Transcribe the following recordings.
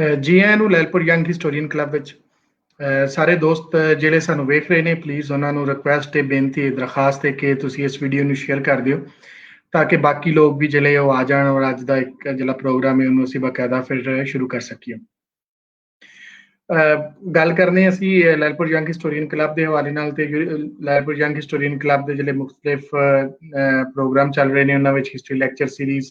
जी आਇਆਂ ਨੂੰ Lyallpur young historian club ਵਿੱਚ ਸਾਰੇ ਦੋਸਤ ਜਿਹੜੇ ਸਾਨੂੰ ਵੇਖ ਰਹੇ ਨੇ ਪਲੀਜ਼ ਉਹਨਾਂ ਨੂੰ ਰਿਕੁਐਸਟ ਤੇ ਬੇਨਤੀ ਦਰਖਾਸਤ ਹੈ ਕਿ ਤੁਸੀਂ ਇਸ ਵੀਡੀਓ ਨੂੰ ਸ਼ੇਅਰ ਕਰ ਦਿਓ ਤਾਂ ਕਿ ਬਾਕੀ ਲੋਕ ਵੀ ਜਿਹੜੇ ਉਹ ਆ ਜਾਣ ਔਰ ਅੱਜ ਦਾ ਇੱਕ ਜਿਹੜਾ ਪ੍ਰੋਗਰਾਮ ਹੈ ਉਹਨੂੰ ਅਸੀਂ ਬਕਾਇਦਾ ਫਿਰ ਸ਼ੁਰੂ ਕਰ ਸਕੀਏ। ਗੱਲ ਕਰਨੀ ਅਸੀਂ ਲੈਲਪੁਰ ਯੰਗ ਹਿਸਟੋਰੀਅਨ ਕਲੱਬ ਦੇ ਹਵਾਲੇ ਨਾਲ ਤੇ ਲੈਲਪੁਰ ਯੰਗ ਹਿਸਟੋਰੀਅਨ ਕਲੱਬ ਦੇ ਜਿਹੜੇ ਮੁxtਲਿਫ ਪ੍ਰੋਗਰਾਮ ਚੱਲ ਰਹੇ ਨੇ ਉਹਨਾਂ ਵਿੱਚ history lecture series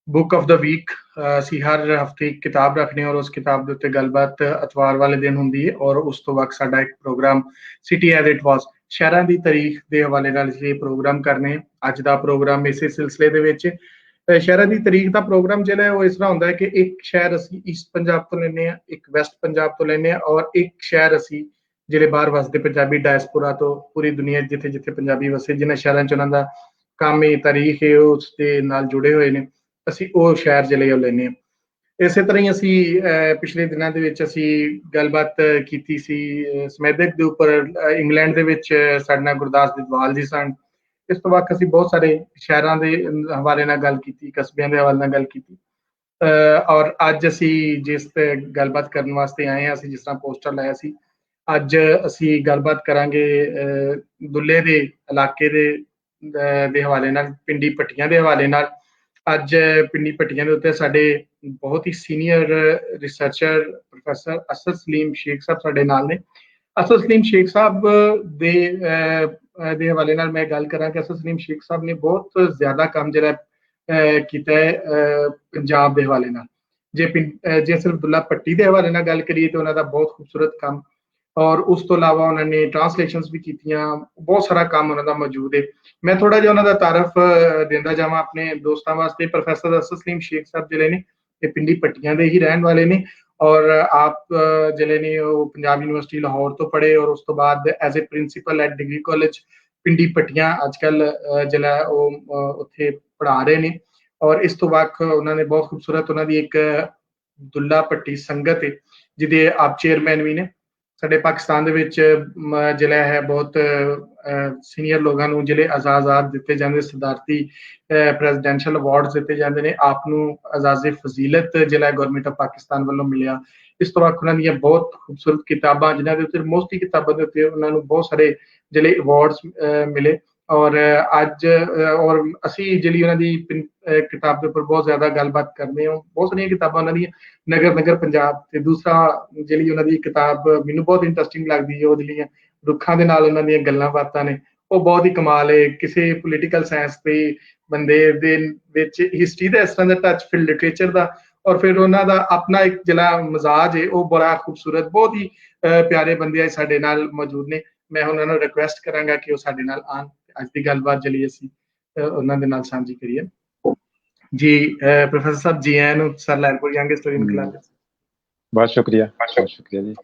book of the week ਅਸੀਂ ਹਰ ਹਫਤੇ ਇੱਕ ਕਿਤਾਬ ਰੱਖਦੇ ਹਾਂ ਔਰ ਉਸ ਕਿਤਾਬ ਦੇ ਉੱਤੇ ਗੱਲਬਾਤ ਐਤਵਾਰ ਵਾਲੇ ਦਿਨ ਹੁੰਦੀ ਹੈ ਔਰ ਉਸ ਤੋਂ ਬਾਅਦ ਸਾਡਾ ਇੱਕ programme city as it was ਸ਼ਹਿਰਾਂ ਦੀ ਤਾਰੀਖ ਦੇ ਹਵਾਲੇ ਨਾਲ ਅਸੀਂ ਇਹ ਪ੍ਰੋਗਰਾਮ ਕਰਨੇ ਅੱਜ ਦਾ ਪ੍ਰੋਗਰਾਮ ਇਸੇ ਸਿਲਸਿਲੇ ਦੇ ਵਿੱਚ ਸ਼ਹਿਰਾਂ ਦੀ ਤਾਰੀਖ ਦਾ ਪ੍ਰੋਗਰਾਮ ਜਿਹੜਾ ਉਹ ਇਸ ਤਰ੍ਹਾਂ ਹੁੰਦਾ ਹੈ ਕਿ ਇੱਕ ਸ਼ਹਿਰ ਅਸੀਂ ਈਸਟ ਪੰਜਾਬ ਤੋਂ ਲੈਂਦੇ ਹਾਂ ਇੱਕ ਵੈਸਟ ਪੰਜਾਬ ਤੋਂ ਲੈਂਦੇ ਹਾਂ ਔਰ ਇੱਕ ਸ਼ਹਿਰ ਅਸੀਂ ਜਿਹੜੇ ਬਾਹਰ ਵਸਦੇ ਪੰਜਾਬੀ ਡਾਇਸਪੋਰਾ ਤੋਂ ਪੂਰੀ ਦੁਨੀਆ ਜਿੱਥੇ ਜਿੱਥੇ ਪੰਜਾਬੀ ਵਸੇ ਜਿਨ੍ਹਾਂ ਸ਼ਹਿਰਾਂ 'ਚ ਉਹਨਾਂ ਦਾ ਕੰਮ ਹੈ ਤਾਰੀਖ ਹੈ ਉਸ ਦੇ ਨਾਲ ਜੁੜੇ ਹੋਏ ਨੇ ਅਸੀਂ ਉਹ ਸ਼ਹਿਰ ਜਿਹੜੇ ਉਹ ਲੈਂਦੇ ਹਾਂ। ਇਸੇ ਤਰ੍ਹਾਂ ਹੀ ਅਸੀਂ ਪਿਛਲੇ ਦਿਨਾਂ ਦੇ ਵਿੱਚ ਅਸੀਂ ਗੱਲਬਾਤ ਕੀਤੀ ਸੀ ਸਮੈਦਕ ਦੇ ਉੱਪਰ ਇੰਗਲੈਂਡ ਦੇ ਵਿੱਚ ਸਾਡੇ ਨਾਲ ਗੁਰਦਾਸ ਦਿਦਵਾਲ ਜੀ ਸਨ। ਇਸ ਤੋਂ ਬਾਅਦ ਅਸੀਂ ਬਹੁਤ ਸਾਰੇ ਸ਼ਹਿਰਾਂ ਦੇ ਹਵਾਲੇ ਨਾਲ ਗੱਲ ਕੀਤੀ ਕਸਬਿਆਂ ਦੇ ਹਵਾਲੇ ਨਾਲ ਗੱਲ ਕੀਤੀ ਔਰ ਅੱਜ ਅਸੀਂ ਜਿਸ ਗੱਲਬਾਤ ਕਰਨ ਵਾਸਤੇ ਆਏ ਹਾਂ ਅਸੀਂ ਜਿਸ ਤਰ੍ਹਾਂ ਪੋਸਟਰ ਲਾਇਆ ਸੀ ਅੱਜ ਅਸੀਂ ਗੱਲਬਾਤ ਕਰਾਂਗੇ ਦੁੱਲੇ ਦੇ ਇਲਾਕੇ ਦੇ ਹਵਾਲੇ ਨਾਲ ਪਿੰਡੀ ਪੱਟੀਆਂ ਦੇ ਹਵਾਲੇ ਨਾਲ। ਅੱਜ ਪਿੰਡੀ ਪੱਟੀਆਂ ਦੇ ਉੱਤੇ ਸਾਡੇ ਬਹੁਤ ਹੀ senior researcher professor Asad Saleem Sheikh Sahib ਸਾਡੇ ਨਾਲ ਨੇ। ਅਸਦ ਸਲੀਮ ਸ਼ੇਖ ਸਾਹਿਬ ਦੇ ਹਵਾਲੇ ਨਾਲ ਮੈਂ ਗੱਲ ਕਰਾਂ ਕਿ ਅਸਦ ਸਲੀਮ ਸ਼ੇਖ ਸਾਹਿਬ ਨੇ ਬਹੁਤ ਜ਼ਿਆਦਾ ਕੰਮ ਜਿਹੜਾ ਕੀਤਾ ਹੈ ਪੰਜਾਬ ਦੇ ਹਵਾਲੇ ਨਾਲ। ਜੇ ਸਿਰਫ ਦੁੱਲਾ ਪੱਟੀ ਦੇ ਹਵਾਲੇ ਨਾਲ ਗੱਲ ਕਰੀਏ ਤਾਂ ਉਹਨਾਂ ਦਾ ਬਹੁਤ ਖੂਬਸੂਰਤ ਕੰਮ ਔਰ ਉਸ ਤੋਂ ਇਲਾਵਾ ਉਹਨਾਂ ਨੇ ਟਰਾਂਸਲੇਸ਼ਨਸ ਵੀ ਕੀਤੀਆਂ ਬਹੁਤ ਸਾਰਾ ਕੰਮ ਉਹਨਾਂ ਦਾ ਮੌਜੂਦ ਹੈ। ਮੈਂ ਥੋੜਾ ਜਿਹਾ ਉਹਨਾਂ ਦਾ ਤਾਰਫ ਦਿੰਦਾ ਜਾਵਾਂ ਆਪਣੇ ਦੋਸਤਾਂ ਵਾਸਤੇ। ਪ੍ਰੋਫੈਸਰ ਅਸਦ ਸਲੀਮ ਸ਼ੇਖ ਸਾਹਿਬ ਜਿਹੜੇ ਨੇ ਇਹ ਪਿੰਡੀ ਪੱਟੀਆਂ ਦੇ ਹੀ ਰਹਿਣ ਵਾਲੇ ਨੇ ਔਰ ਆਪ ਜਿਹੜੇ ਨੇ ਉਹ ਪੰਜਾਬ ਯੂਨੀਵਰਸਿਟੀ ਲਾਹੌਰ ਤੋਂ ਪੜ੍ਹੇ ਔਰ ਉਸ ਤੋਂ ਬਾਅਦ as a principal at degree college Pindi Pattian ਅੱਜ ਕੱਲ ਜਿਹੜਾ ਉਹ ਉੱਥੇ ਪੜ੍ਹਾ ਰਹੇ ਨੇ ਔਰ ਇਸ ਤੋਂ ਬਾਅਦ ਉਹਨਾਂ ਨੇ ਬਹੁਤ ਖੂਬਸੂਰਤ ਉਹਨਾਂ ਦੀ ਇੱਕ ਦੁੱਲਾ ਪੱਟੀ ਸੰਗਤ ਹੈ ਜਿਹਦੇ ਆਪ ਚੇਅਰਮੈਨ ਵੀ ਨੇ। ਸਾਡੇ ਪਾਕਿਸਤਾਨ ਦੇ ਵਿੱਚ ਜਿਹੜਾ ਹੈ ਬਹੁਤ ਸੀਨੀਅਰ ਲੋਕਾਂ ਨੂੰ ਜਿਹੜੇ ਆਜ਼ਾਦ ਦਿੱਤੇ ਜਾਂਦੇ ਸਦਾਰਤੀ ਪ੍ਰੈਜ਼ੀਡੈਂਸ਼ੀਅਲ ਅਵਾਰਡਸ ਦਿੱਤੇ ਜਾਂਦੇ ਨੇ ਆਪ ਨੂੰ ਅਜ਼ਾਜ਼ੇ ਫਜ਼ੀਲਤ ਜਿਹੜਾ ਗਵਰਨਮੈਂਟ ਆਫ ਪਾਕਿਸਤਾਨ ਵੱਲੋਂ ਮਿਲਿਆ। ਇਸ ਤੋਂ ਬਾਅਦ ਉਹਨਾਂ ਦੀਆਂ ਬਹੁਤ ਖੂਬਸੂਰਤ ਕਿਤਾਬਾਂ ਜਿਨ੍ਹਾਂ ਦੇ ਉੱਤੇ ਮੋਸਟਲੀ ਕਿਤਾਬਾਂ ਦੇ ਉੱਤੇ ਉਹਨਾਂ ਨੂੰ ਬਹੁਤ ਸਾਰੇ ਜਿਹੜੇ ਅਵਾਰਡਸ ਮਿਲੇ ਔਰ ਅੱਜ ਔਰ ਅਸੀਂ ਜਿਹੜੀ ਉਹਨਾਂ ਦੀ ਕਿਤਾਬ ਦੇ ਉੱਪਰ ਬਹੁਤ ਜ਼ਿਆਦਾ ਗੱਲਬਾਤ ਕਰਦੇ ਹਾਂ। ਬਹੁਤ ਸਾਰੀਆਂ ਕਿਤਾਬਾਂ ਉਹਨਾਂ ਦੀਆਂ ਨਗਰ ਪੰਜਾਬ ਤੇ ਦੂਸਰਾ ਜਿਹੜੀ ਉਹਨਾਂ ਦੀ ਕਿਤਾਬ ਮੈਨੂੰ ਬਹੁਤ ਇੰਟਰਸਟਿੰਗ ਲੱਗਦੀ ਹੈ ਉਹ ਜਿਹੜੀਆਂ ਰੁੱਖਾਂ ਦੇ ਨਾਲ ਉਹਨਾਂ ਦੀਆਂ ਗੱਲਾਂ ਬਾਤਾਂ ਨੇ ਉਹ ਬਹੁਤ ਹੀ ਕਮਾਲ ਹੈ। ਕਿਸੇ ਪੋਲੀਟੀਕਲ ਸਾਇੰਸ ਦੇ ਬੰਦੇ ਦੇ ਵਿੱਚ ਹਿਸਟਰੀ ਦਾ ਇਸ ਤਰ੍ਹਾਂ ਦਾ ਟੱਚ ਫਿਰ ਲਿਟਰੇਚਰ ਦਾ ਔਰ ਫਿਰ ਉਹਨਾਂ ਦਾ ਆਪਣਾ ਇੱਕ ਜਿਹੜਾ ਮਜ਼ਾਜ ਹੈ ਉਹ ਬੜਾ ਖੂਬਸੂਰਤ ਬਹੁਤ ਹੀ ਪਿਆਰੇ ਬੰਦੇ ਸਾਡੇ ਨਾਲ ਮੌਜੂਦ ਨੇ। ਮੈਂ ਉਹਨਾਂ ਨੂੰ ਰਿਕੁਐਸਟ ਕਰਾਂਗਾ ਕਿ ਉਹ ਸਾਡੇ ਨਾਲ ਆਉਣ ਅੱਜ ਦੀ ਗੱਲਬਾਤ ਜਿਹੜੀ ਅਸੀਂ ਉਹਨਾਂ ਦੇ ਨਾਲ ਸਾਂਝੀ ਕਰੀਏ। ਜੀ ਪ੍ਰੋਫੈਸਰ ਸਾਹਿਬ ਜੀ ਆਇਆਂ ਨੂੰ sir Lyallpur young historian club. ਬਹੁਤ ਸ਼ੁਕਰੀਆ ਜੀ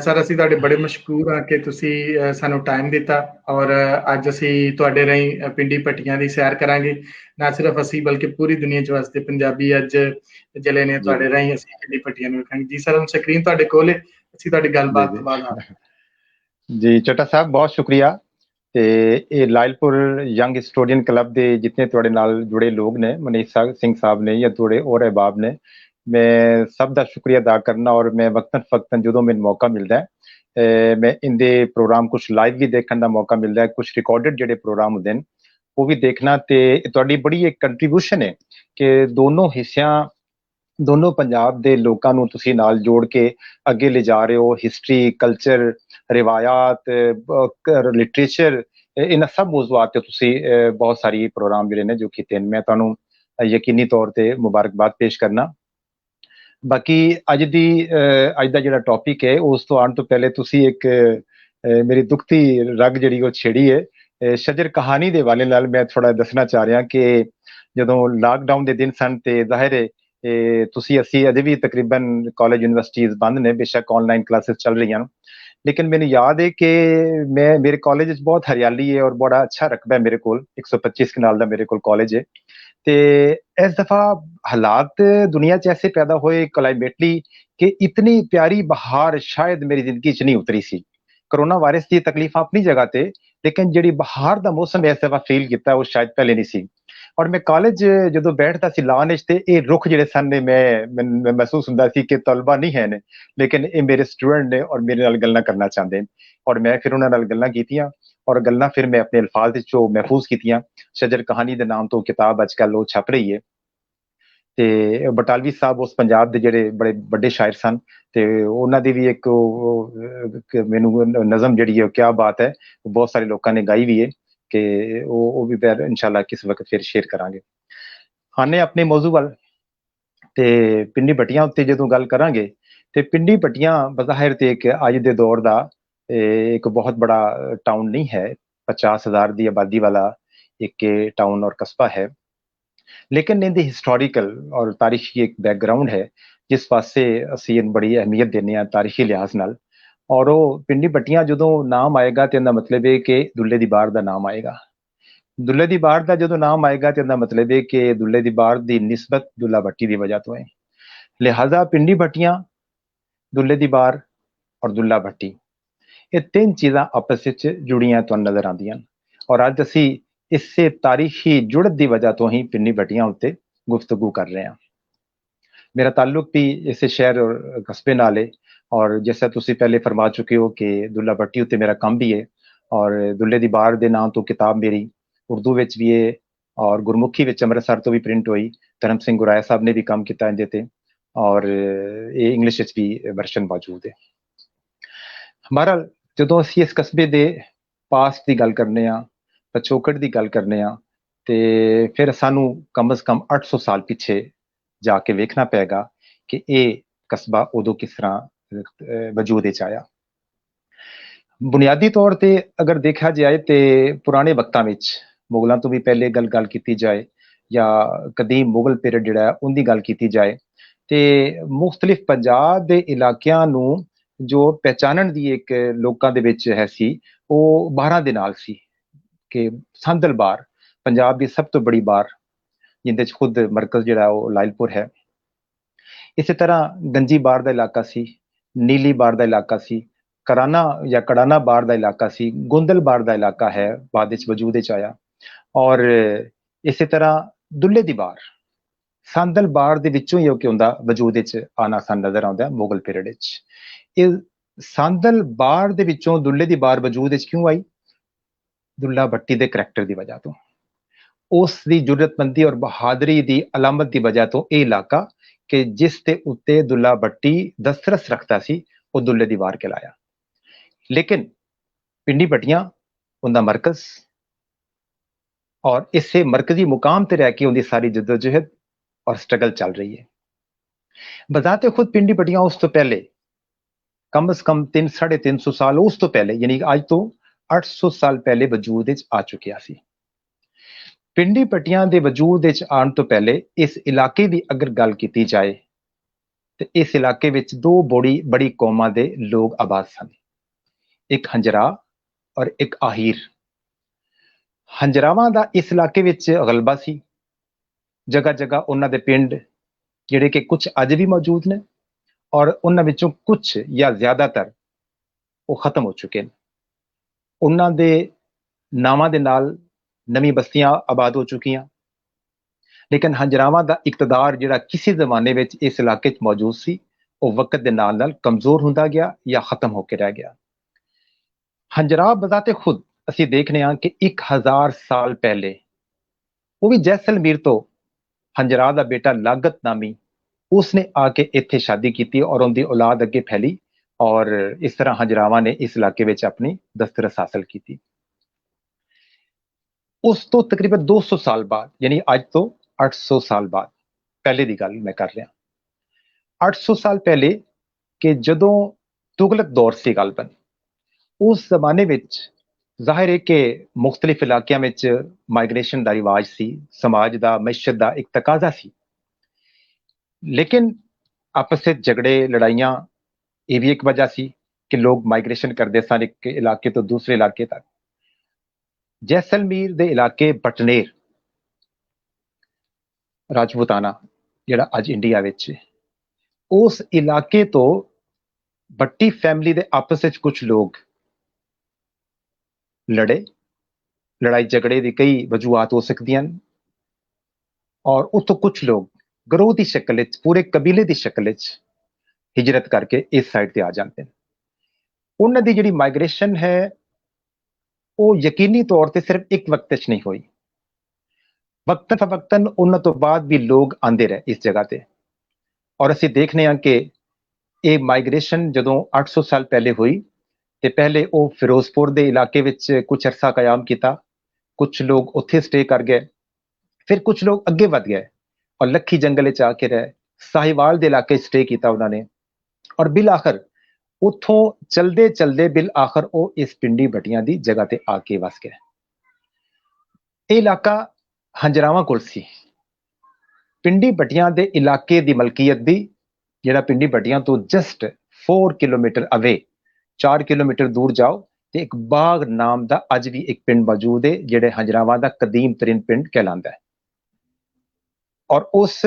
ਸਰ ਅਸੀਂ ਤੁਹਾਡੇ ਬੜੇ ਮਸ਼ਕੂਰ ਹਾਂ ਕਿ ਤੁਸੀਂ ਸਾਨੂੰ ਟਾਈਮ ਦਿੱਤਾ ਔਰ ਅੱਜ ਅਸੀਂ ਤੁਹਾਡੇ ਰਾਹੀਂ ਪਿੰਡੀ ਪੱਟੀਆਂ ਦੀ ਸੈਰ ਕਰਾਂਗੇ। ਨਾ ਸਿਰਫ ਅਸੀਂ ਬਲਕਿ ਪੂਰੀ ਦੁਨੀਆ 'ਚ ਵਾਸਤੇ ਪੰਜਾਬੀ ਅੱਜ ਜਿਹੜੇ ਨੇ ਤੁਹਾਡੇ ਰਾਹੀਂ ਅਸੀਂ ਪਿੰਡੀ ਪੱਟੀਆਂ ਨੂੰ ਵੇਖਾਂਗੇ। ਜੀ ਸਰ ਹੁਣ ਸਕਰੀਨ ਤੁਹਾਡੇ ਕੋਲ ਹੈ ਅਸੀਂ ਤੁਹਾਡੀ ਗੱਲਬਾਤ ਤੋਂ ਬਾਅਦ ਜੀ ਚੱਟਾ ਸਾਹਿਬ ਬਹੁਤ ਸ਼ੁਕਰੀਆ। ਤੇ ਇਹ ਲਾਇਲਪੁਰ ਯੰਗ ਹਿਸਟੋਰੀਅਨ ਕਲੱਬ ਦੇ ਜਿਤਨੇ ਤੁਹਾਡੇ ਨਾਲ ਜੁੜੇ ਲੋਕ ਨੇ ਮਨੀਸ਼ ਸਿੰਘ ਸਾਹਿਬ ਨੇ ਜਾਂ ਤੁਹਾਡੇ ਹੋਰ ਅਹਿਬਾਬ ਨੇ ਮੈਂ ਸਭ ਦਾ ਸ਼ੁਕਰੀਆ ਅਦਾ ਕਰਨਾ ਔਰ ਮੈਂ ਵਕਤਨ ਫਕਤਨ ਜਦੋਂ ਮੈਨੂੰ ਮੌਕਾ ਮਿਲਦਾ ਮੈਂ ਇਹਦੇ ਪ੍ਰੋਗਰਾਮ ਕੁਛ ਲਾਈਵ ਵੀ ਦੇਖਣ ਦਾ ਮੌਕਾ ਮਿਲਦਾ ਕੁਛ ਰਿਕਾਰਡਡ ਜਿਹੜੇ ਪ੍ਰੋਗਰਾਮ ਹੁੰਦੇ ਨੇ ਉਹ ਵੀ ਦੇਖਣਾ ਤੇ ਤੁਹਾਡੀ ਬੜੀ ਇੱਕ ਕੰਟਰੀਬਿਊਸ਼ਨ ਹੈ ਕਿ ਦੋਨੋਂ ਹਿੱਸਿਆਂ ਦੋਨੋਂ ਪੰਜਾਬ ਦੇ ਲੋਕਾਂ ਨੂੰ ਤੁਸੀਂ ਨਾਲ ਜੋੜ ਕੇ ਅੱਗੇ ਲਿਜਾ ਰਹੇ ਹੋ। ਹਿਸਟਰੀ ਕਲਚਰ ਰਿਵਾਇਤ ਲਿਟਰੇਚਰ ਇਹਨਾਂ ਸਭ ਮੌਜ਼ੂਆਤ ਤੇ ਤੁਸੀਂ ਬਹੁਤ ਸਾਰੀ ਪ੍ਰੋਗਰਾਮ ਜਿਹੜੇ ਨੇ ਜੋ ਕੀਤੇ ਨੇ ਮੈਂ ਤੁਹਾਨੂੰ ਯਕੀਨੀ ਤੌਰ ਤੇ ਮੁਬਾਰਕਬਾਦ ਪੇਸ਼ ਕਰਨਾ। ਬਾਕੀ ਅੱਜ ਦਾ ਜਿਹੜਾ ਟੌਪਿਕ ਹੈ ਉਸ ਤੋਂ ਆਉਣ ਤੋਂ ਪਹਿਲੇ ਤੁਸੀਂ ਇੱਕ ਮੇਰੀ ਦੁਖਤੀ ਰਗ ਜਿਹੜੀ ਉਹ ਛੇੜੀ ਹੈ ਸ਼ਜਰ ਕਹਾਣੀ ਦੇ ਹਵਾਲੇ ਨਾਲ ਮੈਂ ਥੋੜਾ ਦੱਸਣਾ ਚਾਹ ਰਿਹਾ ਕਿ ਜਦੋਂ ਲਾਕਡਾਊਨ ਦੇ ਦਿਨ ਸਨ ਤੇ ਜ਼ਾਹਿਰ ਹੈ ਤੁਸੀਂ ਅਸੀਂ ਅਜੇ ਵੀ ਤਕਰੀਬਨ ਕਾਲਜ ਯੂਨੀਵਰਸਿਟੀਜ਼ ਬੰਦ ਨੇ ਬੇਸ਼ੱਕ ਆਨਲਾਈਨ ਕਲਾਸਿਸ ਚੱਲ ਰਹੀਆਂ ਨੇ ਲੇਕਿਨ ਮੈਨੂੰ ਯਾਦ ਹੈ ਕਿ ਮੇਰੇ ਕਾਲਜ ਵਿੱਚ ਬਹੁਤ ਹਰਿਆਲੀ ਹੈ ਔਰ ਬੜਾ ਅੱਛਾ ਰਕਬਾ ਹੈ ਮੇਰੇ ਕੋਲ 125 ਕਨਾਲ ਦਾ ਮੇਰੇ ਕੋਲ ਕਾਲਜ ਹੈ। ਤੇ ਇਸ ਦਫਾ ਹਾਲਾਤ ਦੁਨੀਆ 'ਚ ਐਸੇ ਪੈਦਾ ਹੋਏ ਕਲਾਈਮੇਟਲੀ ਕਿ ਇਤਨੀ ਪਿਆਰੀ ਬਹਾਰ ਸ਼ਾਇਦ ਮੇਰੀ ਜ਼ਿੰਦਗੀ 'ਚ ਨਹੀਂ ਉਤਰੀ ਸੀ। ਕਰੋਨਾ ਵਾਇਰਸ ਦੀ ਤਕਲੀਫ ਆਪਣੀ ਜਗ੍ਹਾ ਤੇ ਲੇਕਿਨ ਜਿਹੜੀ ਬਹਾਰ ਦਾ ਮੌਸਮ ਇਸ ਦਫਾ ਫੀਲ ਕੀਤਾ ਉਹ ਸ਼ਾਇਦ ਪਹਿਲੇ ਨਹੀਂ ਸੀ। ਔਰ ਮੈਂ ਕਾਲਜ ਜਦੋਂ ਬੈਠਦਾ ਸੀ ਲਾਅ ਵਿੱਚ ਤੇ ਇਹ ਰੁੱਖ ਜਿਹੜੇ ਸਨ ਨੇ ਮੈਂ ਮਹਿਸੂਸ ਹੁੰਦਾ ਸੀ ਕਿ ਤਲਬਾ ਨਹੀਂ ਹੈ ਨੇ, ਲੇਕਿਨ ਇਹ ਮੇਰੇ ਸਟੂਡੈਂਟ ਨੇ ਔਰ ਮੇਰੇ ਨਾਲ ਗੱਲਾਂ ਕਰਨਾ ਚਾਹੁੰਦੇ ਨੇ। ਔਰ ਮੈਂ ਫਿਰ ਉਹਨਾਂ ਨਾਲ ਗੱਲਾਂ ਕੀਤੀਆਂ ਔਰ ਗੱਲਾਂ ਫਿਰ ਮੈਂ ਆਪਣੇ ਅਲਫਾਜ਼ ਵਿੱਚ ਉਹ ਮਹਿਫੂਜ਼ ਕੀਤੀਆਂ। ਸ਼ਜਰ ਕਹਾਣੀ ਦੇ ਨਾਮ ਤੋਂ ਕਿਤਾਬ ਅੱਜ ਕੱਲ੍ਹ ਉਹ ਛਪ ਰਹੀ ਹੈ। ਤੇ ਬਟਾਲਵੀ ਸਾਹਿਬ ਉਸ ਪੰਜਾਬ ਦੇ ਜਿਹੜੇ ਬੜੇ ਵੱਡੇ ਸ਼ਾਇਰ ਸਨ, ਤੇ ਉਹਨਾਂ ਦੀ ਵੀ ਇੱਕ ਮੈਨੂੰ ਨਜ਼ਮ ਜਿਹੜੀ ਹੈ ਕਿਆ ਬਾਤ ਹੈ, ਬਹੁਤ ਸਾਰੇ ਲੋਕਾਂ ਨੇ ਗਾਈ ਵੀ ਹੈ, ਕਿ ਉਹ ਵੀ ਫਿਰ ਇਨਸ਼ਾਅੱਲਾ ਕਿਸ ਵਕਤ ਫਿਰ ਸ਼ੇਅਰ ਕਰਾਂਗੇ। ਆਨੇ ਆਪਣੇ ਮੌਜੂ ਵੱਲ, ਤੇ ਪਿੰਡੀ ਪੱਟੀਆਂ ਉੱਤੇ ਜਦੋਂ ਗੱਲ ਕਰਾਂਗੇ ਤੇ ਪਿੰਡੀ ਪੱਟੀਆਂ ਬਜ਼ਾਹਿਰ ਤੇ ਇੱਕ ਅੱਜ ਦੇ ਦੌਰ ਦਾ ਇੱਕ ਬਹੁਤ ਬੜਾ ਟਾਊਨ ਨਹੀਂ ਹੈ, 50,000 ਦੀ ਆਬਾਦੀ ਵਾਲਾ ਇੱਕ ਟਾਊਨ ਔਰ ਕਸਬਾ ਹੈ, ਲੇਕਿਨ ਇਹਦੀ ਹਿਸਟੋਰੀਕਲ ਔਰ ਤਾਰੀਖੀ ਇੱਕ ਬੈਕਗਰਾਉਂਡ ਹੈ ਜਿਸ ਪਾਸੇ ਅਸੀਂ ਇਹਨੂੰ ਬੜੀ ਅਹਿਮੀਅਤ ਦਿੰਦੇ ਹਾਂ ਤਾਰੀਖੀ ਲਿਹਾਜ਼ ਨਾਲ। ਔਰ ਉਹ ਪਿੰਡੀ ਪੱਟੀਆਂ ਜਦੋਂ ਨਾਮ ਆਏਗਾ ਤੇ ਇਹਦਾ ਮਤਲਬ ਹੈ ਕਿ ਦੁੱਲੇ ਦੀ ਬਾਰ ਦਾ ਨਾਮ ਆਏਗਾ। ਦੁੱਲੇ ਦੀ ਬਾਰ ਦਾ ਜਦੋਂ ਨਾਮ ਆਏਗਾ ਤੇ ਇਹਦਾ ਮਤਲਬ ਹੈ ਕਿ ਦੁੱਲੇ ਦੀ ਬਾਰ ਦੀ ਨਿਸਬਤ ਦੁੱਲਾ ਭੱਟੀ ਦੀ ਵਜ੍ਹਾ ਤੋਂ ਹੈ। ਲਿਹਾਜ਼ਾ ਪਿੰਡੀ ਪੱਟੀਆਂ, ਦੁੱਲੇ ਦੀ ਬਾਰ ਔਰ ਦੁੱਲਾ ਭੱਟੀ, ਇਹ ਤਿੰਨ ਚੀਜ਼ਾਂ ਆਪਸ ਵਿੱਚ ਜੁੜੀਆਂ ਤੁਹਾਨੂੰ ਨਜ਼ਰ ਆਉਂਦੀਆਂ ਔਰ ਅੱਜ ਅਸੀਂ ਇਸੇ ਤਾਰੀਖੀ ਜੁੜਤ ਦੀ ਵਜ੍ਹਾ ਤੋਂ ਹੀ ਪਿੰਡੀ ਪੱਟੀਆਂ ਉੱਤੇ ਗੁਫ਼ਤਗੂ ਕਰ ਰਹੇ ਹਾਂ। ਮੇਰਾ ਤਾल्लुक भी इस शहर और कस्बे नाल है, और जैसा तुसी पहले फरमा चुके हो कि दुल्ला भट्टी उत्ते मेरा काम भी है और दुल्ले दी बार दे नाम तो किताब मेरी उर्दू विच भी है और गुरमुखी विच अमृतसर तो भी प्रिंट हुई। धर्म सिंह गुराया साहब ने भी काम किया इंदे ते और ये इंग्लिश विच भी वर्शन मौजूद है। हमारा जदों असीं इस कस्बे दे पास्ट की गल करने आ, पछोकड़ की गल करने आ, ते फिर सानू कम अज कम 800 साल पिछे जाके वेखना पेगा कि ये कस्बा उदों किस तरह वजूद विच आया। बुनियादी तौर ते अगर देखा जाए तो पुराने वक्तां विच मुगलों तो भी पहले गल की जाए या कदीम मुगल पीरियड जिहड़ा है उनकी गल की जाए तो मुख्तलिफ पंजाब के इलाकों नूं जो पहचानण दी एक लोकां दे विच है सी वो बारां दे नाल सी कि सांदल बार पंजाब की सब तो बड़ी बार जिंदे च खुद मरकज जिहड़ा वो लायलपुर है। इस तरह गंजी बार का इलाका सी, नीली बार का इलाका सी, कराना या कड़ाना बार का इलाका सी, गोंदल बार का इलाका है बाद वजूद विच आया। और इस तरह दुल्ले दी बार सांदल बार दे विचों ही उहदा वजूद विच आना सन नजर आउंदा मुगल पीरियड विच। इह सांदल बार दे विचों दुल्ले दी बार वजूद विच क्यों आई? दुल्ला भट्टी दे करैक्टर की वजह तो, उसकी जुरतमंदी और बहादरी की अलामत की वजह तो यह इलाका कि जिस ते उत्ते दुल्ला भट्टी दस्तरस रखता सी वो दुल्ले दी वार कहलाया। लेकिन पिंडी पट्टियां उनका मरकज और इसे मरकजी मुकाम ते रह के उनकी सारी जदोजहद और स्ट्रगल चल रही है। बजाते खुद पिंडी पट्टियां उस तो पहले कम अज कम 300-350 साल उस तो पहले यानी अज तो 800 साल पहले वजूद आ चुकिया सी। पिंडी पट्टियां दे वजूद आने तो पहले इस इलाके की अगर गल की जाए तो इस इलाके विच दो बड़ी कौमां दे लोग आबाद सन, एक हंजरा और एक आहिर। हंजरावां दा इस इलाके विच गलबा सी, जगह जगह उन्हां दे पिंड जिहड़े कि कुछ अज भी मौजूद ने और उन्हां विचों कुछ या ज्यादातर वो खत्म हो चुके हैं। उन्हां दे नावां दे नाल नवी बस्तियां आबाद हो चुकियां, लेकिन हंजरावां दा इकतदार जिहड़ा किसी जमाने में इस इलाके मौजूद सी वो वक्त के नाल नाल कमजोर होंदा गया या खत्म होकर रह गया। हंजरा बजाते खुद असी देखने कि 1000 साल पहले वो भी जैसलमेर तो हंजरा दा बेटा लागत नामी उसने आके इत्थे शादी की और उनकी औलाद अगे फैली और इस तरह हंजरावां ने इस इलाके में अपनी दस्तरस हासिल की। उस तो तकरीबन 200 साल बाद यानी अज तो 800 साल बाद पहले की गल मैं कर रहा। 800 साल पहले कि जदों तुगलक दौर से गल बन, उस जमाने में जाहिर है कि मुख्तलिफ इलाकों में माइग्रेशन का रिवाज सी, समाज का मैशत का एक तकाजा सी, लेकिन आपस में झगड़े लड़ाइयां ये भी एक वजह सी कि लोग माइग्रेशन करते सन एक इलाके तो दूसरे इलाके तक। जैसलमेर दे इलाके बटनेर राजपूताना जिहड़ा अज इंडिया विच उस इलाके तो भट्टी फैमिली दे आपस में कुछ लोग लड़े। लड़ाई झगड़े की कई वजूहत हो सकती हैं, और उतों कुछ लोग गरोह की शक्ल पूरे कबीले की शक्ल हिजरत करके इस साइड से आ जाते हैं। उन्होंने दी जिहड़ी माइग्रेशन है वो यकीनी तौर पर सिर्फ एक वक्त च नहीं हुई, वक्तन फवक्तन उन्होंने तो बाद भी लोग आते रहे इस जगह ते। और असीं देखने कि ये माइग्रेशन जदों 800 साल पहले हुई तो पहले वो फिरोजपुर के इलाके विच कुछ अरसा कयाम किया, कुछ लोग उत्थे स्टे कर गए, फिर कुछ लोग अगे वध गए और लखी जंगल च आके रहे, साहिवाल के इलाके स्टे किया उन्होंने, और बिल आखिर उतों चलते चलते बिल आखिर वो इस पिंडी बटिया की जगह ते आके वस गए। ये इलाका हंजरावां कोल सी। पिंडी बटिया के इलाके की मलकीयत की जिहड़ा पिंडी बटिया तो जस्ट 4 किलोमीटर अवे 4 किलोमीटर दूर जाओ तो एक बाग नाम का अज भी एक पिंड मौजूद है जिहड़े हंजरावां का कदीम तरीन पिंड कहलाता है। और उस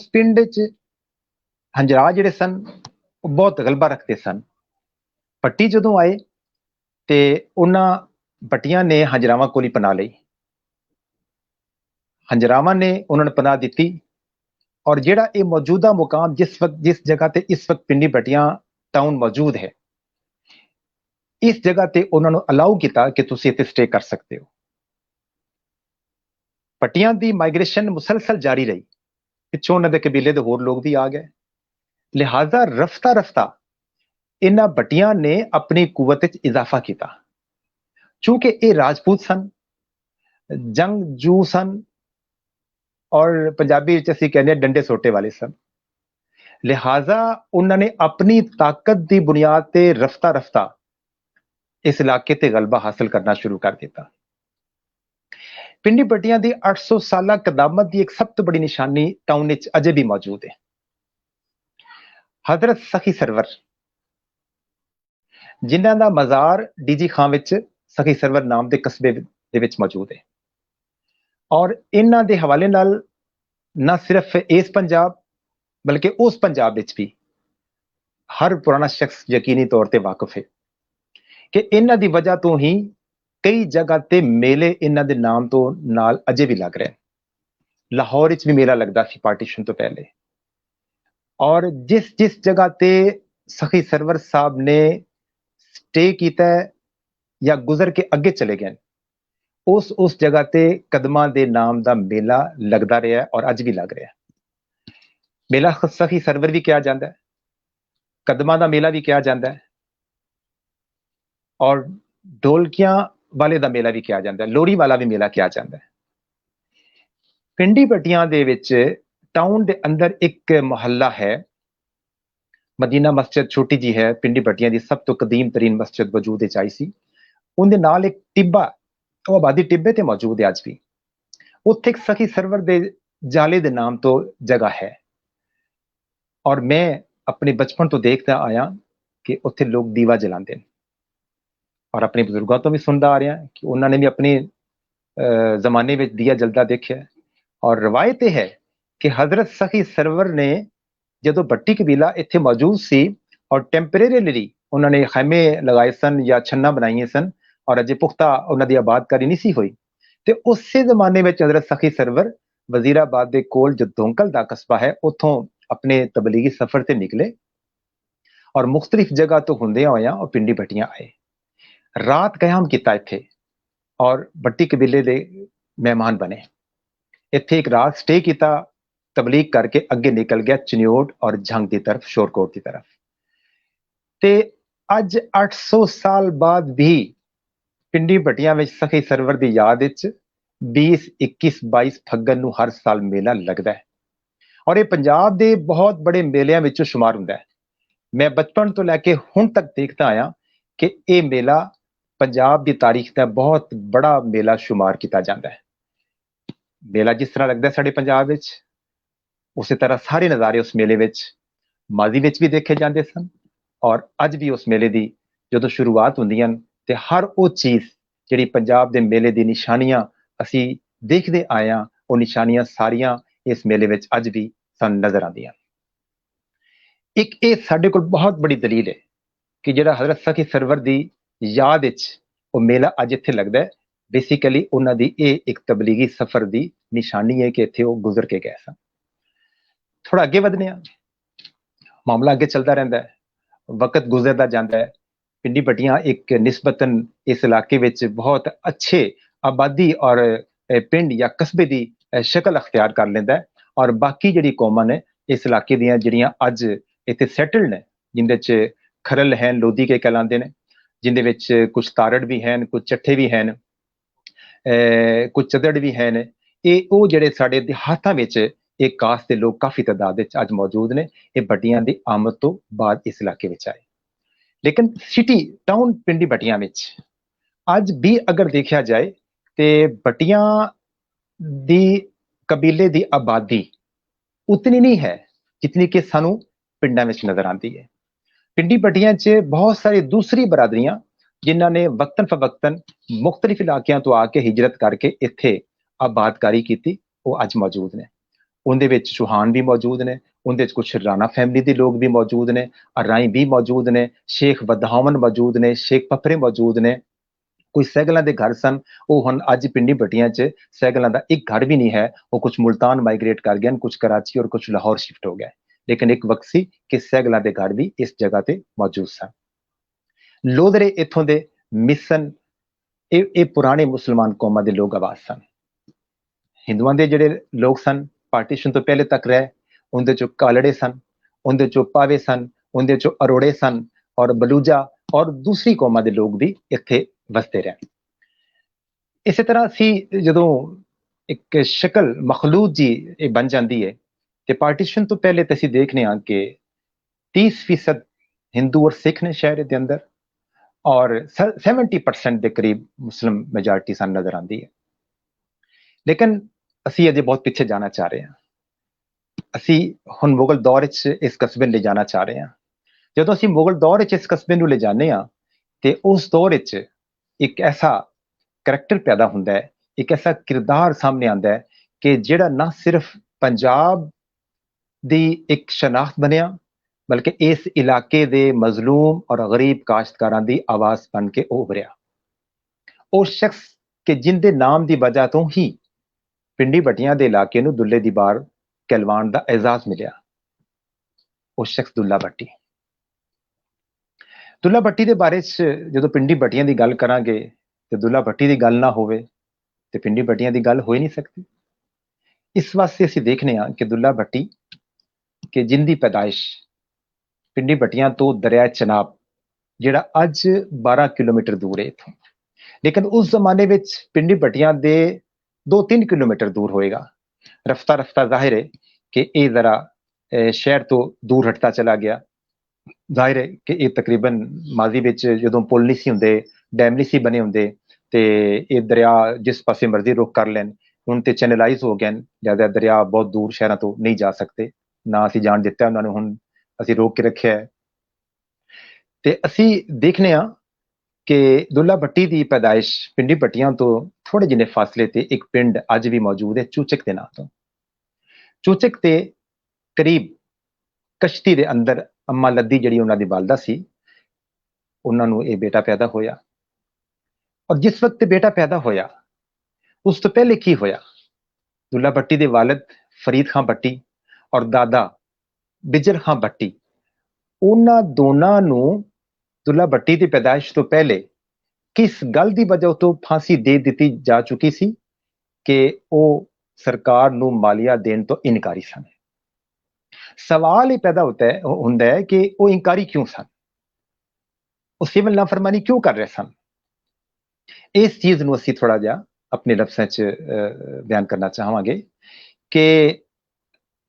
पिंड च हंजरा जिहड़े सन वो बहुत गलबा रखते सन। भट्टी जदों आए तो उन्होंने भट्टियां ने हंजरावां को पनाह लई, हंजरावां ने उन्होंने पनाह दी। और जिहड़ा ये मौजूदा मुकाम जिस जगह ते इस वक्त पिंडी बटिया टाउन मौजूद है, इस जगह ते उन्होंने अलाउ किया कि तुसीं इत्थे स्टे कर सकते हो। भट्टियां की माइग्रेशन मुसलसल जारी रही, पिछों उन्होंने कबीले के होर लोग भी आ गए, लिहाजा रफ्ता रफ्ता इन्हां भट्टियां ने अपनी कुवत विच इजाफा किया। चूंकि ये राजपूत सन, जंगजू सन और पंजाबी असीं कहने डंडे सोटे वाले सन, लिहाजा उन्होंने अपनी ताकत की बुनियाद पर रफ्ता रफ्ता इस इलाके ते गलबा हासिल करना शुरू कर दिता। पिंडी बटिया की 800 साल कदामत की एक सब तो बड़ी निशानी टाउन विच अजे भी मौजूद है। हजरत सखी सरवर जिन्हां दा मज़ार डीजी खां विच सखी सरवर नाम के कस्बे दे विच मौजूद है। और इन्हां दे हवाले नाल न सिर्फ इस पंजाब बल्कि उस पंजाब विच भी हर पुराना शख्स यकीनी तौर पर वाकिफ है कि इन्हां दी वजह तो ही कई जगह ते मेले इन्हां दे नाम तो नाल अजे भी लग रहे हैं। लाहौर विच भी मेला लगता सी पार्टीशन तो पहले, और जिस जिस जगह ते सखी सरवर साहब ने स्टे किया या गुजर के अगे चले गए उस जगह ते कदमां दे नाम का मेला लगता रहा है और अज भी लग रहा है। मेला सखी सरवर भी कहा जाता है, कदमां का मेला भी कहा जाता है, और ढोलकियां वाले का मेला भी कहा जाता है, लोहड़ी वाला भी मेला कहा जाता है। पिंडी बटिया दे विच टाउन के अंदर एक मुहल्ला है, मदीना मस्जिद छोटी जी है, पिंडी बटिया की सब तो कदीम तरीन मस्जिद वजूद आई सी। उनके नाल एक टिब्बा, वो आबादी टिब्बे ते मौजूद है अज भी। उत्थे एक सखी सरवर दे जाले दे नाम तो जगह है। और मैं अपने बचपन तो देखता आया कि उत्थे लोग दीवा जलाते हैं, और अपने बुजुर्गों तो भी सुनता आ रहा कि उन्होंने भी अपने जमाने में दिया जलदा देखा। और रवायत है कि हजरत सखी सरवर ने जो भट्टी कबीला इत्थे मौजूद सी और टैंपरेरीली उन्होंने खैमे लगाए सन या छन्ना बनाई सन और अजे पुख्ता उन्होंने आबादकारी नहीं सी हुई, तो उस जमाने में हजरत सखी सरवर वजीराबाद के कोल जो धोंकल का कस्बा है उतों अपने तबलीगी सफर से निकले और मुख्तलिफ जगह तो होंदे होया और पिंडी भट्टियां आए, रात कयाम किया इत्थे और भट्टी कबीले के मेहमान बने। इत्थे एक रात स्टे किया, तबलीग करके अगे निकल गया चनियोट और झंग की तरफ, शोरकोट की तरफ। ते अज 800 साल बाद भी पिंडी भट्टिया में सखी सरवर की याद 20, 21, 22 फग्गन नूं हर साल मेला लगता है, और ये पंजाब के बहुत बड़े मेलियां विचों शुमार हुंदा है। मैं बचपन तो लैके हुण तक देखता आया कि यह मेला पंजाब की तारीख का बहुत बड़ा मेला शुमार किया जाता है। मेला जिस तरह लगता है साडे पंजाब विच, उस तरह सारे नज़ारे उस मेले विच माजी विच भी देखे जाते सन, और अज भी उस मेले की जो शुरुआत होंदियां ते हर वो चीज़ जिहड़ी पंजाब के मेले की निशानियां असी देखते आए हैं, वो निशानियां सारियां इस मेले विच अज भी सन नजर आदियां। एक ये साडे कोल बहुत बड़ी दलील है कि जिहड़ा हजरत सखी सरवर की याद विच वो मेला अज इत्थे लगता है, ਬੇਸਿਕਲੀ ਉਹਨਾਂ ਦੀ ਇਹ ਇੱਕ ਤਬਲੀਗੀ ਸਫ਼ਰ ਦੀ ਨਿਸ਼ਾਨੀ ਹੈ ਕਿ ਇੱਥੇ ਉਹ ਗੁਜ਼ਰ ਕੇ ਗਏ ਸਨ। ਥੋੜਾ ਅੱਗੇ ਵਧਨੇ ਆ, ਮਾਮਲਾ ਅੱਗੇ ਚੱਲਦਾ ਰਹਿੰਦਾ ਹੈ, ਵਕਤ ਗੁਜ਼ਰਦਾ ਜਾਂਦਾ ਹੈ। ਪਿੰਡੀ ਪੱਟੀਆਂ ਇੱਕ ਨਿਸਬਤਨ ਇਸ ਇਲਾਕੇ ਵਿੱਚ ਬਹੁਤ ਅੱਛੇ ਆਬਾਦੀ ਔਰ ਪਿੰਡ ਜਾਂ ਕਸਬੇ ਦੀ ਸ਼ਕਲ ਅਖਤਿਆਰ ਕਰ ਲੈਂਦਾ ਹੈ। ਔਰ ਬਾਕੀ ਜਿਹੜੀ ਕੌਮਾਂ ਨੇ ਇਸ ਇਲਾਕੇ ਦੀਆਂ ਜਿਹੜੀਆਂ ਅੱਜ ਇੱਥੇ ਸੈਟਲਡ ਨੇ, ਜਿੰਦੇ 'ਚ ਖਰਲ ਹੈ, ਲੋਧੀ ਕੇ ਕਹਿਲਾਉਂਦੇ ਨੇ, ਜਿੰਦੇ ਵਿੱਚ ਕੁਝ ਤਾਰੜ ਵੀ ਹਨ, ਕੁਝ ਚੱਠੇ ਵੀ ਹਨ, ਕੁਝ ਚਦੜ ਵੀ ਹਨ। ਇਹ ਉਹ ਜਿਹੜੇ ਸਾਡੇ ਦਿਹਾਤਾਂ ਵਿੱਚ ਇਹ ਕਾਸਟ ਦੇ ਲੋਕ ਕਾਫੀ ਤਾਦਾਦ ਵਿੱਚ ਅੱਜ ਮੌਜੂਦ ਨੇ। ਇਹ ਬੱਟੀਆਂ ਦੀ ਆਮਦ ਤੋਂ ਬਾਅਦ ਇਸ ਇਲਾਕੇ ਵਿੱਚ ਆਏ। ਲੇਕਿਨ ਸਿਟੀ ਟਾਊਨ ਪਿੰਡੀ ਬੱਟੀਆਂ ਵਿੱਚ ਅੱਜ ਵੀ ਅਗਰ ਦੇਖਿਆ ਜਾਏ ਤੇ ਬੱਟੀਆਂ ਦੀ ਕਬੀਲੇ ਦੀ ਆਬਾਦੀ ਉਤਨੀ ਨਹੀਂ ਹੈ ਜਿਤਨੀ ਕਿ ਸਾਨੂੰ ਪਿੰਡਾਂ ਵਿੱਚ ਨਜ਼ਰ ਆਉਂਦੀ ਹੈ। ਪਿੰਡੀ ਬੱਟੀਆਂ 'ਚ ਬਹੁਤ ਸਾਰੀ ਦੂਸਰੀ ਬਰਾਦਰੀਆਂ ਜਿਨ੍ਹਾਂ ਨੇ ਵਕਤਨ ਫਵਕਤਨ ਮੁਖਤਲਿਫ ਇਲਾਕਿਆਂ ਤੋਂ ਆ ਕੇ ਹਿਜਰਤ ਕਰਕੇ ਇੱਥੇ ਆਬਾਦਕਾਰੀ ਕੀਤੀ, ਉਹ ਅੱਜ ਮੌਜੂਦ ਨੇ। ਉਹਦੇ ਵਿੱਚ ਚੌਹਾਨ ਵੀ ਮੌਜੂਦ ਨੇ, ਉਹਦੇ ਵਿੱਚ ਕੁਝ ਰਾਣਾ ਫੈਮਿਲੀ ਦੇ ਲੋਕ ਵੀ ਮੌਜੂਦ ਨੇ, ਅਰਾਈ ਵੀ ਮੌਜੂਦ ਨੇ, ਸ਼ੇਖ ਬਦਹਾਵਨ ਮੌਜੂਦ ਨੇ, ਸ਼ੇਖ ਪਪਰੇ ਮੌਜੂਦ ਨੇ। ਕੋਈ ਸਹਿਗਲਾਂ ਦੇ ਘਰ ਸਨ, ਉਹ ਹੁਣ ਅੱਜ ਪਿੰਡੀ ਬੱਟੀਆਂ 'ਚ ਸਹਿਗਲਾਂ ਦਾ ਇੱਕ ਘਰ ਵੀ ਨਹੀਂ ਹੈ। ਉਹ ਕੁਝ ਮੁਲਤਾਨ ਮਾਈਗ੍ਰੇਟ ਕਰ ਗਏ, ਕੁਝ ਕਰਾਚੀ ਔਰ ਕੁਝ ਲਾਹੌਰ ਸ਼ਿਫਟ ਹੋ ਗਏ। ਲੇਕਿਨ ਇੱਕ ਵਕਤ ਸੀ ਕਿ ਸਹਿਗਲਾਂ ਦੇ ਘਰ ਵੀ ਇਸ ਜਗ੍ਹਾ ਤੇ ਮੌਜੂਦ ਸਨ। ਲੋਧਰੇ ਇੱਥੋਂ ਦੇ ਮਿਸਨ, ਇਹ ਪੁਰਾਣੇ ਮੁਸਲਮਾਨ ਕੌਮਾਂ ਦੇ ਲੋਕ ਆਵਾਜ਼ ਸਨ। ਹਿੰਦੂਆਂ ਦੇ ਜਿਹੜੇ ਲੋਕ ਸਨ ਪਾਰਟੀਸ਼ਨ ਤੋਂ ਪਹਿਲੇ ਤੱਕ ਰਹੇ, ਉਹਦੇ ਚੋਂ ਕਾਲੜੇ ਸਨ, ਉਹਦੇ ਚੋਂ ਪਾਵੇ ਸਨ, ਉਹਦੇ ਚੋਂ ਅਰੋੜੇ ਸਨ ਔਰ ਬਲੂਜਾ ਔਰ ਦੂਸਰੀ ਕੌਮਾਂ ਦੇ ਲੋਕ ਵੀ ਇੱਥੇ ਵਸਦੇ ਰਹੇ। ਇਸੇ ਤਰ੍ਹਾਂ ਅਸੀਂ ਜਦੋਂ ਇੱਕ ਸ਼ਕਲ ਮਖਲੂਤ ਜੀ ਇਹ ਬਣ ਜਾਂਦੀ ਹੈ ਤੇ ਪਾਰਟੀਸ਼ਨ ਤੋਂ ਪਹਿਲੇ ਤਾਂ ਅਸੀਂ ਦੇਖਦੇ ਹਾਂ ਕਿ 30% ਹਿੰਦੂ ਔਰ ਸਿੱਖ ਨੇ ਸ਼ਹਿਰ ਦੇ ਅੰਦਰ ਔਰ 70% ਦੇ ਕਰੀਬ ਮੁਸਲਿਮ ਮੈਜੋਰਟੀ ਸਾਨੂੰ ਨਜ਼ਰ ਆਉਂਦੀ ਹੈ। ਲੇਕਿਨ ਅਸੀਂ ਅਜੇ ਬਹੁਤ ਪਿੱਛੇ ਜਾਣਾ ਚਾਹ ਰਹੇ ਹਾਂ। ਅਸੀਂ ਹੁਣ ਮੁਗਲ ਦੌਰ ਵਿੱਚ ਇਸ ਕਸਬੇ ਨੂੰ ਲੈ ਜਾਣਾ ਚਾਹ ਰਹੇ ਹਾਂ। ਜਦੋਂ ਅਸੀਂ ਮੁਗਲ ਦੌਰ ਵਿੱਚ ਇਸ ਕਸਬੇ ਨੂੰ ਲੈ ਜਾਂਦੇ ਹਾਂ ਤੇ ਉਸ ਦੌਰ ਵਿੱਚ ਇੱਕ ਐਸਾ ਕਰੈਕਟਰ ਪੈਦਾ ਹੁੰਦਾ ਹੈ, ਇੱਕ ਐਸਾ ਕਿਰਦਾਰ ਸਾਹਮਣੇ ਆਉਂਦਾ ਹੈ ਕਿ ਜਿਹੜਾ ਨਾ ਸਿਰਫ ਪੰਜਾਬ ਦੀ ਇੱਕ ਸ਼ਨਾਖਤ ਬਣਿਆ ਬਲਕਿ ਇਸ ਇਲਾਕੇ ਦੇ ਮਜ਼ਲੂਮ ਔਰ ਗਰੀਬ ਕਾਸ਼ਤਕਾਰਾਂ ਦੀ ਆਵਾਜ਼ ਬਣ ਕੇ ਉਭਰਿਆ। ਉਹ ਸ਼ਖਸ ਕਿ ਜਿੰਦੇ ਨਾਮ ਦੀ ਵਜ੍ਹਾ ਤੋਂ ਹੀ ਪਿੰਡੀ ਬੱਟੀਆਂ ਦੇ ਇਲਾਕੇ ਨੂੰ ਦੁੱਲੇ ਦੀ ਬਾਰ ਕਹਿਲਵਾਉਣ ਦਾ ਇਜਾਜ਼ ਮਿਲਿਆ, ਉਹ ਸ਼ਖਸ ਦੁੱਲਾ ਭੱਟੀ। ਦੁੱਲਾ ਭੱਟੀ ਦੇ ਬਾਰੇ 'ਚ ਜਦੋਂ ਪਿੰਡੀ ਬੱਟੀਆਂ ਦੀ ਗੱਲ ਕਰਾਂਗੇ ਤੇ ਦੁੱਲਾ ਭੱਟੀ ਦੀ ਗੱਲ ਨਾ ਹੋਵੇ ਤੇ ਪਿੰਡੀ ਬੱਟੀਆਂ ਦੀ ਗੱਲ ਹੋ ਹੀ ਨਹੀਂ ਸਕਦੀ। ਇਸ ਵਾਸਤੇ ਅਸੀਂ ਦੇਖਨੇ ਹਾਂ ਕਿ ਦੁੱਲਾ ਭੱਟੀ ਕਿ ਜਿੰਦੀ ਪੈਦਾਇਸ਼ ਪਿੰਡੀ ਬੱਟੀਆਂ ਤੋਂ ਦਰਿਆ ਚਨਾਬ ਜਿਹੜਾ ਅੱਜ 12 ਕਿਲੋਮੀਟਰ ਦੂਰ ਹੈ ਇੱਥੋਂ, ਲੇਕਿਨ ਉਸ ਜ਼ਮਾਨੇ ਵਿੱਚ ਪਿੰਡੀ ਬੱਟੀਆਂ ਦੇ 2-3 ਕਿਲੋਮੀਟਰ ਦੂਰ ਹੋਏਗਾ। ਰਫਤਾ ਰਫਤਾ ਜ਼ਾਹਿਰ ਹੈ ਕਿ ਇਹ ਜ਼ਰਾ ਸ਼ਹਿਰ ਤੋਂ ਦੂਰ ਹਟਦਾ ਚਲਾ ਗਿਆ। ਜ਼ਾਹਿਰ ਹੈ ਕਿ ਇਹ ਤਕਰੀਬਨ ਮਾਜ਼ੀ ਵਿੱਚ ਜਦੋਂ ਪੁਲ ਨਹੀਂ ਸੀ ਹੁੰਦੇ, ਡੈਮ ਨਹੀਂ ਸੀ ਬਣੇ ਹੁੰਦੇ ਤੇ ਇਹ ਦਰਿਆ ਜਿਸ ਪਾਸੇ ਮਰਜ਼ੀ ਰੁਖ ਕਰ ਲੈਣ, ਹੁਣ ਤੇ ਚੈਨਲਾਈਜ਼ ਹੋ ਗਏ, ਜ਼ਿਆਦਾ ਦਰਿਆ ਬਹੁਤ ਦੂਰ ਸ਼ਹਿਰਾਂ ਤੋਂ ਨਹੀਂ ਜਾ ਸਕਦੇ, ਨਾ ਅਸੀਂ ਜਾਣ ਦਿੱਤਾ ਉਹਨਾਂ ਨੂੰ, ਹੁਣ ਅਸੀਂ ਰੋਕ ਕੇ ਰੱਖਿਆ ਹੈ। ਤੇ ਅਸੀਂ ਦੇਖਨੇ ਹਾਂ ਕਿ ਦੁੱਲਾ ਭੱਟੀ ਦੀ ਪੈਦਾਇਸ਼ ਪਿੰਡੀ ਬੱਟੀਆਂ ਤੋਂ ਥੋੜੇ ਜਿਹੇ ਫਾਸਲੇ ਤੇ ਇੱਕ ਪਿੰਡ ਅੱਜ ਵੀ ਮੌਜੂਦ ਹੈ ਚੂਚਕ ਦੇ ਨਾਂ ਤੋਂ। ਚੂਚਕ ਤੇ ਕਰੀਬ ਕਸ਼ਤੀ ਦੇ ਅੰਦਰ ਅੰਮਾ ਲੱਦੀ ਜਿਹੜੀ ਉਹਨਾਂ ਦੀ ਵਾਲਦਾ ਸੀ, ਉਹਨਾਂ ਨੂੰ ਇਹ ਬੇਟਾ ਪੈਦਾ ਹੋਇਆ। ਔਰ ਜਿਸ ਵਕਤ ਬੇਟਾ ਪੈਦਾ ਹੋਇਆ ਉਸ ਤੋਂ ਪਹਿਲੇ ਕੀ ਹੋਇਆ, ਦੁੱਲਾ ਭੱਟੀ ਦੇ ਵਾਲਿਦ ਫਰੀਦ ਖਾਂ ਭੱਟੀ ਔਰ ਦਾਦਾ ਬਿਜਰ ਖਾਂ ਭੱਟੀ, ਉਹਨਾਂ ਦੋਨਾਂ ਨੂੰ ਦੁੱਲਾ ਭੱਟੀ ਦੀ ਪੈਦਾਇਸ਼ ਤੋਂ ਪਹਿਲੇ ਕਿਸ ਗੱਲ ਦੀ ਵਜ੍ਹਾ ਤੋਂ ਫਾਂਸੀ ਦੇ ਦਿੱਤੀ ਜਾ ਚੁੱਕੀ ਸੀ ਕਿ ਉਹ ਸਰਕਾਰ ਨੂੰ ਮਾਲੀਆ ਦੇਣ ਤੋਂ ਇਨਕਾਰੀ ਸਨ। ਸਵਾਲ ਇਹ ਪੈਦਾ ਹੁੰਦਾ ਹੈ ਕਿ ਉਹ ਇਨਕਾਰੀ ਕਿਉਂ ਸਨ, ਉਹ ਸਿਵਲ ਨਾਫਰਮਾਨੀ ਕਿਉਂ ਕਰ ਰਹੇ ਸਨ। ਇਸ ਚੀਜ਼ ਨੂੰ ਅਸੀਂ ਥੋੜਾ ਜਿਹਾ ਆਪਣੇ ਲਫ਼ਜ਼ਾਂ 'ਚ ਬਿਆਨ ਕਰਨਾ ਚਾਹਾਂਗੇ ਕਿ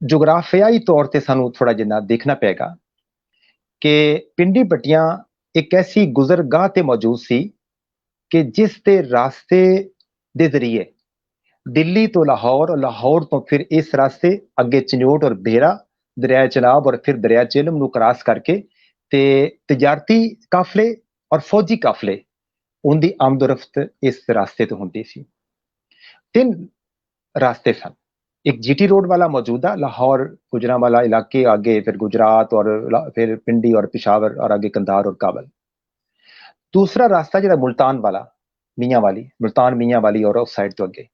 ਜੁਗਰਾਫਿਆਈ ਤੌਰ ਤੇ ਸਾਨੂੰ ਥੋੜਾ ਜਿਹਾ ਦੇਖਣਾ ਪਏਗਾ ਕਿ ਪਿੰਡੀ ਬੱਟੀਆਂ ਇੱਕ ਐਸੀ ਗੁਜ਼ਰਗਾਹ ਤੇ ਮੌਜੂਦ ਸੀ ਕਿ ਜਿਸ ਦੇ ਰਾਸਤੇ ਦੇ ਜ਼ਰੀਏ ਦਿੱਲੀ ਤੋਂ ਲਾਹੌਰ, ਲਾਹੌਰ ਤੋਂ ਫਿਰ ਇਸ ਰਾਸਤੇ ਅੱਗੇ ਚਨੋਟ ਔਰ ਬੇਰਾ, ਦਰਿਆ ਚਨਾਬ ਔਰ ਫਿਰ ਦਰਿਆ ਚੇਲਮ ਨੂੰ ਕ੍ਰਾਸ ਕਰਕੇ ਤੇ ਤਜਾਰਤੀ ਕਾਫਲੇ ਔਰ ਫੌਜੀ ਕਾਫਲੇ ਉਹਦੀ ਆਮਦੋਰਫਤ ਇਸ ਰਾਸਤੇ ਤੋਂ ਹੁੰਦੀ ਸੀ। 3 ਰਾਸਤੇ ਸਨ, एक जीटी रोड वाला मौजूदा लाहौर गुजरांवाला इलाके आगे, फिर गुजरात और फिर पिंडी और पिशावर और आगे कंधार और काबल। दूसरा रास्ता जो मुल्तान वाला ਮੀਆਂ ਵਾਲੀ, ਮੁਲਤਾਨ ਮੀਆਂ ਵਾਲੀ ਔਰ ਉਸ ਸਾਈਡ ਤੋਂ ਅੱਗੇ।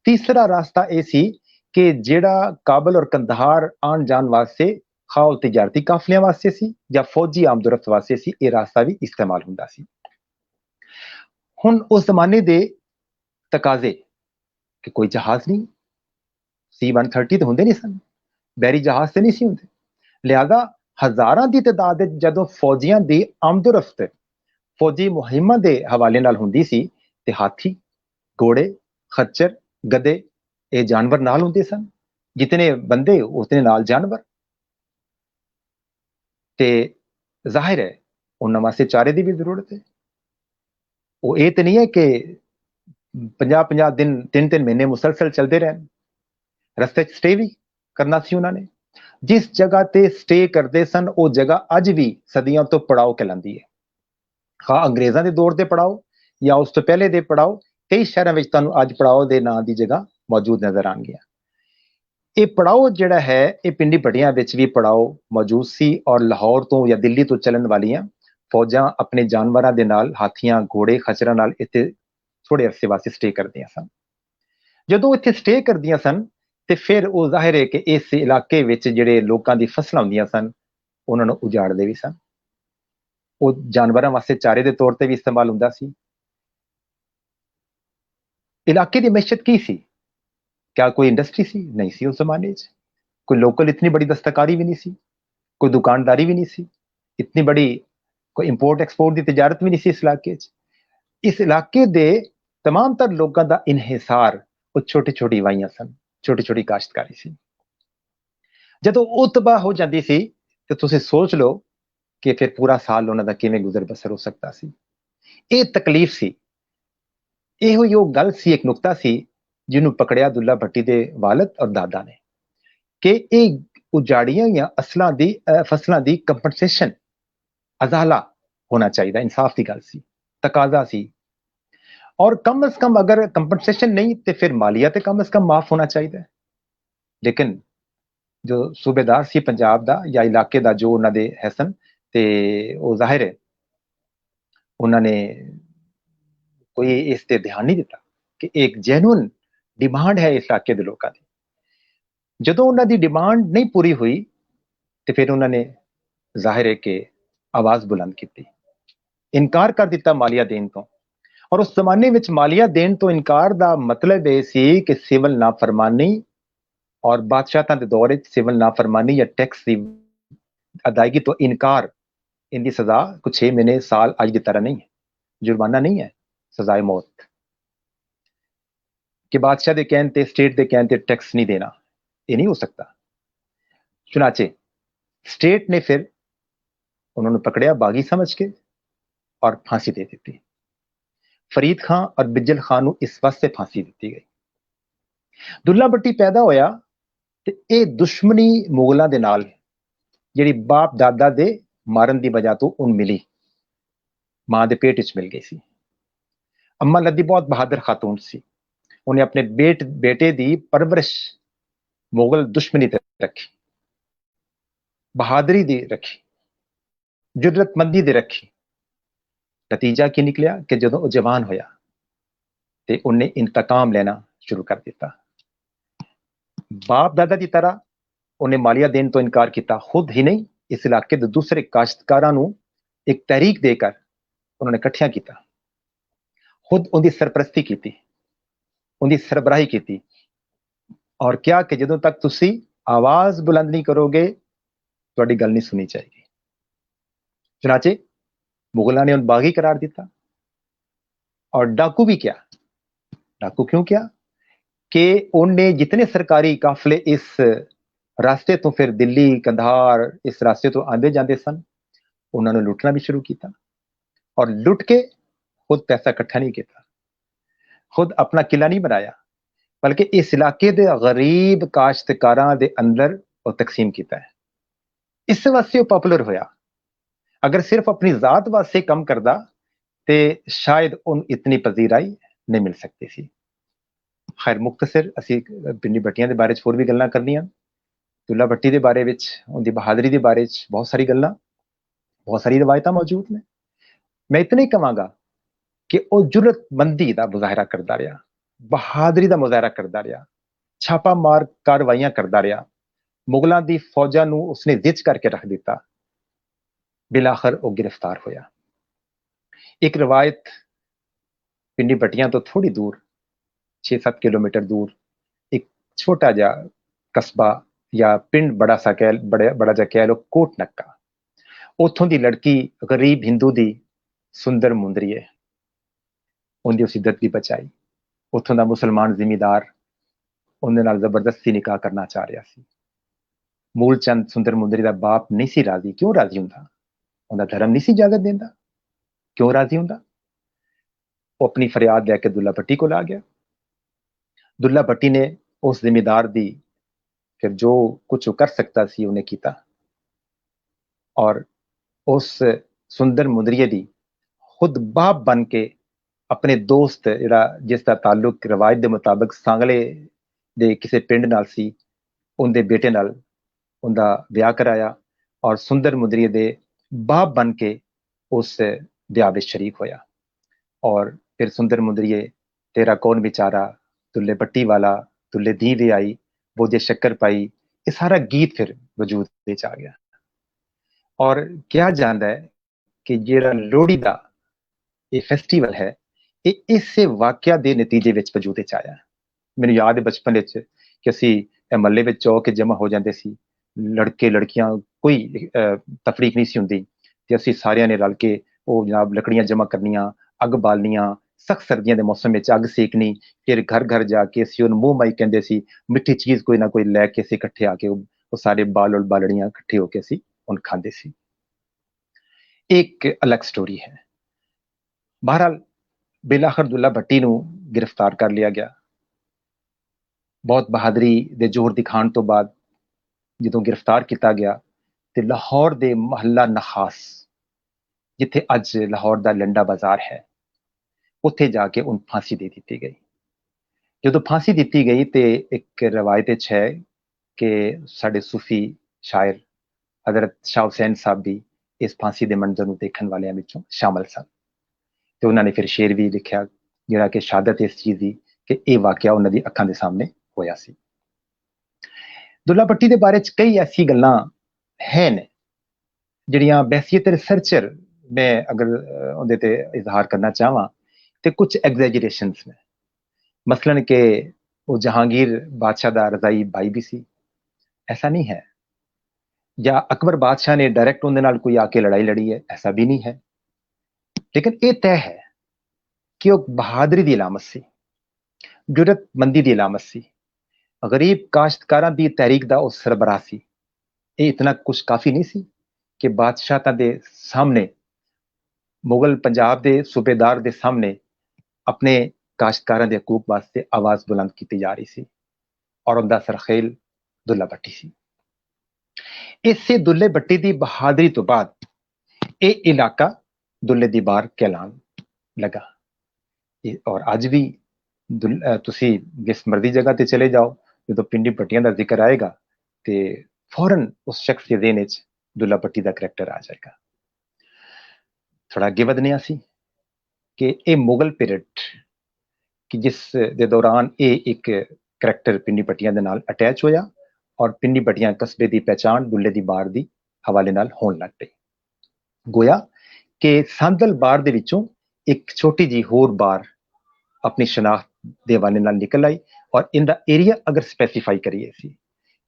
ਤੀਸਰਾ ਰਾਸਤਾ ਇਹ ਸੀ ਕਿ ਜਿਹੜਾ ਕਾਬਲ ਔਰ ਕੰਦਹਾਰ ਆਉਣ ਜਾਣ ਵਾਸਤੇ ਖਾਲ ਤਿਜਾਰਤੀ ਕਾਫਲਿਆਂ ਵਾਸਤੇ ਸੀ ਜਾਂ ਫੌਜੀ ਆਮਦਰਫਤ ਵਾਸਤੇ ਸੀ, ਇਹ ਰਾਸਤਾ ਵੀ ਇਸਤੇਮਾਲ ਹੁੰਦਾ ਸੀ। ਹੁਣ ਉਸ ਜ਼ਮਾਨੇ ਦੇ ਤਕਾਜ਼ੇ ਕਿ ਕੋਈ ਜਹਾਜ਼ ਨਹੀਂ, C-130 ਤਾਂ ਹੁੰਦੇ ਨਹੀਂ ਸਨ, ਬੈਰੀ ਜਹਾਜ਼ ਤੇ ਨਹੀਂ ਸੀ ਹੁੰਦੇ, ਲਿਹਾਜ਼ਾ ਹਜ਼ਾਰਾਂ ਦੀ ਤਾਦਾਦ ਵਿੱਚ ਜਦੋਂ ਫੌਜੀਆਂ ਦੀ ਆਮਦਰਫਤ ਫੌਜੀ ਮੁਹਿੰਮਾਂ ਦੇ ਹਵਾਲੇ ਨਾਲ ਹੁੰਦੀ ਸੀ ਤੇ ਹਾਥੀ, ਘੋੜੇ, ਖੱਚਰ, ਗਧੇ ਇਹ ਜਾਨਵਰ ਨਾਲ ਹੁੰਦੇ ਸਨ, ਜਿਤਨੇ ਬੰਦੇ ਉਤਨੇ ਨਾਲ ਜਾਨਵਰ। ਤੇ ਜ਼ਾਹਿਰ ਹੈ ਉਹਨਾਂ ਵਾਸਤੇ ਚਾਰੇ ਦੀ ਵੀ ਜ਼ਰੂਰਤ ਹੈ। ਉਹ ਇਹ ਤੇ ਨਹੀਂ ਹੈ ਕਿ 50-50 ਦਿਨ 3-3 ਮਹੀਨੇ ਮੁਸਲਸਲ ਚੱਲਦੇ ਰਹਿਣ, ਰਸਤੇ 'ਚ ਸਟੇ ਵੀ ਕਰਨਾ ਸੀ ਉਹਨਾਂ ਨੇ। ਜਿਸ ਜਗ੍ਹਾ ਤੇ ਸਟੇ ਕਰਦੇ ਸਨ ਉਹ ਜਗ੍ਹਾ ਅੱਜ ਵੀ ਸਦੀਆਂ ਤੋਂ ਪੜਾਓ ਕਹਿਲਾਂਦੀ ਹੈ। ਹਾਂ ਅੰਗਰੇਜ਼ਾਂ ਦੇ ਦੌਰ ਦੇ ਪੜਾਓ ਜਾਂ ਉਸ ਤੋਂ ਪਹਿਲੇ ਦੇ ਪੜਾਓ, ਕਈ ਸ਼ਹਿਰਾਂ ਵਿੱਚ ਤੁਹਾਨੂੰ ਅੱਜ ਪੜਾਓ ਦੇ ਨਾਂ ਦੀ ਜਗ੍ਹਾ ਮੌਜੂਦ ਨਜ਼ਰ ਆਉਣਗੀਆਂ। ਇਹ ਪੜਾਓ ਜਿਹੜਾ ਹੈ ਇਹ ਪਿੰਡੀ ਭੱਟੀਆਂ ਵਿੱਚ ਵੀ ਪੜਾਓ ਮੌਜੂਦ ਸੀ ਔਰ ਲਾਹੌਰ ਤੋਂ ਜਾਂ ਦਿੱਲੀ ਤੋਂ ਚੱਲਣ ਵਾਲੀਆਂ ਫੌਜਾਂ ਆਪਣੇ ਜਾਨਵਰਾਂ ਦੇ ਨਾਲ, ਹਾਥੀਆਂ, ਘੋੜੇ, ਖਚਰਾਂ ਨਾਲ ਇੱਥੇ ਥੋੜੇ ਅਰਸੇ ਵਾਸਤੇ ਸਟੇ ਕਰਦੀਆਂ ਸਨ। ਜਦੋਂ ਇੱਥੇ ਸਟੇ ਕਰਦੀਆਂ ਸਨ ਤੇ ਫਿਰ ਉਹ ਜ਼ਾਹਿਰ ਹੈ ਕਿ ਇਸ ਇਲਾਕੇ ਵਿੱਚ ਜਿਹੜੇ ਲੋਕਾਂ ਦੀ ਫਸਲਾਂ ਹੁੰਦੀਆਂ ਸਨ ਉਹਨਾਂ ਨੂੰ ਉਜਾੜਦੇ ਵੀ ਸਨ। ਉਹ ਜਾਨਵਰਾਂ ਵਾਸਤੇ ਚਾਰੇ ਦੇ ਤੌਰ ਤੇ ਵੀ ਇਸਤੇਮਾਲ ਹੁੰਦਾ ਸੀ। ਇਲਾਕੇ ਦੀ ਮਈਸ਼ਤ ਕੀ ਸੀ? क्या कोई इंडस्ट्री सी? नहीं सी उस जमाने च। कोई लोकल इतनी बड़ी दस्तकारी भी नहीं सी, कोई दुकानदारी भी नहीं सी, इतनी बड़ी कोई इंपोर्ट एक्सपोर्ट की तिजारत भी नहीं सी इस इलाके च। इस इलाके दे तमाम तर लोगों का इनहिसार वो छोटी छोटी वाइयां सन, छोटी छोटी काश्तकारी सी। ਜਦੋਂ ਉਹ ਤਬਾਹ ਹੋ ਜਾਂਦੀ ਸੀ ਤੇ ਤੁਸੀਂ ਸੋਚ ਲਓ ਕਿ ਫਿਰ ਪੂਰਾ ਸਾਲ ਉਹਨਾਂ ਦਾ ਕਿਵੇਂ ਗੁਜ਼ਰ ਬਸਰ ਹੋ ਸਕਦਾ ਸੀ। ਇਹ ਤਕਲੀਫ ਸੀ, ਇਹੋ ਹੀ ਉਹ ਗੱਲ ਸੀ, ਇੱਕ ਨੁਕਤਾ ਸੀ ਜਿਹਨੂੰ ਪਕੜਿਆ ਦੁੱਲਾ ਭੱਟੀ ਦੇ ਵਾਲਦ ਔਰ ਦਾਦਾ ਨੇ ਕਿ ਇਹ ਉਜਾੜੀਆਂ ਜਾਂ ਫਸਲਾਂ ਦੀ ਕੰਪਨਸੇਸ਼ਨ ਅਜ਼ਾਲਾ ਹੋਣਾ ਚਾਹੀਦਾ। ਇਨਸਾਫ ਦੀ ਗੱਲ ਸੀ, ਤਕਾਜ਼ਾ ਸੀ। ਔਰ ਕਮ ਅਜ਼ ਕਮ ਅਗਰ ਕੰਪਨਸੇਸ਼ਨ ਨਹੀਂ ਤੇ ਫਿਰ ਮਾਲੀਆ ਤੇ ਕਮ ਅਜ਼ ਕਮ ਮਾਫ ਹੋਣਾ ਚਾਹੀਦਾ। ਲੇਕਿਨ ਜੋ ਸੂਬੇਦਾਰ ਸੀ ਪੰਜਾਬ ਦਾ ਜਾਂ ਇਲਾਕੇ ਦਾ ਜੋ ਉਹਨਾਂ ਦੇ ਹੈਸਨ ਤੇ ਉਹ ਜ਼ਾਹਿਰ ਹੈ ਉਹਨਾਂ ਨੇ ਕੋਈ ਇਸ ਤੇ ਧਿਆਨ ਨਹੀਂ ਦਿੱਤਾ ਕਿ ਇੱਕ ਜੈਨੂਨ ਡਿਮਾਂਡ ਹੈ ਇਸ ਇਲਾਕੇ ਦੇ ਲੋਕਾਂ ਦੀ। ਜਦੋਂ ਉਹਨਾਂ ਦੀ ਡਿਮਾਂਡ ਨਹੀਂ ਪੂਰੀ ਹੋਈ ਤੇ ਫਿਰ ਉਹਨਾਂ ਨੇ ਜ਼ਾਹਿਰ ਹੈ ਕਿ ਆਵਾਜ਼ ਬੁਲੰਦ ਕੀਤੀ, ਇਨਕਾਰ ਕਰ ਦਿੱਤਾ ਮਾਲੀਆ ਦੇਣ ਤੋਂ। ਔਰ ਉਸ ਜ਼ਮਾਨੇ ਵਿੱਚ ਮਾਲੀਆ ਦੇਣ ਤੋਂ ਇਨਕਾਰ ਦਾ ਮਤਲਬ ਇਹ ਸੀ ਕਿ ਸਿਵਲ ਨਾਫਰਮਾਨੀ ਔਰ ਬਾਦਸ਼ਾਹਾਂ ਦੇ ਦੌਰ ਵਿੱਚ ਸਿਵਲ ਨਾਫਰਮਾਨੀ ਜਾਂ ਟੈਕਸ ਦੀ ਅਦਾਇਗੀ ਤੋਂ ਇਨਕਾਰ, ਇਨਦੀ ਸਜ਼ਾ ਕੁਝ 6 ਮਹੀਨੇ ਸਾਲ ਅੱਜ ਦੀ ਤਰ੍ਹਾਂ ਨਹੀਂ ਹੈ, जुर्माना नहीं है, सजाए मौत। कि बादशाह दे कहन ते स्टेट दे कहन ते टैक्स नहीं देना, ये नहीं हो सकता। चुनाचे स्टेट ने फिर उन्होंने पकड़िया बागी समझ के और फांसी दे दी। फरीद खां और बिजल खान को इस वास्ते फांसी दी गई। दुल्ला भट्टी पैदा होया ते ये दुश्मनी मुगलों के नाल जिहड़ी बाप दादा दे मारन की वजह तो उन मिली, मां के पेट च मिल गई सी। अम्मा लद्दी बहुत बहादुर खातून सी, उन्हें अपने बेटे की परवरिश मुगल दुश्मनी ते रखी, बहादुरी दी रखी, जुर्रतमंदी दी रखी। नतीजा की निकलिया कि जदों वो जवान होया ते उन्हें इंतकाम लेना शुरू कर दिता। बाप दादा की तरह उन्हें मालिया देने तो इनकार किया, खुद ही नहीं इस इलाके के दूसरे काश्तकारां नूं एक तहरीक देकर उन्होंने इकट्ठिया किया, खुद उनकी सरपरस्ती की, उनकी सरबराही की और क्या कि जदों तक तुसी आवाज बुलंद नहीं करोगे तुहाडी गल नहीं सुनी जाएगी। चुनाचे मुगलों ने उन बागी करार दिता और डाकू भी क्या, डाकू क्यों किया कि उन्हें जितने सरकारी काफले इस रास्ते तो फिर दिल्ली कंधार इस रास्ते तो आते जाते सन उन्होंने लुटना भी शुरू किया और लुट के खुद पैसा इकट्ठा नहीं किया, खुद अपना किला नहीं बनाया, बल्कि इस इलाके दे गरीब काश्तकारां दे अंदर वो तकसीम किया है। इस वास्ते वो पॉपुलर होया। अगर सिर्फ अपनी जात वास्ते कम करदा ते शायद उन इतनी पजीराई नहीं मिल सकती सी। खैर मुख्तसर असी पिंडी भट्टियां दे बारे च होर भी गल्लां करनियां, दुल्ला भट्टी दे बारे विच उनदी बहादुरी दे बारे च बहुत सारी गल्लां, बहुत सारी रवायतां मौजूद ने। मैं इतना ही कहांगा कि वह जुरतमंदी का मुजाहरा करता रहा, बहादरी का मुजाहरा करता रहा, छापा मार कार्रवाइयां करता रहा, मुगलों की फौजा नूं उसने जिच करके रख दिता, बिलाखिर वह गिरफ्तार होया। एक रवायत पिंडी पट्टियां तो थोड़ी दूर 6-7 किलोमीटर दूर एक छोटा जा कस्बा या पिंड बड़ा सा कह बड़ा जा कह लो कोट नक्का, उथों की लड़की गरीब हिंदू दी सुंदर मुंदरीए उनकी उस इज्जत की बचाई। उथों का मुसलमान जिमीदार उन्हें जबरदस्ती निकाह करना चाह रहा सी। मूलचंद सुंदर मुंदरी का बाप नहीं सी राजी। क्यों राजी होंदा? उनका धर्म नहीं सी इजाजत देंदा। क्यों राजी होंदा? वो अपनी फरियाद लैके दुल्ला भट्टी को आ गया। दुल्ला भट्टी ने उस जिमीदार दी फिर जो कुछ कर सकता सी उन्हें किया और उस सुंदर मुंदरीए दी खुद बाप बन के अपने दोस्त जिहड़ा जिसका ताल्लुक रवायत के मुताबिक सांगले दे किसी पिंड नाल सी, उनके बेटे नाल उनका ब्याह कराया और सुंदर मुंदरीए दे बाप बन के उस ब्याह में शरीक होया। और फिर सुंदर मुंदरीए तेरा कौन बेचारा, दुल्ले भट्टी वाला, दुल्ले दी वे आई, बोझे शक्कर पाई, ये सारा गीत फिर वजूद विच आ गया। और क्या जानता है कि जेड़ा लोहड़ी का ये फेस्टिवल है ये इसे वाकया के नतीजे विच वजूद विच आया। मैनूं याद है बचपन विच कि असीं महल्ले विच चौक जमा हो जाते सी, लड़के लड़कियां कोई तफरीक नहीं सी हुंदी ते असीं सारिਆਂ ने रल के वो जनाब लकड़ियां जमा करनियां, अग बालनियां, सख्त सर्दियों के मौसम में अग सेकनी, फिर घर घर जाके असीं उन्हें मूँह माई कहंदे सी, मिठी चीज कोई ना कोई लैके असीं इकट्ठे आके वो सारे बाल और बालड़ियां इकट्ठे होके असीं उन खांदे सी। एक अलग स्टोरी है। बहरहाल बिलाखिर दुल्ला भट्टी नूं गिरफ्तार कर लिया गया। बहुत बहादरी दे जोर दिखाण तो बाद ਜਦੋਂ गिरफ्तार किया गया तो लाहौर दे महल्ला नखास जिथे अज लाहौर का लंडा बाजार है उत्थे जाके उन फांसी दे दी गई। जो फांसी दी गई तो एक रवायत है कि साडे सूफी शायर हजरत शाह हुसैन साहब भी इस फांसी के मंजर को देखने वालों में शामिल सन। तो उन्होंने फिर शेर भी लिखा जिहड़ा कि शहादत इस चीज़ की कि यह वाकया उन्होंने अखां के सामने होया सी। दुल्ला भट्टी के बारे कई ऐसी गल्लां हैं जिहड़ियां बहसीयत रिसर्चर मैं अगर उहदे ते इजहार करना चाहवां तो कुछ एग्जैजरेशंस ने। मसलन के वो जहांगीर बादशाह का रजाई भाई भी सी, ऐसा नहीं है। या अकबर बादशाह ने डायरेक्ट उनके नाल कोई आके लड़ाई लड़ी है, ऐसा भी नहीं है। लेकिन यह तय है कि वह बहादरी की अलामत सी, जुरतमंदी की अलामत सी, गरीब काश्तकारां की तहरीक का वह सरबराह सी। ये इतना कुछ काफ़ी नहीं सी कि बादशाह के सामने मुगल पंजाब के सूबेदार के सामने अपने काश्तकारां के हकूक वास्ते आवाज़ बुलंद की जा रही सी और उनका सरखेल दुल्ला भट्टी सी। इससे दुल्ले भट्टी की बहादरी तो बाद ये इलाका दुल्ले दी बार कहलान लगा। और अज भी तुसी जिस मर्जी जगह ते चले जाओ जो पिंडी भट्टियां का जिक्र आएगा तो फौरन उस शख्स के ज़हन विच दुल्ला भट्टी का करैक्टर आ जाएगा। थोड़ा अगे वधने सी कि ये मुगल पीरियड कि जिस दे दौरान ये एक करैक्टर पिंडी भट्टियां दे नाल अटैच होया और पिंडी भट्टियां कस्बे की पहचान दुल्ले दी बार दी हवाले नाल होण लग पई। गोया कि सांदल बार दे विचों एक छोटी जी होर बार अपनी शनाख्त दे हवाले नाल निकल आई और इनका एरिया अगर स्पैसीफाई करिए सी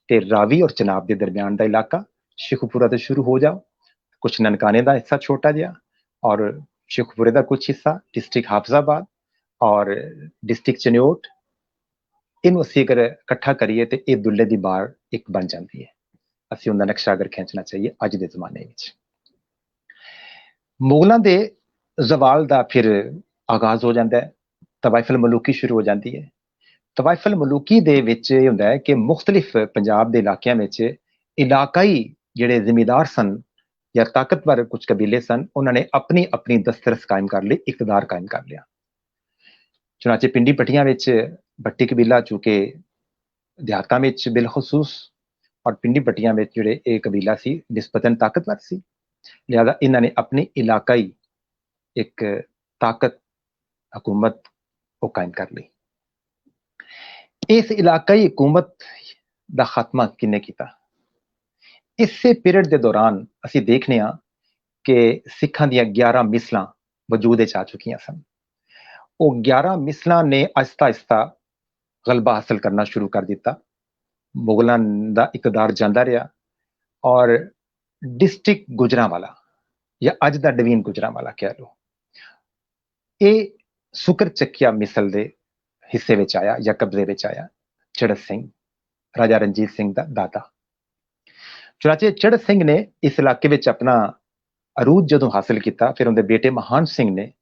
ते रावी और चनाब के दरमियान का इलाका शेखुपुरा तो शुरू हो जाओ, कुछ ननकाने का हिस्सा छोटा जिहा और शेखुपुरे का कुछ हिस्सा डिस्ट्रिक्ट हाफजाबाद और डिस्ट्रिक्ट चन्योट, इन असीं अगर इकट्ठा करिए तो यह दुल्ले की बार एक बन जाती है। असीं उनका नक्शा अगर खींचना चाहिए अज के जमाने में। मुगलों के जवाल का फिर आगाज हो जाता है, तवाइफल मलूकी शुरू हो जाती है। तवाइफल मलूकी दे विच ये हुंदा है कि मुख्तलिफ पंजाब के इलाकों में इलाकाई जिहड़े जिमीदार सन या ताकतवर कुछ कबीले सन उन्होंने अपनी अपनी दस्तरस कायम कर ली, इकतदार कायम कर लिया। चुनाचे पिंडी भट्टियां विच भट्टी कबीला चूंकि देहातां में बिलखसूस और पिंडी भट्टियां में जिहड़े ये कबीला सी निस्बतन ताकतवर सी, लिहाजा इन्होंने अपनी इलाकाई एक ताकत हुकूमत वो कायम कर ली। इस इलाकाई हुकूमत दा खात्मा किन्ने कीता? इसे पीरियड के दौरान असी देखने कि सिखां दियां 11 मिसलां वजूद आ चुकियां सन। वो 11 मिसलां ने आहिस्ता आहिस्ता गलबा हासिल करना शुरू कर दिता। मुगलों का इकतदार जाता रहा और डिस्ट्रिक्ट गुजरांवाला या अज का डिवीजन गुजरांवाला कह लो, ये सुकर चकिया मिसल के हिस्से में आया या कब्जे में आया। चढ़त सिंह राजा रणजीत सिंह का दादा। चुनाचे चढ़त सिंह ने इस इलाके में अपना अरूज जदों हासिल किया, फिर उनके बेटे महान सिंह ने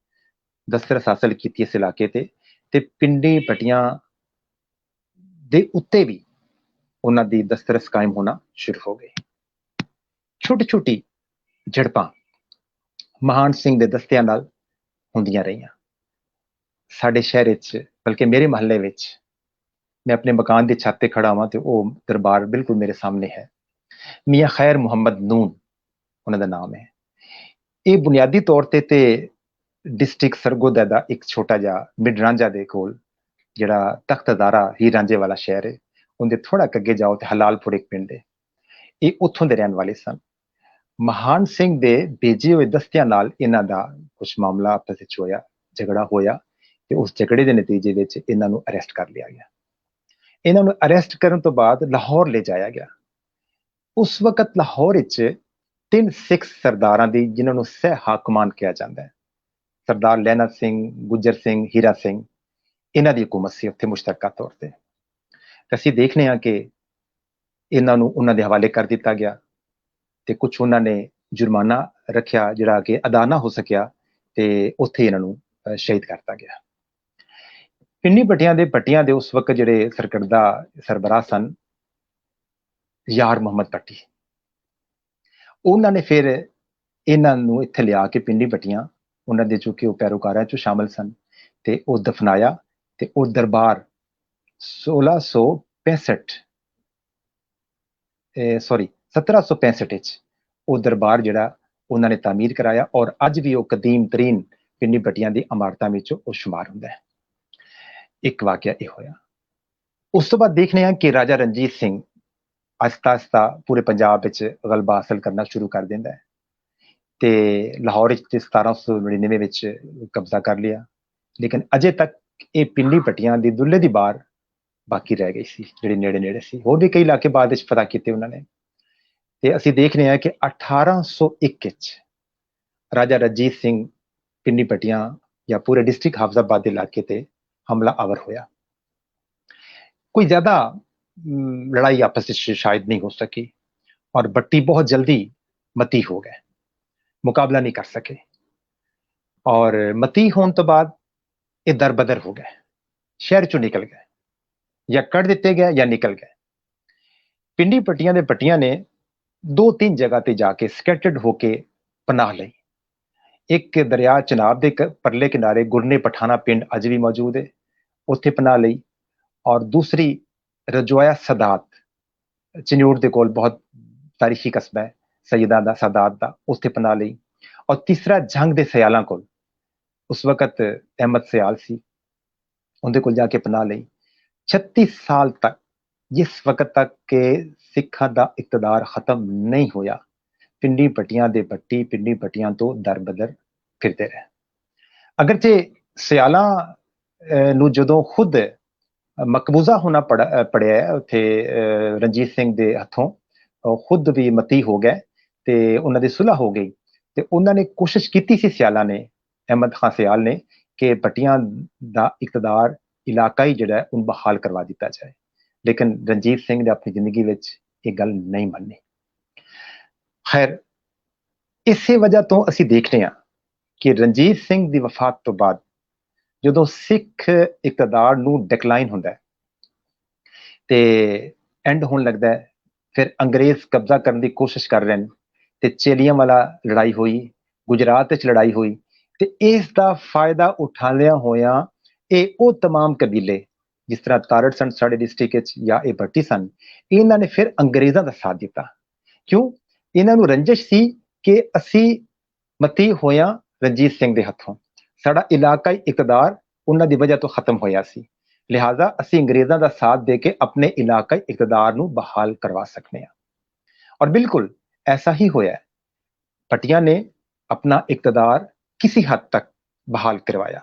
दस्तरस हासिल की इस इलाके ते पिंडी पटियां दे उत्ते भी उन्हां दी दस्तरस कायम होना शुरू हो गई। छोटी छोटी झड़पां महान सिंह के दस्तियां नाल हुंदियां रहियां। साडे शहर विच, बल्कि मेरे महल्ले विच, मैं अपने मकान की छत ते खड़ा हां ते वो दरबार बिल्कुल मेरे सामने है। मियां खैर मुहम्मद नून उन्हां दा नाम है। ये बुनियादी तौर ते डिस्ट्रिक्ट सरगोदा दा एक छोटा जिहा मिड रांझा दे कोल जिहड़ा तख्त हज़ारा ही रांझे वाला शहर है, उनके थोड़ा अगे जाओ तो हलालपुर एक पिंड है। ये उत्थों दे रहने वाले सन। महान सिंह दे भेजे हुए दस्तियां नाल इन्हां दा कुछ मामला आपस विच होया, झगड़ा होया ते उस झगड़े के नतीजे विच इन्हां नूं अरेस्ट कर लिया गया। इन्हां नूं अरेस्ट करन तो बाद लाहौर ले जाया गया। उस वक्त लाहौर विच 3 सिख सरदारां दी जिन्हां नूं सह हाकमान कहा जाता है, सरदार लहना सिंह, गुजर सिंह, हीरा सिंह, इन्हां दी हुकूमत सी उत्थे मुश्तरका तौर ते। असीं देखने कि इन्हां नूं उन्हां दे हवाले कर दिता गया ते कुछ उन्होंने जुर्माना रखिया जिहड़ा कि अदा ना हो सकिया ते उत्थे इन्हां नूं शहीद करता गया। पिंडी पट्टियां दे उस वक्त जिहड़े सरकर्दा सरबराह सन यार मुहम्मद पट्टी, उन्होंने फिर इन्हां नूं इत्थे लिया के पिंडी पट्टियां उन्हां दे जो कि पैरोकारां चों शामिल सन ते वो दफनाया ते वो दरबार 1765 वो दरबार जिहड़ा उन्होंने तामीर कराया और अज भी वो कदीम तरीन पिंडी पट्टियां दी इमारतां विचों वो शुमार हुंदा है। एक वाकया ये होया। उस तो बाद देखने कि राजा रणजीत सिंह आहिस्ता आहिस्ता पूरे पंजाब विच गलबा हासिल करना शुरू कर दिंदा है ते लाहौर 1799 विच कब्जा कर लिया, लेकिन अजे तक ये पिंडी पट्टियां दी दुल्ले दी बार बाकी रह गई सी, जिहड़ी नेड़े नेड़े सी। होर भी कई इलाके बाद विच फतह कीते उन्होंने ते असीं देखने कि 1801 विच राजा रणजीत सिंह पिंडी पट्टियां या पूरे डिस्ट्रिक्ट हाफजाबाद इलाके ते हमला आवर होया। कोई ज्यादा लड़ाई आपस में शायद नहीं हो सकी और बट्टी बहुत जल्दी मती हो गए, मुकाबला नहीं कर सके और मती होने तो बाद ये दर बदर हो गए, शहर चो निकल गए, या कट दिते गए या निकल गए। पिंडी पट्टियां दे पट्टियां ने 2-3 जगह ते जाके स्कैटर्ड होके पनाह लई। एक दरिया चनाब के परले किनारे गुरने पठाना पिंड अज भी मौजूद है, उत्थे पनाह लई। और दूसरी रजवाया सदात चन्यूर के कोल बहुत तारीखी कस्बा है सईदा दा सदात दा, उत्थे पनाह लई। और तीसरा जंग के सयालों को उस वक्त अहमद सयाल सी, उनके कोल जाके पनाह लई। 36 साल तक जिस वक्त तक के सिखा का इकतदार खत्म नहीं होया, पिंडी पट्टियां दे पट्टी पिंडी पट्टियां तो दर बदर फिरते रहे। अगरचे सयाला नूं जदों खुद मकबूजा होना पड़िया है उत्थे रणजीत सिंह दे हथों, खुद भी मती हो गए ते उन्हां दी सुलह हो गई ते उन्होंने कोशिश की सी सियाला ने, अहमद खान सयाल ने, कि पट्टियां दा इकतदार इलाकाई जिहड़ा है उन बहाल करवा दिता जाए, लेकिन रणजीत सिंह ने अपनी जिंदगी विच ये गल नहीं मन्नी। खैर इसे वजह तो असीं देखने कि रणजीत सिंह की वफात तो बाद जो सिख इकतदार नूं डिकलाइन होंदा है ते एंड होने लगता है, फिर अंग्रेज कब्जा करने की कोशिश कर रहे हैं ते चेलियां वाला लड़ाई हुई, गुजरात विच लड़ाई हुई ते इसका फायदा उठांदिया होया ये तमाम कबीले जिस तरह तारड़ सन साडे डिस्ट्रिक्ट या ये भट्टी सन, इन्हां ने फिर अंग्रेज़ों का साथ दिता। क्यों? इन्हां नूं रंजिश सी कि असी मती होया रणजीत सिंह के हथों, साडा इलाकाई इकतदार ਉਹਨਾਂ ਦੀ ਵਜ੍ਹਾ ਤੋਂ ਖਤਮ ਹੋਇਆ ਸੀ। ਲਿਹਾਜ਼ਾ ਅਸੀਂ ਅੰਗਰੇਜ਼ਾਂ ਦਾ ਸਾਥ ਦੇ ਕੇ ਆਪਣੇ ਇਲਾਕਾਈ ਇਕਤਦਾਰ ਨੂੰ ਬਹਾਲ ਕਰਵਾ ਸਕਦੇ ਹਾਂ। ਔਰ ਬਿਲਕੁਲ ऐसा ही होया है। भटिया ने अपना इकतदार किसी हद तक बहाल करवाया।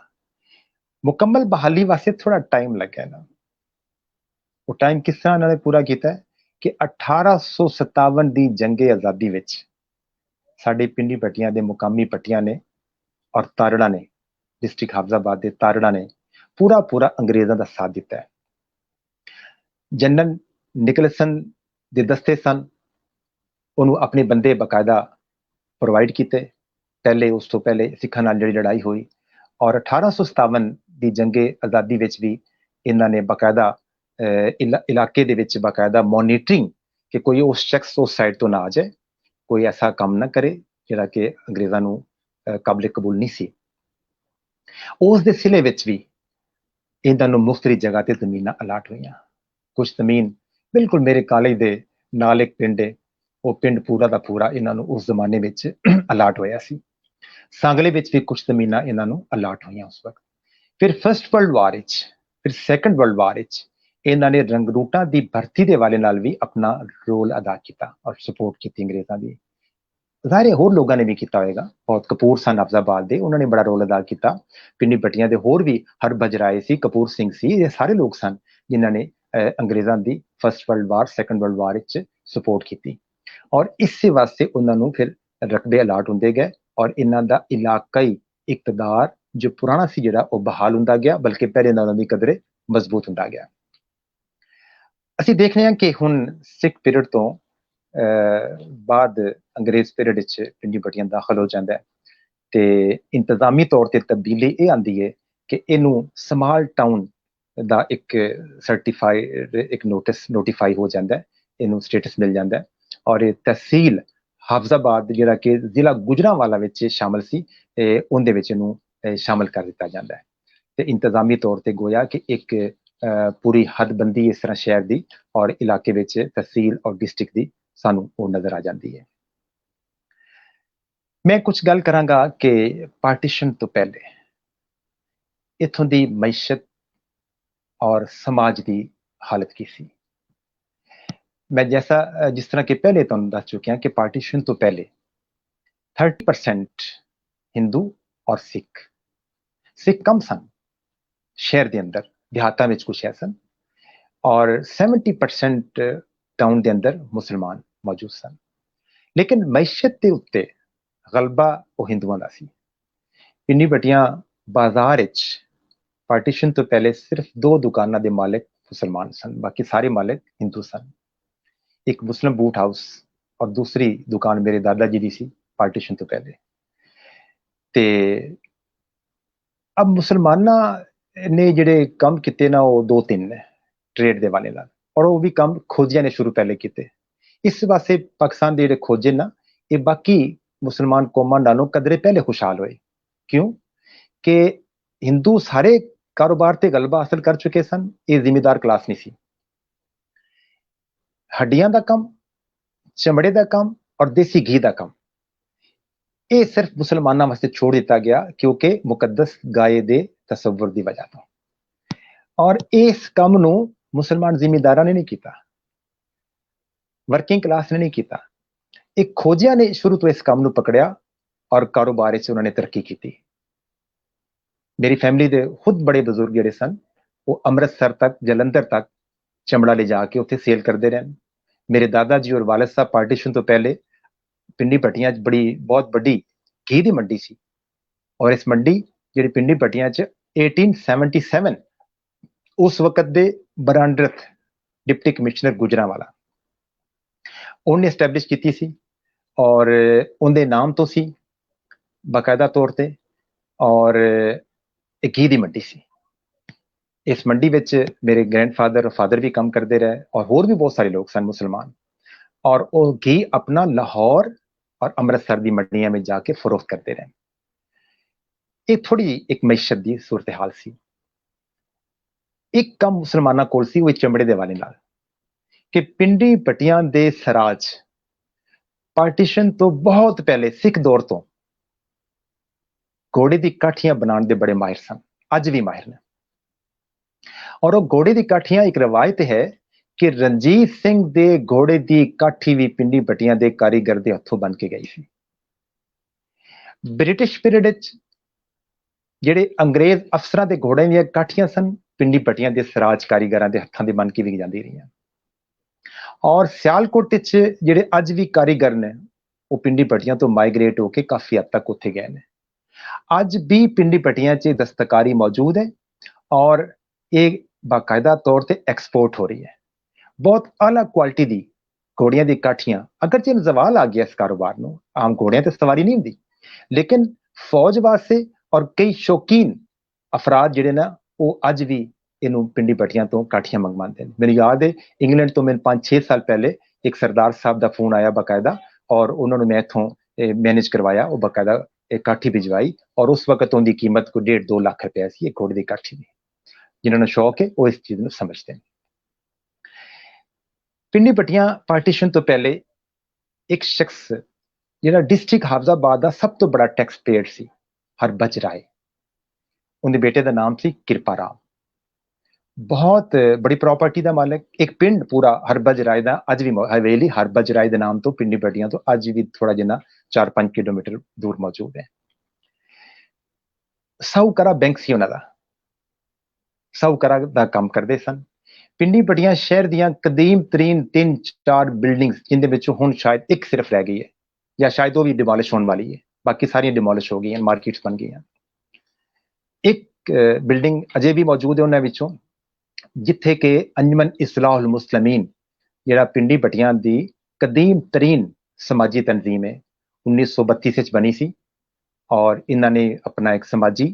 मुकम्मल बहाली वास्ते थोड़ा टाइम लग गया ना। वो टाइम किस तरह उन्होंने पूरा किया है कि 1857 दी जंगे आज़ादी विच साडे पिंडी भटिया दे मुकामी भटिया ने और तारड़ा ने, डिस्ट्रिक्ट हाफजाबाद दे तारड़ा ने पूरा पूरा अंग्रेज़ों का साथ दिता है। जनरल निकलसन दे दस्ते सन, ਉਹਨੂੰ ਆਪਣੇ ਬੰਦੇ ਬਕਾਇਦਾ ਪ੍ਰੋਵਾਈਡ ਕੀਤੇ। ਪਹਿਲੇ ਉਸ ਤੋਂ ਪਹਿਲੇ ਸਿੱਖਾਂ ਨਾਲ ਜਿਹੜੀ ਲੜਾਈ ਹੋਈ ਔਰ 1857 ਦੀ ਜੰਗੇ ਆਜ਼ਾਦੀ ਵਿੱਚ ਵੀ ਇਹਨਾਂ ਨੇ ਬਕਾਇਦਾ ਇਲਾਕੇ ਦੇ ਵਿੱਚ ਬਕਾਇਦਾ ਮੋਨੀਟਰਿੰਗ ਕਿ ਕੋਈ ਉਸ ਸ਼ਖਸ ਉਸ ਸਾਈਡ ਤੋਂ ਨਾ ਆ ਜਾਏ, ਕੋਈ ਐਸਾ ਕੰਮ ਨਾ ਕਰੇ ਜਿਹੜਾ ਕਿ ਅੰਗਰੇਜ਼ਾਂ ਨੂੰ ਕਾਬਲੇ ਕਬੂਲ ਨਹੀਂ ਸੀ। ਉਸ ਦੇ ਸਿਲੇ ਵਿੱਚ ਵੀ ਇਹਨਾਂ ਨੂੰ ਮੁਖਤਲਿਫ ਜਗ੍ਹਾ ਤੇ ਜ਼ਮੀਨਾਂ ਅਲਾਟ ਹੋਈਆਂ। ਕੁਝ ਜ਼ਮੀਨ ਬਿਲਕੁਲ ਮੇਰੇ ਕਾਲਜ ਦੇ ਨਾਲ ਇੱਕ ਪਿੰਡ ਹੈ, ਉਹ ਪਿੰਡ ਪੂਰਾ ਦਾ ਪੂਰਾ ਇਹਨਾਂ ਨੂੰ ਉਸ ਜ਼ਮਾਨੇ ਵਿੱਚ ਅਲਾਟ ਹੋਇਆ ਸੀ। ਸਾਂਗਲੇ ਵਿੱਚ ਵੀ ਕੁਝ ਜ਼ਮੀਨਾਂ ਇਹਨਾਂ ਨੂੰ ਅਲਾਟ ਹੋਈਆਂ ਉਸ ਵਕਤ। ਫਿਰ ਫਸਟ ਵਰਲਡ ਵਾਰ ਵਿੱਚ, ਫਿਰ ਸੈਕੰਡ ਵਰਲਡ ਵਾਰ ਵਿੱਚ ਇਹਨਾਂ ਨੇ ਰੰਗਰੂਟਾਂ ਦੀ ਭਰਤੀ ਦੇ ਵਾਲੇ ਨਾਲ ਵੀ ਆਪਣਾ ਰੋਲ ਅਦਾ ਕੀਤਾ ਔਰ ਸਪੋਰਟ ਕੀਤੀ ਅੰਗਰੇਜ਼ਾਂ ਦੀ। ਜ਼ਾਹਿਰ ਹੋਰ ਲੋਕਾਂ ਨੇ ਵੀ ਕੀਤਾ ਹੋਏਗਾ, ਬਹੁਤ ਕਪੂਰ ਸਨ ਅਫਜ਼ਾਬਾਦ ਦੇ, ਉਹਨਾਂ ਨੇ ਬੜਾ ਰੋਲ ਅਦਾ ਕੀਤਾ। ਪਿੰਡੀ ਭੱਟੀਆਂ ਦੇ ਹੋਰ ਵੀ ਹਰਭਜ ਰਾਏ ਸੀ, ਕਪੂਰ ਸਿੰਘ ਸੀ, ਇਹ ਸਾਰੇ ਲੋਕ ਸਨ ਜਿਨ੍ਹਾਂ ਨੇ ਅੰਗਰੇਜ਼ਾਂ ਦੀ first world war second world war ਵਿੱਚ ਸਪੋਰਟ ਕੀਤੀ। ਔਰ ਇਸੇ ਵਾਸਤੇ ਉਹਨਾਂ ਨੂੰ ਫਿਰ ਰਕਬੇ ਅਲਾਟ ਹੁੰਦੇ ਗਏ ਔਰ ਇਹਨਾਂ ਦਾ ਇਲਾਕਾਈ ਇਕਤਦਾਰ ਜੋ ਪੁਰਾਣਾ ਸੀ ਜਿਹੜਾ ਉਹ ਬਹਾਲ ਹੁੰਦਾ ਗਿਆ, ਬਲਕਿ ਪਹਿਲੇ ਨਾਲੋਂ ਵੀ ਕਦਰੇ ਮਜ਼ਬੂਤ ਹੁੰਦਾ ਗਿਆ। ਅਸੀਂ ਦੇਖਦੇ ਹਾਂ ਕਿ ਹੁਣ ਸਿੱਖ ਪੀਰੀਅਡ ਤੋਂ ਬਾਅਦ ਅੰਗਰੇਜ਼ ਪੀਰੀਅਡ ਵਿੱਚ ਪਿੰਡੀ ਭੱਟੀਆਂ ਦਾਖਲ ਹੋ ਜਾਂਦਾ ਹੈ ਤੇ ਇੰਤਜ਼ਾਮੀ ਤੌਰ ਤੇ ਤਬਦੀਲੀ ਇਹ ਆਉਂਦੀ ਹੈ ਕਿ ਇਹਨੂੰ ਸਮਾਲ ਟਾਊਨ ਦਾ ਇੱਕ ਸਰਟੀਫਾਈਡ ਇੱਕ ਨੋਟੀਫਾਈ ਹੋ ਜਾਂਦਾ ਹੈ, ਇਹਨੂੰ ਸਟੇਟਸ ਮਿਲ ਜਾਂਦਾ ਹੈ ਔਰ ਇਹ ਤਹਿਸੀਲ ਹਾਫਜ਼ਾਬਾਦ ਜਿਹੜਾ ਕਿ ਜ਼ਿਲ੍ਹਾ ਗੁਜਰਾਂਵਾਲਾ ਵਿੱਚ ਸ਼ਾਮਲ ਸੀ ਉਹਦੇ ਵਿੱਚ ਇਹਨੂੰ ਸ਼ਾਮਲ ਕਰ ਦਿੱਤਾ ਜਾਂਦਾ ਹੈ। ਤੇ ਇੰਤਜ਼ਾਮੀ ਤੌਰ ਤੇ ਗੋਇਆ ਕਿ ਇੱਕ ਪੂਰੀ ਹੱਦਬੰਦੀ ਇਸ ਤਰ੍ਹਾਂ ਸ਼ਹਿਰ ਦੀ ਔਰ ਇਲਾਕੇ ਵਿੱਚ ਤਹਿਸੀਲ ਔਰ ਡਿਸਟ੍ਰਿਕਟ ਦੀ ਸਾਨੂੰ ਉਹ ਨਜ਼ਰ ਆ ਜਾਂਦੀ ਹੈ। ਮੈਂ ਕੁਝ ਗੱਲ ਕਰਾਂਗਾ ਕਿ ਪਾਰਟੀਸ਼ਨ ਤੋਂ ਪਹਿਲੇ ਇੱਥੋਂ ਦੀ ਮਈਸ਼ਤ ਔਰ ਸਮਾਜ ਦੀ ਹਾਲਤ ਕੀ ਸੀ। मैं जिस तरह के पहले तो दस चुके हैं कि पार्टीशन तो पहले 30% हिंदू और सिख कम सन शहर के अंदर, देहातां में कुछ है सन और 70% टाउन के अंदर मुसलमान मौजूद सन। लेकिन मैशत के उत्ते गलबा वो हिंदुओं का सी। पिंडी भट्टियां बाजार विच पार्टीशन तो पहले सिर्फ 2 दुकानों के मालिक मुसलमान सन, बाकी सारे मालिक हिंदू सन। एक मुस्लिम बूट हाउस और दूसरी दुकान मेरे दादा जी की सी पार्टीशन तो पहले। ते अब मुसलमाना ने जिहड़े काम किते ना वो 2-3 ने ट्रेड दे वाले नाल और वो भी काम खोजिया ने शुरू पहले किते। इस वास्ते पाकिस्तान दे जिहड़े खोजे ना ये बाकी मुसलमान कौमां नालों कदरे पहले खुशहाल होए। क्यों कि हिंदू सारे कारोबार ते गलबा हासिल कर चुके सन, ये जिमीदार क्लास नहीं सी। हड्डियां दा काम, चमड़े का काम और देसी घी का काम ये सिर्फ मुसलमानों वास्ते छोड़ दिता गया क्योंकि मुकद्दस गाय दे तसव्वुर दी वजह तो। और इस काम नू मुसलमान जिमीदारां ने नहीं किया, वर्किंग क्लास ने नहीं किया, एक खोजिया ने शुरू तो इस काम नू पकड़िया और कारोबार से उन्होंने तरक्की की। मेरी फैमिली दे खुद बड़े बुजुर्ग जिहड़े सन वो अमृतसर तक जलंधर तक चमड़ा ले जाके उत्थे सेल करते रहे। मेरे दादाजी और वालिद साहब पार्टीशन तो पहले पिंडी भट्टियां बहुत बड़ी घी की मंडी सी और इस मंडी जी पिंडी भट्टियां 1877 उस वक्त दे बरांडरथ डिप्टी कमिश्नर गुजरांवाला उन्हें एस्टैबलिश की सी और उनके नाम तो सी बाकायदा तौर पर और एक घी की मंडी सी। इस मंडी विच मेरे ग्रैंडफादर फादर भी काम करते रहे और होर भी बहुत सारे लोग सन मुसलमान और वो घी अपना लाहौर और अमृतसर की मंडियां में जाके फरोख्त करते रहे। ये थोड़ी एक मैशत की सूरत हाल सी। एक कम मुसलमाना कोल सी वो चमड़े दे वाले नाल कि पिंडी भट्टियां दे सराज पार्टीशन तो बहुत पहले सिख दौर तो घोड़े की काठियां बनाने दे बड़े माहिर सन अज भी माहिर ने। और वो घोड़े की काठियां एक रवायत है कि रणजीत सिंह दे घोड़े की काठी भी पिंडी पट्टियां दे कारीगर दे हथों बन के गई थी। ब्रिटिश पीरियड ਜਿਹੜੇ अंग्रेज अफसरां ਦੇ घोड़े ਦੀਆਂ ਕਾਠੀਆਂ ਸਨ, ਪਿੰਡੀ ਪੱਟੀਆਂ ਦੇ ਸਰਾਜ ਕਾਰੀਗਰਾਂ ਦੇ ਹੱਥਾਂ ਦੇ ਬਣ ਕੇ ਵੀ ਜਾਂਦੀ ਰਹੀਆਂ। ਔਰ ਸਿਆਲਕੋਟ ਵਿੱਚ ਜਿਹੜੇ ਅੱਜ ਵੀ ਕਾਰੀਗਰ ਨੇ ਉਹ ਪਿੰਡੀ ਪੱਟੀਆਂ ਤੋਂ ਮਾਈਗ੍ਰੇਟ ਹੋ ਕੇ ਕਾਫੀ ਹੱਦ ਤੱਕ ਉੱਥੇ ਗਏ ਨੇ। ਅੱਜ ਵੀ ਪਿੰਡੀ ਪੱਟੀਆਂ 'ਚ ਦਸਤਕਾਰੀ ਮੌਜੂਦ ਹੈ ਔਰ ਇਹ ਬਾਕਾਇਦਾ ਤੌਰ ਤੇ ਐਕਸਪੋਰਟ ਹੋ ਰਹੀ ਹੈ। ਬਹੁਤ ਆਲਾ ਕੁਆਲਿਟੀ ਦੀ ਘੋੜੀਆਂ ਦੀ ਕਾਠੀਆਂ, ਅਗਰਚੇ ਜ਼ਵਾਲ ਆ ਗਿਆ ਇਸ ਕਾਰੋਬਾਰ ਨੂੰ, ਆਮ ਘੋੜਿਆਂ ਤੇ ਸਵਾਰੀ ਨਹੀਂ ਹੁੰਦੀ, ਲੇਕਿਨ ਫੌਜ ਵਾਸਤੇ ਔਰ ਕਈ ਸ਼ੌਕੀਨ ਅਫਰਾਦ ਜਿਹੜੇ ਨਾ ਉਹ ਅੱਜ ਵੀ ਇਹਨੂੰ ਪਿੰਡੀ ਪੱਟੀਆਂ ਤੋਂ ਕਾਠੀਆਂ ਮੰਗਵਾਉਂਦੇ ਨੇ। ਮੈਨੂੰ ਯਾਦ ਹੈ ਇੰਗਲੈਂਡ ਤੋਂ ਮੈਨੂੰ 5-6 ਸਾਲ ਪਹਿਲੇ ਇੱਕ ਸਰਦਾਰ ਸਾਹਿਬ ਦਾ ਫੋਨ ਆਇਆ ਬਾਕਾਇਦਾ, ਔਰ ਉਹਨਾਂ ਨੂੰ ਮੈਂ ਇੱਥੋਂ ਮੈਨੇਜ ਕਰਵਾਇਆ, ਉਹ ਬਾਕਾਇਦਾ एक काठी भिजवाई और उस वक्त उनकी कीमत को 1.5-2 लाख रुपया सी एक घोड़े की काठी दी। जिन्होंने शौक है वो इस चीज को समझते हैं। पिंडी पट्टियां पार्टीशन तो पहले एक शख्स जिहड़ा डिस्ट्रिक्ट हाफजाबाद का सब तो बड़ा टैक्स पेयर सी, हरबज राय, उनके बेटे का नाम सी किरपा राम। बहुत बड़ी प्रॉपर्टी का मालिक, एक पिंड पूरा हरबज राय का अज भी हवेली हरबज राय के नाम तो पिंडी पट्टियां तो अज भी थोड़ा जिन्ना 4-5 किलोमीटर दूर मौजूद है। साहूकारा बैंक सी उन्हां दा, साहूकारा दा काम करते सन। पिंडी पट्टियां शहर दियां कदीम तरीन 3-4 बिल्डिंग्स जिंदे विचों हुण शायद एक सिर्फ रह गई है, या शायद वो भी डिमोलिश होने वाली है, बाकी सारियां डिमोलिश हो गई हैं, मार्केट्स बन गई हैं। एक बिल्डिंग अजे भी मौजूद है उन्हां विचों जिथे कि अंजमन इस्लाहुल मुस्लिमीन जिहड़ा पिंडी पट्टियां दी कदीम तरीन समाजी तंजीम है, 1932 बनी सी और इन्होंने अपना एक समाजी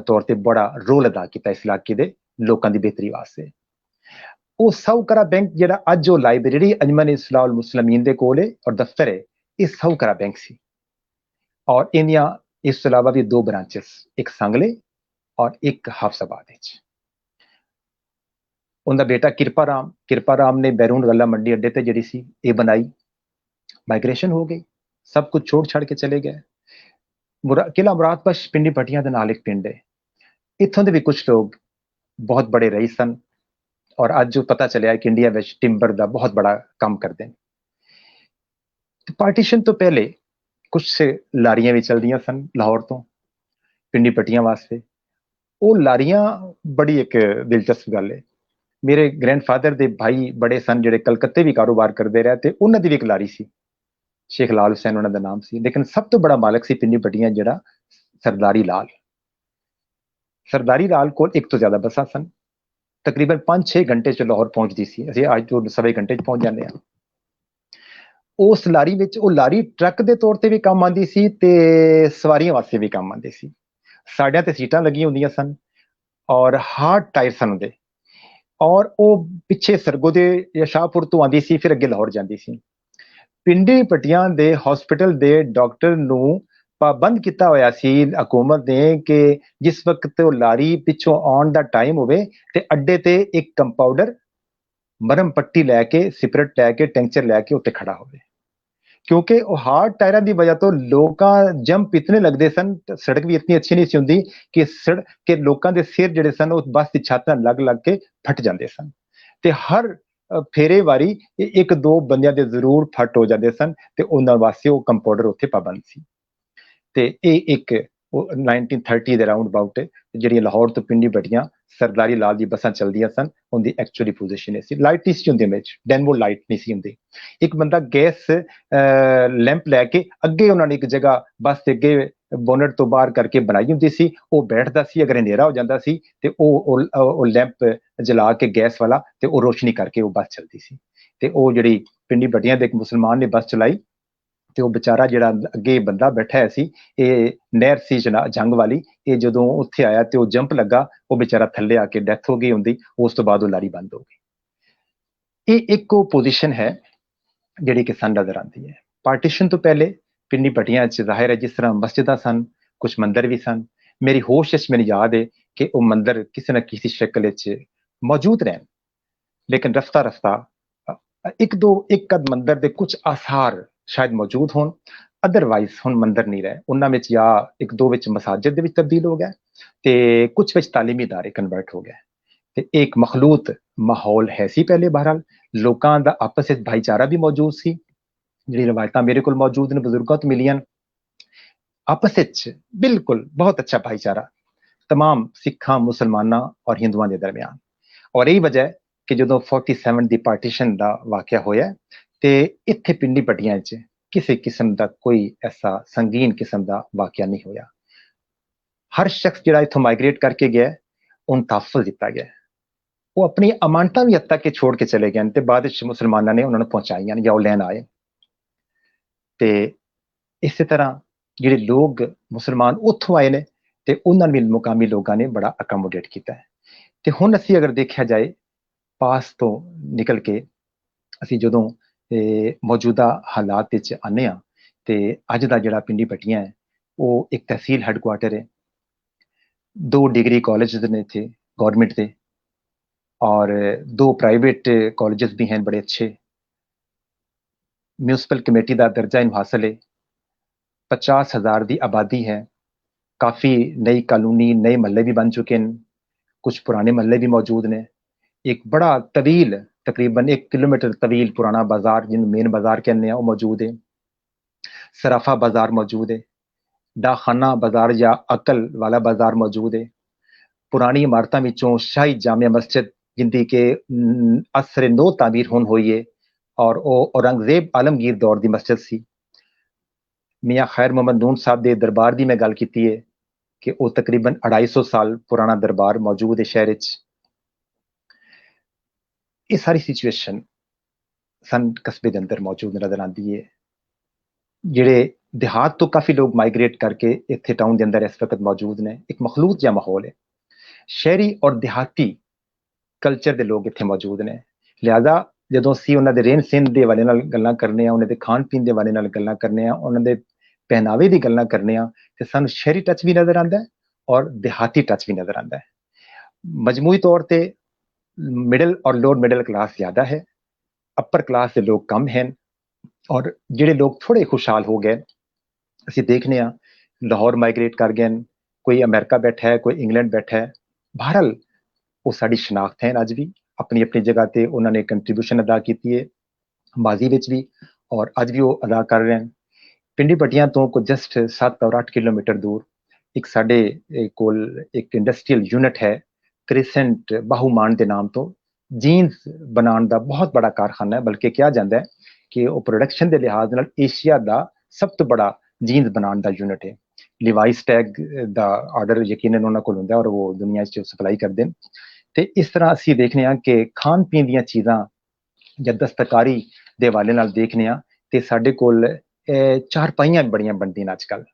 तौर पर बड़ा रोल अदा किया इस इलाके के लोगों की बेहतरी वास्ते। वो साहूकारा बैंक जिहड़ा अज वो लाइब्रेरी अंजमन इस्लाहुल मुस्लिमीन दे कोल है और दफ्तर है, ये साहूकारा बैंक सी। और इन्दियां इस अलावा भी 2 ब्रांचेस, एक सांगले और एक हाफजाबाद है। उनका बेटा किरपा राम ने बैरून गला मंडी अड्डे ते जिहड़ी सी ये बनाई, माइग्रेशन हो गई, सब कुछ छोड़ छाड़ के चले गए। किला मुरादबख्श पिंडी पट्टियां दे नाल एक पिंड है, इत्थों दे भी कुछ लोग बहुत बड़े रईस सन और अज जो पता चलिया कि इंडिया में टिंबर का बहुत बड़ा काम करते हैं। तो पार्टीशन तो पहले कुछ लारियां भी चलदियां सन लाहौर तो पिंडी पट्टियां वास्ते। वो लारियां बड़ी एक दिलचस्प गल है। मेरे ग्रैंडफादर दे भाई बड़े सन जिहड़े कलकत्ते भी कारोबार करते रहे, ते उन्हां दी भी एक लारी सी, शेख लाल हुसैन उन्होंने नाम सी। लेकिन सब तो बड़ा मालिक सी पिंडी पट्टियां जिहड़ा सरदारी लाल। सरदारी लाल को एक तो ज्यादा बसा सन, तकरीबन 5-6 घंटे च लाहौर पहुंचती सी, असीं अज तो 1.25 घंटे च पहुंच जाते हैं। उस लारी विच वो लारी ट्रक के तौर पर भी काम आती सी ते सवारियां वास्ते भी काम आती सी। साडियां ते सीटां लगी होंदियां सन और हार्ड टायर सन उहदे, और वो पिछे सरगो दे या शाहपुर तो आती सी, फिर अगे लाहौर जाती सी। पिंडी पट्टियां दे हॉस्पिटल दे डॉक्टर नूं पाबंद किया होया सी हुकूमत ने कि जिस वक्त लारी पिछों आउण दा टाइम होवे ते अड्डे ते एक कंपाउंडर मरम पट्टी लैके सिपरट लैके टैंचर लैके उत्ते खड़ा होवे, क्योंकि वो हार्ड टायरां दी वजह तो लोकां जंप इतने लगदे सन, सड़क भी इतनी अच्छी नहीं सी हुंदी कि सड़क के लोकां दे सिर जिहड़े सन उस बस दी छत नाल लग के फट जांदे सन ते हर फेरे वारी 1-2 बंदियां दे जरूर फट हो जाते सन ते उन्हां वास्ते वो कंपाउंडर उत्थे पाबंद सी। ते एक 1930 दे राउंड अबाउट जिहड़ियां लाहौर तो पिंडी पट्टियां सरदारी लाल दी बसां चलदियां सन, उनकी एक्चुअली पोजीशन सी लाइट नहीं सी हुंदी, में डेनवो लाइट नहीं सी हुंदी। एक बंदा गैस लैंप लैके अगे उन्होंने एक जगह बस के अगे बोनट तो बाहर करके बनाई हुंदी सी, वो बैठदा सी, अगर अंधेरा हो जाता सी ते वो लैंप जला के गैस वाला ते वो रोशनी करके वो बस चलती सी। ते वो जिहड़ी पिंडी पट्टियां दे एक मुसलमान ने बस चलाई ते वो बेचारा जिहड़ा अगे बंदा बैठा है सी, ये नहर सी जंग वाली, ये जदों उत्थे आया ते वो जंप लगा, वो बेचारा थल्ले आके डेथ हो गई हुंदी, उस तो बाद वो लारी बंद हो गई। ये एक पोजीशन है जिहड़ी कि सन नजर आती है। पार्टीशन तो पहले पिंडी पट्टियां च जाहिर है जिस तरह मस्जिदां सन, कुछ मंदिर भी सन। मेरी होश च मेरी याद है कि वो मंदिर किसी न किसी शक्ल च मौजूद रहन, लेकिन रफ्ता रफ्ता एक अद मंदिर दे कुछ आसार शायद मौजूद होन, अदरवाइज हुण मंदिर नहीं रहे। उन्हां विच या 1-2 विच मसाजिद दे विच तब्दील हो गया, ਤੇ ਕੁਝ ਵਿੱਚ ਤਾਲੀਮੀ ਇਦਾਰੇ ਕਨਵਰਟ ਹੋ ਗਏ ਤੇ ਇੱਕ ਮਖਲੂਤ ਮਾਹੌਲ ਹੈ ਸੀ ਪਹਿਲੇ। ਬਹਰਾਲ ਲੋਕਾਂ ਦਾ ਆਪਸ ਵਿੱਚ ਭਾਈਚਾਰਾ ਵੀ ਮੌਜੂਦ ਸੀ, ਜਿਹੜੀ ਰਵਾਇਤਾਂ ਮੇਰੇ ਕੋਲ ਮੌਜੂਦ ਨੇ ਬਜ਼ੁਰਗਾਂ ਤੋਂ ਮਿਲੀਆਂ, ਆਪਸ ਵਿੱਚ ਬਿਲਕੁਲ ਬਹੁਤ ਅੱਛਾ ਭਾਈਚਾਰਾ ਤਮਾਮ ਸਿੱਖਾਂ, ਮੁਸਲਮਾਨਾਂ ਔਰ ਹਿੰਦੂਆਂ ਦੇ ਦਰਮਿਆਨ। ਔਰ ਇਹੀ ਵਜ੍ਹਾ ਹੈ ਕਿ ਜਦੋਂ 47 ਦੀ ਪਾਰਟੀਸ਼ਨ ਦਾ ਵਾਕਿਆ ਹੋਇਆ ਤੇ ਇੱਥੇ ਪਿੰਡੀ ਪੱਟੀਆਂ 'ਚ ਕਿਸੇ ਕਿਸਮ ਦਾ ਕੋਈ ਐਸਾ ਸੰਗੀਨ ਕਿਸਮ ਦਾ ਵਾਕਿਆ ਨਹੀਂ ਹੋਇਆ। ਹਰ ਸ਼ਖਸ ਜਿਹੜਾ ਇੱਥੋਂ ਮਾਈਗ੍ਰੇਟ ਕਰਕੇ ਗਿਆ ਉਹਨੂੰ ਤਹਫ਼ੁਜ਼ ਦਿੱਤਾ ਗਿਆ। ਉਹ ਆਪਣੀ ਅਮਾਨਤਾਂ ਵੀ ਹੱਦ ਤੱਕ ਛੋੜ ਕੇ ਚਲੇ ਗਏ ਤੇ ਬਾਅਦ ਵਿੱਚ ਮੁਸਲਮਾਨਾਂ ਨੇ ਉਹਨਾਂ ਨੂੰ ਪਹੁੰਚਾਈਆਂ ਜਾਂ ਉਹ ਲੈਣ ਆਏ। ਤੇ ਇਸੇ ਤਰ੍ਹਾਂ ਜਿਹੜੇ ਲੋਕ ਮੁਸਲਮਾਨ ਉੱਥੋਂ ਆਏ ਨੇ ਤੇ ਉਹਨਾਂ ਨੂੰ ਵੀ ਮੁਕਾਮੀ ਲੋਕਾਂ ਨੇ ਬੜਾ ਅਕਮੋਡੇਟ ਕੀਤਾ। ਤੇ ਹੁਣ ਅਸੀਂ ਅਗਰ ਦੇਖਿਆ ਜਾਏ ਪਾਸ ਤੋਂ ਨਿਕਲ ਕੇ ਅਸੀਂ ਜਦੋਂ ਮੌਜੂਦਾ ਹਾਲਾਤ ਵਿੱਚ ਆਉਂਦੇ ਹਾਂ ਤੇ ਅੱਜ ਦਾ ਜਿਹੜਾ ਪਿੰਡੀ ਪੱਟੀਆਂ ਹੈ ਉਹ ਇੱਕ ਤਹਿਸੀਲ ਹੈਡਕੁਆਟਰ ਹੈ। 2 ਡਿਗਰੀ ਕਾਲਜ ਨੇ ਇੱਥੇ ਗੌਰਮੈਂਟ ਦੇ और 2 प्राइवेट कॉलेजेस भी हैं बड़े अच्छे। म्यूनसिपल कमेटी का दर्जा इन्हू हासिल है। 50,000 की आबादी है। काफ़ी नई कॉलोनी, नए महल्ले भी बन चुके हैं, कुछ पुराने महल्ले भी मौजूद ने। एक बड़ा तवील तकरीबन 1 किलोमीटर तवील पुराना बाजार जिन्हें मेन बाजार कहने हैं वो मौजूद है। सराफा बाजार मौजूद है। डाखाना बाजार या अकल वाला बाजार मौजूद है। पुरानी इमारतों विचों शाही जामिया मस्जिद जिंदी के असर नो तामीर होन हुई है और वो औरंगजेब आलमगीर दौर की मस्जिद सी। मियाँ खैर मोहम्मद नून साहब के दरबार की मैं गल की है कि वो तकरीबन 250 साल पुराना दरबार मौजूद है शहर। ये सारी सिचुएशन सन कस्बे के अंदर मौजूद नजर आती है। जिहड़े देहात तो काफ़ी लोग माइग्रेट करके इत्थे टाउन के अंदर इस वक्त मौजूद ने। एक मखलूत जिहा माहौल है। शहरी और देहाती कल्चर के लोग इत्थे मौजूद ने। लिहाजा ਜਦੋਂ ਅਸੀਂ ਉਹਨਾਂ ਦੇ ਰਹਿਣ ਸਹਿਣ ਦੇ ਹਵਾਲੇ ਨਾਲ ਗੱਲਾਂ ਕਰਨੇ ਆ, ਉਹਨਾਂ ਦੇ ਖਾਣ ਪੀਣ ਦੇ ਹਵਾਲੇ ਨਾਲ ਗੱਲਾਂ ਕਰਨੇ ਆ, ਉਹਨਾਂ ਦੇ ਪਹਿਨਾਵੇ ਦੀ ਗੱਲਾਂ ਕਰਨੇ ਆ ਤੇ ਸਾਨੂੰ ਸ਼ਹਿਰੀ ਟੱਚ ਵੀ ਨਜ਼ਰ ਆਉਂਦਾ ਹੈ ਔਰ ਦਿਹਾਤੀ ਟੱਚ ਵੀ ਨਜ਼ਰ ਆਉਂਦਾ ਹੈ। ਮਜਮੂਈ ਤੌਰ ਤੇ ਮਿਡਲ ਔਰ ਲੋਅਰ ਮਿਡਲ ਕਲਾਸ ਜ਼ਿਆਦਾ ਹੈ, ਅਪਰ ਕਲਾਸ ਦੇ ਲੋਕ ਕਮ ਹਨ ਔਰ ਜਿਹੜੇ ਲੋਕ ਥੋੜੇ ਖੁਸ਼ਹਾਲ ਹੋ ਗਏ ਅਸੀਂ ਦੇਖਨੇ ਆ ਲਾਹੌਰ ਮਾਈਗ੍ਰੇਟ ਕਰ ਗਏ, ਕੋਈ ਅਮਰੀਕਾ ਬੈਠਾ ਹੈ, ਕੋਈ ਇੰਗਲੈਂਡ ਬੈਠਾ ਹੈ। ਬਹਰਹਾਲ ਉਹ ਸਾਡੀ ਸ਼ਨਾਖਤ ਹੈ। ਅੱਜ ਵੀ अपनी अपनी जगह पे उन्होंने कंट्रीब्यूशन अदा की है माजी विच भी और अज भी वो अदा कर रहे हैं। पिंडी पट्टियां तो को जस्ट 7 और 8 किलोमीटर दूर एक साडे कोल एक इंडस्ट्रीयल यूनिट है क्रिसेंट बाहूमान के नाम तो। जीन्स बनाने का बहुत बड़ा कारखाना है, बल्कि कहा जाता है कि वो प्रोडक्शन के लिहाज नाल एशिया का सब तो बड़ा जीन्स बनाने का यूनिट है। लिवाइस टैग का आर्डर यकीनन उन्होंने को होंदा और वो दुनिया च सप्लाई करते हैं। ਤੇ ਇਸ ਤਰ੍ਹਾਂ ਅਸੀਂ ਦੇਖਨੇ ਆ ਕਿ ਖਾਣ ਪੀਣ ਦੀਆਂ ਚੀਜ਼ਾਂ ਜਾਂ ਦਸਤਕਾਰੀ ਦੇ ਹਵਾਲੇ ਨਾਲ ਦੇਖਨੇ ਆ ਤੇ ਸਾਡੇ ਕੋਲ ਚਾਰਪਾਈਆਂ ਬੜੀਆਂ ਬਣਦੀਆਂ ਨੇ ਅੱਜ ਕੱਲ।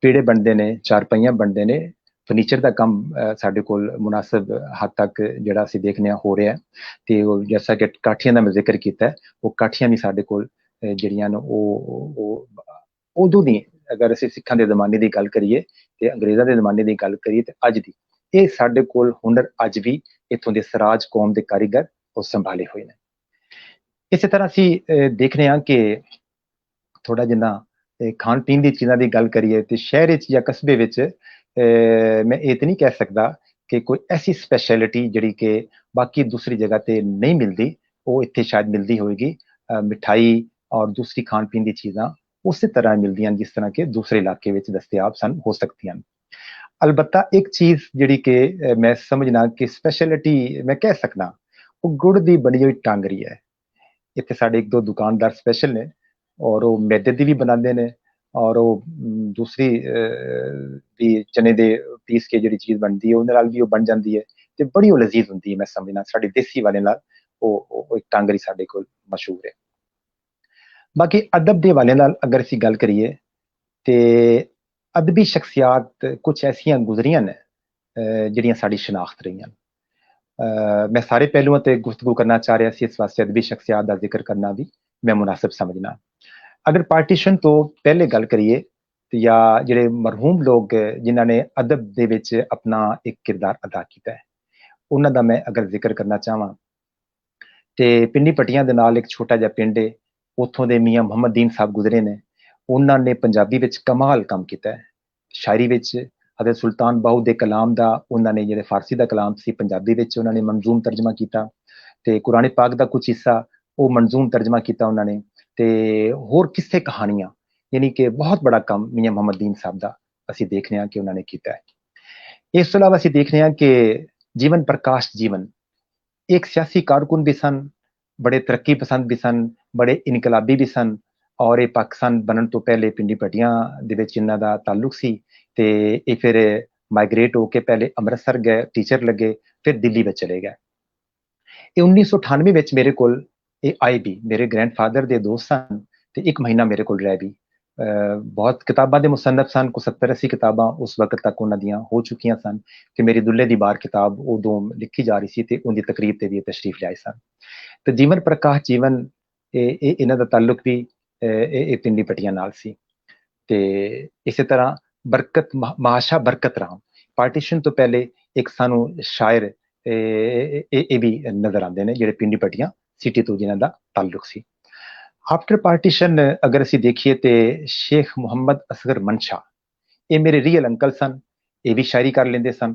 ਪੇੜੇ ਬਣਦੇ ਨੇ, ਚਾਰਪਾਈਆਂ ਬਣਦੇ ਨੇ, ਫਰਨੀਚਰ ਦਾ ਕੰਮ ਸਾਡੇ ਕੋਲ ਮੁਨਾਸਬ ਹੱਦ ਤੱਕ ਜਿਹੜਾ ਅਸੀਂ ਦੇਖਨੇ ਆ ਹੋ ਰਿਹਾ। ਤੇ ਉਹ ਜੈਸਾ ਕਿ ਕਾਠੀਆਂ ਦਾ ਮੈਂ ਜ਼ਿਕਰ ਕੀਤਾ, ਉਹ ਕਾਠੀਆਂ ਵੀ ਸਾਡੇ ਕੋਲ ਜਿਹੜੀਆਂ ਨੇ ਉਹ ਉਦੋਂ ਦੀ, ਅਗਰ ਅਸੀਂ ਸਿੱਖਾਂ ਦੇ ਜ਼ਮਾਨੇ ਦੀ ਗੱਲ ਕਰੀਏ ਤੇ ਅੰਗਰੇਜ਼ਾਂ ਦੇ ਜ਼ਮਾਨੇ ਦੀ ਗੱਲ ਕਰੀਏ ਤੇ ਅੱਜ ਦੀ, ਇਹ ਸਾਡੇ ਕੋਲ ਹੁਨਰ ਅੱਜ ਵੀ ਇੱਥੋਂ ਦੇ ਸਰਾਜ ਕੌਮ ਦੇ ਕਾਰੀਗਰ ਉਹ ਸੰਭਾਲੇ ਹੋਏ ਨੇ। ਇਸੇ ਤਰ੍ਹਾਂ ਅਸੀਂ ਦੇਖਨੇ ਆ ਕਿ ਥੋੜਾ ਜਿੰਨਾ ਖਾਣ ਪੀਣ ਦੀ ਚੀਜ਼ਾਂ ਦੀ ਗੱਲ ਕਰੀਏ ਤੇ ਸ਼ਹਿਰ ਵਿੱਚ ਜਾਂ ਕਸਬੇ ਵਿੱਚ ਮੈਂ ਇਹ ਤਾਂ ਨਹੀਂ ਕਹਿ ਸਕਦਾ ਕਿ ਕੋਈ ਐਸੀ ਸਪੈਸ਼ਲਿਟੀ ਜਿਹੜੀ ਕਿ ਬਾਕੀ ਦੂਸਰੀ ਜਗ੍ਹਾ ਤੇ ਨਹੀਂ ਮਿਲਦੀ, ਉਹ ਇੱਥੇ ਸ਼ਾਇਦ ਮਿਲਦੀ ਹੋਏਗੀ। ਮਿਠਾਈ ਔਰ ਦੂਸਰੀ ਖਾਣ ਪੀਣ ਦੀ ਚੀਜ਼ਾਂ ਉਸੇ ਤਰ੍ਹਾਂ ਮਿਲਦੀਆਂ ਜਿਸ ਤਰ੍ਹਾਂ ਕਿ ਦੂਸਰੇ ਇਲਾਕੇ ਵਿੱਚ ਦਸਤਿਆਬ ਸਨ ਹੋ ਸਕਦੀਆਂ ਹਨ। अलबत्ता एक चीज जिहड़ी कि मैं समझना कि स्पैशलिटी मैं कह सकना वो गुड़ की बनी हुई टांगरी है। इत्थे साडे 1-2 दुकानदार स्पैशल ने और वो मैदे दी भी बनाते हैं और वो दूसरी भी चने दे पीस के जिहड़ी चीज़ बनती है उहदे नाल भी वो बन जाती है ते बड़ी वो लजीज होंदी है। मैं समझना साडे देसी वाले नाल वो एक टांगरी साडे कोल मशहूर है। बाकी अदब दे हवाले नाल अगर असीं गल करिए ते अदबी शख्सियात कुछ ऐसियां गुजरियां ने जिहड़ियां साडी शनाख्त रहियां। मैं सारे पहलुओं ते गुफ्तगू करना चाह रहा सी, इस वास्ते अदबी शख्सियात का जिक्र करना भी मैं मुनासिब समझना। अगर पार्टीशन तो पहले गल करिए या जिहड़े मरहूम लोग जिन्हां ने अदब दे विच अपना एक किरदार अदा कीता है उन्हां दा मैं अगर जिक्र करना चाहां ते पिंडी पट्टियां दे नाल एक छोटा जिहा पिंड है, उत्थों दे मियाँ मुहम्मद दीन साहब गुजरे ने। उन्होंने पंजाबी विच कमाल काम किया है, शायरी विच, हज़रत सुल्तान बाहू दे कलाम दा उन्होंने जिहड़े फारसी दा कलाम सी पंजाबी विच उन्होंने मंजूम तर्जमा किया, ते कुरान पाक दा कुछ हिस्सा वो मंजूम तर्जमा किया उन्होंने, ते होर किस्से कहानियां, यानी कि बहुत बड़ा काम मियां मोहम्मद दीन साहब दा असीं देखने हैं कि उन्होंने किया है। इस तो अलावा असीं देखने हैं कि जीवन प्रकाश जीवन एक सियासी कारकुन भी सन, बड़े तरक्की पसंद भी सन, बड़े इनकलाबी भी सन, और ये पाकिस्तान बनन तो पहले पिंडी पटियां दे विच इन्हां दा ताल्लुक सी, ते ये फिर माइग्रेट होके पहले अमृतसर गए, टीचर लगे, फिर दिल्ली में चले गए। ये 1998 विच मेरे कोल ये आए भी, मेरे ग्रैंडफादर दे दोस्त सन, ते एक महीना मेरे कोल रह भी। बहुत किताबां दे मुसन्नफ सन, को 70-80 किताबां उस वक्त तक उन्हां दियां हो चुकियां सन, कि मेरी दुल्ले दी बार किताब उदों लिखी जा रही सी, ते उनदी तकरीब ते भी तशरीफ लियाए सन। तो जीवन प्रकाश जीवन इन्हां दा ताल्लुक भी पिंडी पटियां नाल सी। ते इसे तरह बरकत महाशा बरकत राम पार्टीशन तो पहले एक सानू शायर भी नजर आते हैं जिहड़े पिंडी पटियां सिटी तो जिन्हां दा ताल्लुक सी। आफ्टर पार्टीशन अगर असीं देखिए तो शेख मुहम्मद असगर मनशा ये मेरे रियल अंकल सन, ये भी शायरी कर लेंदे सन,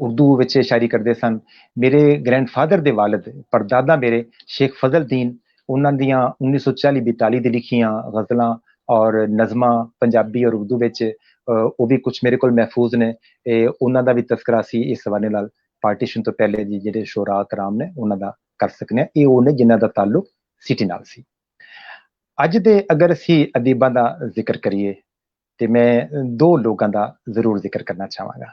उर्दू विच शायरी करते सन। मेरे ग्रैंडफादर दे वालिद परदादा मेरे शेख फजल दीन, उन्हां दियां 1940-42 दी लिखियां गज़लां और नज़मां पंजाबी और उर्दू विच वो भी कुछ मेरे कोल महफूज ने, उन्हां दा भी तस्करा सी इस हवाले नाल पार्टीशन तो पहले जी जिहड़े शोरा कराम ने उन्हां दा कर सकने आ। ये ओह ने जिन्हां दा ताल्लुक सिटी नाल सी। अज दे अगर असीं अदीबां दा जिक्र करिए ते मैं दो लोगां दा जरूर जिक्र करना चाहांगा।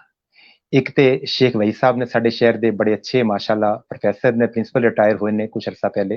एक तो शेख वही साहब ने, साडे शहर के बड़े अच्छे माशाअल्लाह प्रोफैसर ने, प्रिंसिपल रिटायर हुए ने कुछ अरसा पहले।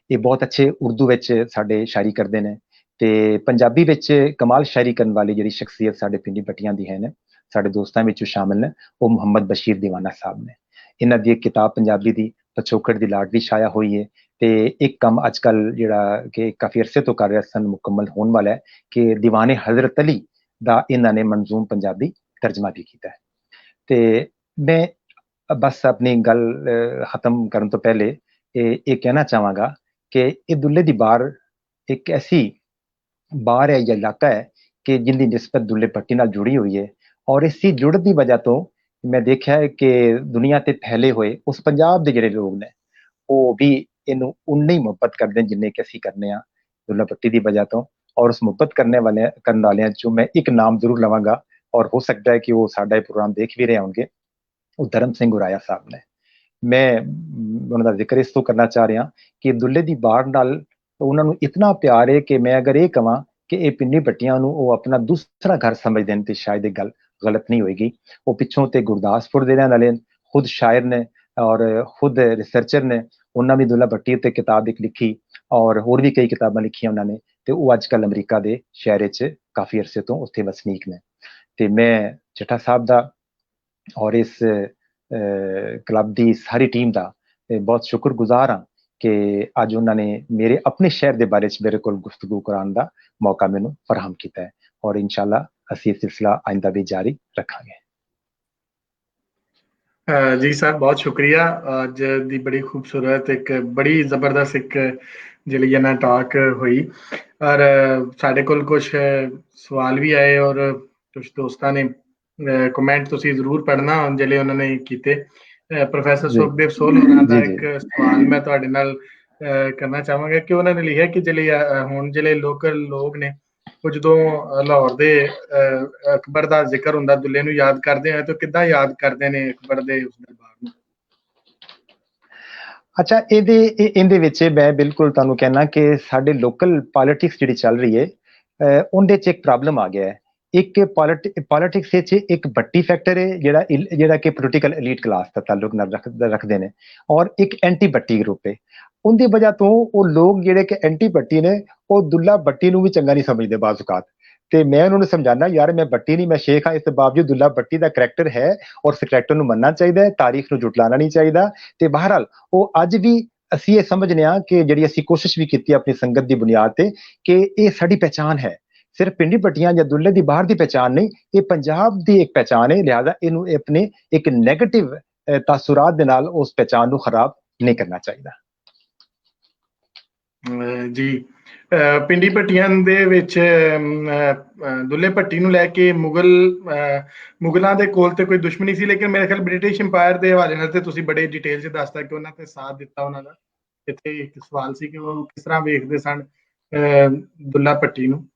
ये बहुत अच्छे उर्दू विच साडे शायरी करते हैं, ते पंजाबी विच कमाल शायरी करने वाली जिहड़ी शख्सियत साडे पिंडी पटियां दी है ने, साडे दोस्तां विचों शामिल ने, वो मुहम्मद बशीर दीवाना साहब ने। इन्हां दी एक किताब पंजाबी दी पछोकड़ दी लाड भी शाया हुई है, ते एक कम अजकल जिहड़ा कि काफी अरसे तो कर रहे सन मुकम्मल होने वाला है कि दीवाने हजरत अली दा इन्हां ने मंजूम पंजाबी तर्जमा भी किया है। ते मैं बस अपनी गल खत्म करने तो पहले ये कहना चाहांगा कि ये दुल्ले दी बार एक ऐसी बार है या इलाका है कि जिंदी निस्बत दुल्ले पट्टी नाल जुड़ी हुई है, और इसी जुड़न की वजह तो मैं देखा है कि दुनिया ते फैले हुए उस पंजाब के जिहड़े लोग ने वो भी इनू उन्नी ही मुहब्बत करते हैं जिन्ने कि असीं करने आ दुल्ला पट्टी की वजह तो। और उस मुहब्बत करने वालियां चों मैं एक नाम जरूर लवांगा, और हो सकता है कि वो साडा प्रोग्राम देख भी रहे होंगे, वो धर्म सिंह उराया साहब ने। मैं उन्हां दा जिक्र इस तो करना चाह रहा कि दुल्ले दी बार नाल उन्हां नूं इतना प्यार है कि मैं अगर ये कहां कि ये पिंडी पट्टियां नूं वो अपना दूसरा घर समझते हैं तो शायद ये गल गलत नहीं होएगी। वो पिछों ते गुरदासपुर दे रहने वाले, खुद शायर ने और खुद रिसर्चर ने। उन्होंने भी दुल्ला भट्टी उत्ते किताब एक लिखी, और होर भी कई किताबां लिखियां उन्होंने, तो वो अजकल अमरीका के शहर च काफी अरसे तो उत्थे वसनीक ने। ते मैं चट्टा साहब दा और इस क्लब की सारी टीम का बहुत शुक्रगुजार हाँ कि अज उन्होंने मेरे अपने शहर के बारे मेरे को गुफ्तगू कराने का मौका मैनू फराहम किया है, और इंशाल्लाह असीं सिलसिला आइंदा भी जारी रखांगे। जी सर, बहुत शुक्रिया। आज दी बड़ी खूबसूरत एक बड़ी जबरदस्त एक जिहड़ी है ना टॉक हुई, और साडे कोल कुछ सवाल भी आए और कुछ दोस्तों ने कमेंट तुसीं जरूर पढ़ना जिहड़े उन्होंने कीते। प्रोफैसर सुखदेव सोल होरां दा एक सवाल मैं तुहाडे नाल करना चाहांगा कि उन्होंने लिखिया कि जिहड़े हुण जिहड़े लोकल लोग ने वो जदों लाहौर दे अकबर दा जिक्र हुंदा दुल्ले नूं याद करदे हैं तो किद्दां याद करदे ने अकबर दे उस दरबार नूं? अच्छा, इहदे विच मैं बिल्कुल तुहानूं कहना कि साडे लोकल पॉलिटिक्स जिहड़ी चल रही है उहदे च एक प्रॉब्लम आ गया है। एक पॉलिटिक्स विच एक भट्टी फैक्टर है जिहड़ा कि पोलिटिकल एलीट क्लास दा ताल्लुक नाल रखदे ने, और एक एंटी भट्टी ग्रुप है। उनदी वजह तो वो लोग जिहड़े कि एंटी भट्टी ने वो दुल्ला भट्टी नूं भी चंगा नहीं समझदे बाज़ औकात। ते मैं उन्होंने समझाना यार मैं भट्टी नहीं, मैं शेख हाँ, इस बावजूद दुल्ला भट्टी का करैक्टर है और उस करैक्टर नूं मनना चाहिए, तारीख नूं जुटलाना नहीं चाहिए। ते बहरहाल वो अज भी असीं ये समझने आ कि जिहड़ी असीं कोशिश भी की अपनी संगत की बुनियाद ते कि ये साडी पहचान है, सिर्फ पिंडी पट्टियां या दुल्ले की बाहर की पहचान नहीं, ये पंजाब की एक पहचान है। लिहाजा इनू अपने एक नैगेटिव तासुरात दे नाल उस पहचान नूं खराब नहीं करना चाहिए। जी ਪਿੰਡੀ ਭੱਟੀਆਂ ਦੇ ਵਿੱਚ ਦੁੱਲੇ ਭੱਟੀ ਨੂੰ ਲੈ ਕੇ ਮੁਗਲਾਂ ਦੇ ਕੋਲ ਤੇ ਕੋਈ ਦੁਸ਼ਮਣੀ ਸੀ, ਲੇਕਿਨ ਮੇਰੇ ਖਿਆਲ ਬ੍ਰਿਟਿਸ਼ ਇੰਪਾਇਰ ਦੇ ਹਵਾਲੇ ਨਾਲ ਤੇ ਤੁਸੀਂ ਬੜੇ ਡਿਟੇਲ 'ਚ ਦੱਸਤਾ ਕਿ ਉਹਨਾਂ ਤੇ ਸਾਥ ਦਿੱਤਾ ਉਹਨਾਂ ਦਾ। ਇੱਥੇ ਇੱਕ ਸਵਾਲ ਸੀ ਕਿ ਉਹ ਕਿਸ ਤਰ੍ਹਾਂ ਵੇਖਦੇ ਸਨ ਦੁੱਲਾ ਭੱਟੀ ਨੂੰ।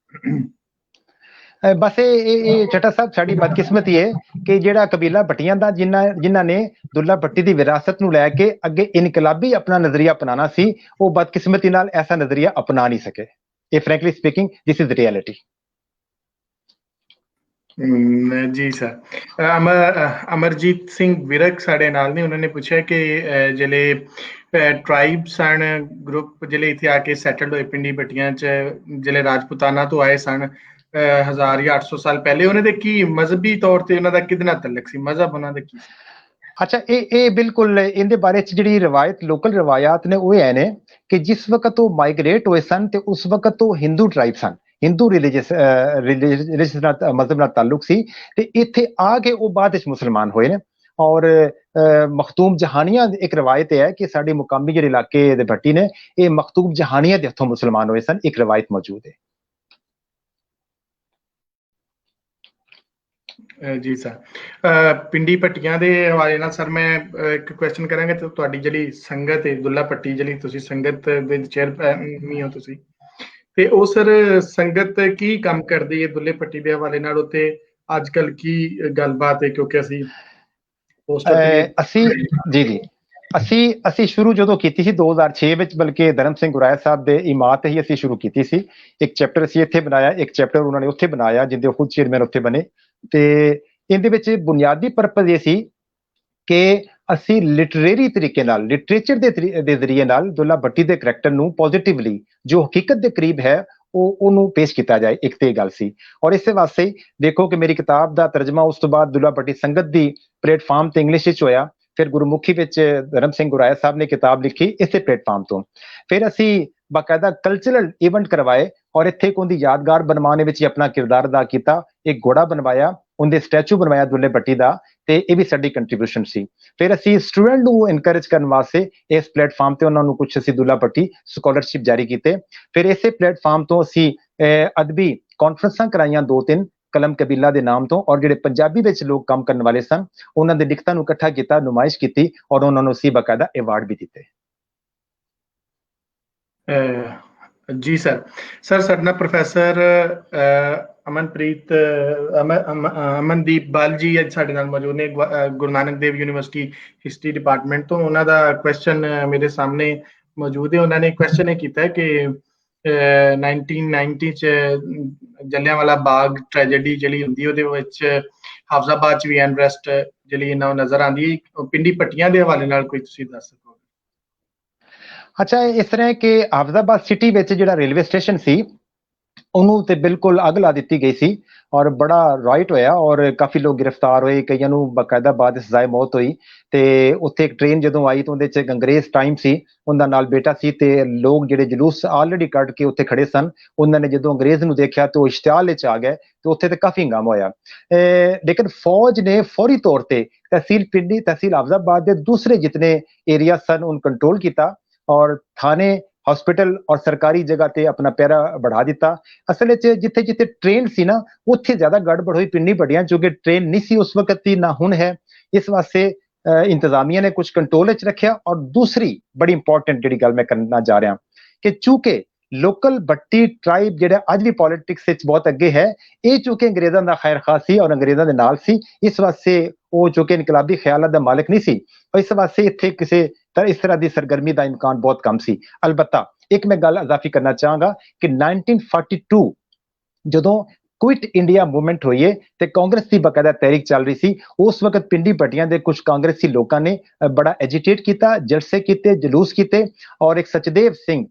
बस ये चट्टा साहब साड़ी बदकिस्मती है कि जेड़ा कबीला भट्टियां दा जिन्हां ने दुल्ला भट्टी दी विरासत नूं लैके अगे इनकलाबी अपना नजरिया अपनाना सी, वो बदकिस्मती नाल ऐसा नजरिया अपना नहीं सके। ये frankly speaking this is reality. जी सर। अमरजीत सिंह विरक साढ़े नाल ने, उन्होंने पूछा कि जिले ट्राइब सन ग्रुप जिले इत्थे आके सैटल्ड होए पिंडी भट्टियां च, जिले राजपुताना तो आए सन 1000 ਜਾਂ 800 ਸਾਲ ਪਹਿਲੇ, ਉਹਨਾਂ ਦੇ ਕੀ ਮਜ਼ਹਬੀ ਤੌਰ ਤੇ ਉਹਨਾਂ ਦਾ ਕਿਹਦੇ ਨਾਲ ਤਲਕ ਸੀ, ਮਜ਼ਹਬ ਉਹਨਾਂ ਦਾ ਕੀ ਸੀ? अच्छा, ये बिल्कुल इनके बारे च जिहड़ी रिवायत लोकल रिवायात ने वो है ने कि जिस वक्त वो माइग्रेट हुए सन ते उस वक्त तो हिंदू ट्राइब सन, हिंदू रिलीजियस मजहब नाल ताल्लुक सी, ते इत्थे आ के वो बाद विच मुसलमान होए ने। और मखतूम जहानिया एक रवायत है कि साडे मुकामी जिहड़े इलाके दे भट्टी ने, ये मखतूम जहानिया दे हत्थों मुसलमान होए सन, एक रवायत मौजूद है। ਜੀ ਸਰ। ਪਿੰਡੀ ਭੱਟੀਆਂ ਦੇ ਹਵਾਲੇ ਨਾਲ ਸਰ ਮੈਂ ਇੱਕ ਕੁਐਸਚਨ ਕਰਾਂਗਾ, ਤੇ ਤੁਹਾਡੀ ਜਿਹੜੀ ਸੰਗਤ ਹੈ ਦੁੱਲਾ ਭੱਟੀ, ਜਿਹੜੀ ਤੁਸੀਂ ਸੰਗਤ ਦੇ ਚੇਅਰਮੈਨ ਹੋ ਤੁਸੀਂ, ਤੇ ਉਹ ਸਰ ਸੰਗਤ ਕੀ ਕੰਮ ਕਰਦੀ ਹੈ ਦੁੱਲੇ ਭੱਟੀ ਦੇ ਹਵਾਲੇ ਨਾਲ ਉੱਤੇ ਅੱਜ ਕੱਲ ਕੀ ਗੱਲਬਾਤ ਹੈ? ਕਿਉਂਕਿ ਅਸੀਂ ਅਸੀਂ ਸ਼ੁਰੂ ਜਦੋਂ ਕੀਤੀ ਸੀ 2006 ਵਿੱਚ, ਬਲਕਿ ਧਰਮ ਸਿੰਘ ਗੁਰਾਇਆ ਸਾਹਿਬ ਦੇ ਇਮਾਤ ਹੀ ਅਸੀਂ ਸ਼ੁਰੂ ਕੀਤੀ ਸੀ। ਇੱਕ ਚੈਪਟਰ ਅਸੀਂ ਇੱਥੇ ਬਣਾਇਆ, ਇੱਕ ਚੈਪਟਰ ਉਹਨਾਂ ਨੇ ਉੱਥੇ ਬਣਾਇਆ ਜਿੰਦੇ ਉਹ ਖੁਦ ਚੇਅਰਮੈਨ ਉੱਥੇ ਬਣੇ। ਤੇ ਇਹਦੇ ਵਿੱਚ ਬੁਨਿਆਦੀ ਪਰਪਸ ਇਹ ਸੀ ਕਿ ਅਸੀਂ ਲਿਟਰੇਰੀ ਤਰੀਕੇ ਨਾਲ, ਲਿਟਰੇਚਰ ਦੇ ਜ਼ਰੀਏ ਨਾਲ ਦੁੱਲਾ ਭੱਟੀ ਦੇ ਕਰੈਕਟਰ ਨੂੰ ਪੋਜ਼ਿਟਿਵਲੀ, ਜੋ ਹਕੀਕਤ ਦੇ ਕਰੀਬ ਹੈ, ਉਹਨੂੰ ਪੇਸ਼ ਕੀਤਾ ਜਾਏ। ਇੱਕ ਤੇ ਇਹ ਗੱਲ ਸੀ। ਔਰ ਇਸੇ ਵਾਸਤੇ ਦੇਖੋ ਕਿ ਮੇਰੀ ਕਿਤਾਬ ਦਾ ਤਰਜਮਾ ਉਸ ਤੋਂ ਬਾਅਦ ਦੁੱਲਾ ਭੱਟੀ ਸੰਗਤ ਦੀ ਪਲੇਟਫਾਰਮ ਤੇ ਇੰਗਲਿਸ਼ ਵਿੱਚ ਹੋਇਆ। ਫਿਰ ਗੁਰਮੁਖੀ ਵਿੱਚ ਧਰਮ ਸਿੰਘ ਗੁਰਾਇਆ ਸਾਹਿਬ ਨੇ ਕਿਤਾਬ ਲਿਖੀ ਇਸੇ ਪਲੇਟਫਾਰਮ ਤੋਂ। ਫਿਰ ਅਸੀਂ ਬਾਕਾਇਦਾ ਕਲਚਰਲ ਇਵੈਂਟ ਕਰਵਾਏ ਔਰ ਇੱਥੇ ਉਹਦੀ ਯਾਦਗਾਰ ਬਣਵਾਉਣ ਵਿੱਚ ਆਪਣਾ ਕਿਰਦਾਰ ਅਦਾ ਕੀਤਾ। ਇੱਕ ਘੋੜਾ ਬਣਵਾਇਆ, ਉਹਦੇ ਸਟੈਚੂ ਬਣਵਾਇਆ ਦੁੱਲੇ ਭੱਟੀ ਦਾ, ਤੇ ਇਹ ਵੀ ਸਾਡੀ ਕੰਟਰੀਬਿਊਸ਼ਨ ਸੀ। ਫਿਰ ਅਸੀਂ ਸਟੂਡੈਂਟ ਨੂੰ ਇਨਕਰੇਜ ਕਰਨ ਵਾਸਤੇ ਇਸ ਪਲੇਟਫਾਰਮ ਤੇ ਉਹਨਾਂ ਨੂੰ ਕੁਝ ਅਸੀਂ ਦੁੱਲਾ ਭੱਟੀ ਸਕਾਲਰਸ਼ਿਪ ਜਾਰੀ ਕੀਤੇ। ਫਿਰ ਇਸੇ ਪਲੇਟਫਾਰਮ ਤੋਂ ਅਸੀਂ ਅਦਬੀ ਕਾਨਫਰੰਸਾਂ ਕਰਾਈਆਂ 2-3 ਕਲਮ ਕਬੀਲਾ ਦੇ ਨਾਮ ਤੋਂ, ਔਰ ਜਿਹੜੇ ਪੰਜਾਬੀ ਵਿੱਚ ਲੋਕ ਕੰਮ ਕਰਨ ਵਾਲੇ ਸਨ ਉਹਨਾਂ ਦੇ ਲਿਖਤਾਂ ਨੂੰ ਇਕੱਠਾ ਕੀਤਾ, ਨੁਮਾਇਸ਼ ਕੀਤੀ, ਔਰ ਉਹਨਾਂ ਨੂੰ ਅਸੀਂ ਬਾਕਾਇਦਾ ਅਵਾਰਡ ਵੀ ਦਿੱਤੇ। ਜੀ ਸਰ। ਸਾਡੇ ਨਾਲ ਪ੍ਰੋਫੈਸਰ ਅਮਨਦੀਪ ਬਾਲ ਜੀ ਅੱਜ ਸਾਡੇ ਨਾਲ ਮੌਜੂਦ ਨੇ, Guru Nanak Dev university history department ਤੋਂ। ਉਹਨਾਂ ਦਾ ਕੁਐਸਚਨ ਮੇਰੇ ਸਾਹਮਣੇ ਮੌਜੂਦ ਹੈ। ਉਹਨਾਂ ਨੇ ਕੁਐਸਚਨ ਇਹ ਕੀਤਾ ਹੈ ਕਿ 1990 ਚ ਜਲਿਆਂਵਾਲਾ ਬਾਗ ਟ੍ਰੈਜੇਡੀ ਜਿਹੜੀ ਹੁੰਦੀ, ਉਹਦੇ ਵਿੱਚ ਹਾਫਜ਼ਾਬਾਦ ਚ ਵੀ ਅਨਰੈਸਟ ਜਿਹੜੀ ਇਹਨਾਂ ਨੂੰ ਨਜ਼ਰ ਆਉਂਦੀ, ਪਿੰਡੀ ਭੱਟੀਆਂ ਦੇ ਹਵਾਲੇ ਨਾਲ ਕੋਈ ਤੁਸੀਂ ਦੱਸ ਸਕੋ? ਅੱਛਾ, ਇਸ ਤਰ੍ਹਾਂ ਕਿ ਹਾਫਜ਼ਾਬਾਦ ਸਿਟੀ ਵਿੱਚ ਜਿਹੜਾ ਰੇਲਵੇ ਸਟੇਸ਼ਨ ਸੀ ਉਹਨੂੰ ਤੇ ਬਿਲਕੁਲ ਅੱਗ ਲਾ ਦਿੱਤੀ ਗਈ ਸੀ ਔਰ ਬੜਾ ਰਾਈਟ ਹੋਇਆ ਔਰ ਕਾਫੀ ਲੋਕ ਗ੍ਰਿਫਤਾਰ ਹੋਏ, ਕਈਆਂ ਨੂੰ ਬਾਕਾਇਦਾ ਬਾਅਦ ਸਜ਼ਾਏ ਮੌਤ ਹੋਈ। ਤੇ ਉੱਥੇ ਇੱਕ ਟ੍ਰੇਨ ਜਦੋਂ ਆਈ ਤਾਂ ਉਹਦੇ ਚ ਇੱਕ ਅੰਗਰੇਜ਼ ਟਾਈਮ ਸੀ, ਉਹਦਾ ਨਾਲ ਬੇਟਾ ਸੀ, ਤੇ ਲੋਕ ਜਿਹੜੇ ਜਲੂਸ ਆਲਰੇਡੀ ਕੱਢ ਕੇ ਉੱਥੇ ਖੜੇ ਸਨ, ਉਹਨਾਂ ਨੇ ਜਦੋਂ ਅੰਗਰੇਜ਼ ਨੂੰ ਦੇਖਿਆ ਤੇ ਉਹ ਇਸ਼ਤਿਆਲ ਵਿੱਚ ਆ ਗਏ ਤੇ ਉੱਥੇ ਤੇ ਕਾਫੀ ਹੰਗਾਮਾ ਹੋਇਆ। ਲੇਕਿਨ ਫੌਜ ਨੇ ਫੌਰੀ ਤੌਰ ਤੇ ਤਹਿਸੀਲ ਪਿੰਡੀ, ਤਹਿਸੀਲ ਹਾਫਜ਼ਾਬਾਦ ਦੇ ਦੂਸਰੇ ਜਿਤਨੇ ਏਰੀਆ ਸਨ ਉਹਨੂੰ ਕੰਟਰੋਲ ਕੀਤਾ ਔਰ ਥਾਣੇ, ਹਸਪੀਟਲ ਔਰ ਸਰਕਾਰੀ ਜਗ੍ਹਾ ਤੇ ਆਪਣਾ ਪਹਿਰਾ बढ़ा ਦਿੱਤਾ। ਅਸਲ ਵਿੱਚ ਜਿੱਥੇ ਜਿੱਥੇ ਟ੍ਰੇਨ ਸੀ ਨਾ ਉੱਥੇ ਜ਼ਿਆਦਾ ਗੜਬੜ ਹੋਈ ਪਿੰਡੀ ਭੱਟੀਆਂ, ਕਿਉਂਕਿ ਟ੍ਰੇਨ ਨਹੀਂ ਸੀ ਉਸ ਵਕਤ ਦੀ, ਨਾ ਹੁਣ ਹੈ। ਇਸ ਵਾਸਤੇ ਇੰਤਜ਼ਾਮੀਆ ਨੇ ਕੁਝ ਕੰਟਰੋਲ ਵਿੱਚ ਰੱਖਿਆ। ਔਰ ਦੂਸਰੀ ਬੜੀ ਇੰਪੋਰਟੈਂਟ ਜਿਹੜੀ ਗੱਲ ਮੈਂ ਕਰਨਾ ਜਾ ਰਿਹਾ ਕਿ ਚੂੰਕਿ ਲੋਕਲ ਭੱਟੀ ਟ੍ਰਾਈਬ ਜਿਹੜਾ ਅੱਜ ਵੀ ਪੋਲਿਟਿਕਸ ਵਿੱਚ ਬਹੁਤ ਅੱਗੇ ਹੈ, ਇਹ ਚੂੰਕਿ ਅੰਗਰੇਜ਼ਾਂ ਦਾ ਖੈਰ ਖਾਸ ਸੀ ਔਰ ਅੰਗਰੇਜ਼ਾਂ ਦੇ ਨਾਲ ਸੀ, ਇਸ ਵਾਸਤੇ ਉਹ ਚੂੰਕਿ ਇਨਕਲਾਬੀ ਖਿਆਲਾਂ ਦਾ ਮਾਲਕ ਨਹੀਂ ਸੀ, ਔਰ ਇਸ ਵਾਸਤੇ ਇੱਥੇ ਕਿਸੇ ਇਸ ਤਰ੍ਹਾਂ ਦੀ ਸਰਗਰਮੀ ਦਾ ਇਮਕਾਨ ਬਹੁਤ ਕਮ ਸੀ। ਅਲਬੱਤਾ ਇੱਕ ਮੈਂ ਗੱਲ ਇਜ਼ਾਫੀ ਕਰਨਾ ਚਾਹਾਂਗਾ ਕਿ 1942 ਜਦੋਂ ਕੁਇਟ ਇੰਡੀਆ ਮੂਵਮੈਂਟ ਹੋਈ ਹੈ ਤੇ ਕਾਂਗਰਸ ਦੀ ਬਕਾਇਦਾ ਤਹਿਰੀਕ ਚੱਲ ਰਹੀ ਸੀ, ਉਸ ਵਕਤ ਪਿੰਡੀ ਭੱਟੀਆਂ ਦੇ ਕੁਝ ਕਾਂਗਰਸੀ ਲੋਕਾਂ ਨੇ ਬੜਾ ਐਜੀਟੇਟ ਕੀਤਾ, ਜਲਸੇ ਕੀਤੇ, ਜਲੂਸ ਕੀਤੇ, ਔਰ ਇੱਕ ਸਚਦੇਵ ਸਿੰਘ,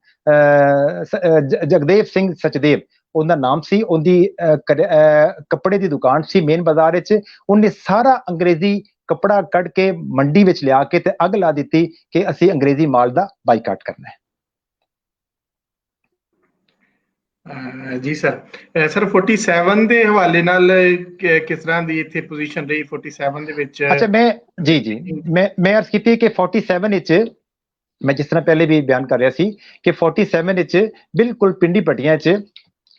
ਜਗਦੇਵ ਸਿੰਘ ਸਚਦੇਵ ਉਹਦਾ ਨਾਮ ਸੀ, ਉਹਦੀ ਕੱਪੜੇ ਦੀ ਦੁਕਾਨ ਸੀ ਮੇਨ ਬਾਜ਼ਾਰ ਵਿੱਚ। ਉਹਨੇ ਸਾਰਾ ਅੰਗਰੇਜ਼ੀ ਕੱਪੜਾ ਕੱਢ ਕੇ ਮੰਡੀ ਵਿੱਚ ਲਿਆ ਕੇ ਤੇ ਅੱਗ ਲਾ ਦਿੱਤੀ ਕਿ ਅਸੀਂ ਅੰਗਰੇਜ਼ੀ ਮਾਲ ਦਾ ਬਾਈਕਾਟ ਕਰਨਾ ਹੈ। ਜੀ ਸਰ। 47 ਦੇ ਹਵਾਲੇ ਨਾਲ ਕਿਸ ਤਰ੍ਹਾਂ ਦੀ ਇੱਥੇ ਪੋਜੀਸ਼ਨ ਰਹੀ 47 ਦੇ ਵਿੱਚ? ਅੱਛਾ, ਮੈਂ ਅਰਜ਼ ਕੀਤੀ ਕਿ 47 ਵਿੱਚ मैं जिस तरह पहले भी बयान कर रहा सी कि 47 विच बिल्कुल पिंडी पट्टियां च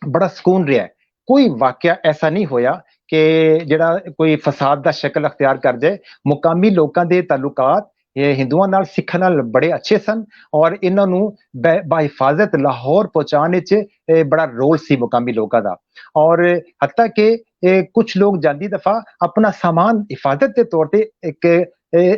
बड़ा सुकून रहा है। कोई वाकया ऐसा नहीं होया कि जिहड़ा कोई फसाद दा शक्ल अख्तियार कर जाए। मुकामी लोकां दे ताल्लुकात हिंदुआं नाल सिखां नाल बड़े अच्छे सन और इन्हां नूं बाहिफाजत लाहौर पहुंचाने विच बड़ा रोल सी मुकामी लोकां दा। और हत्ता कि कुछ लोग जांदी दफा अपना सामान हिफाजत के तौर ते एक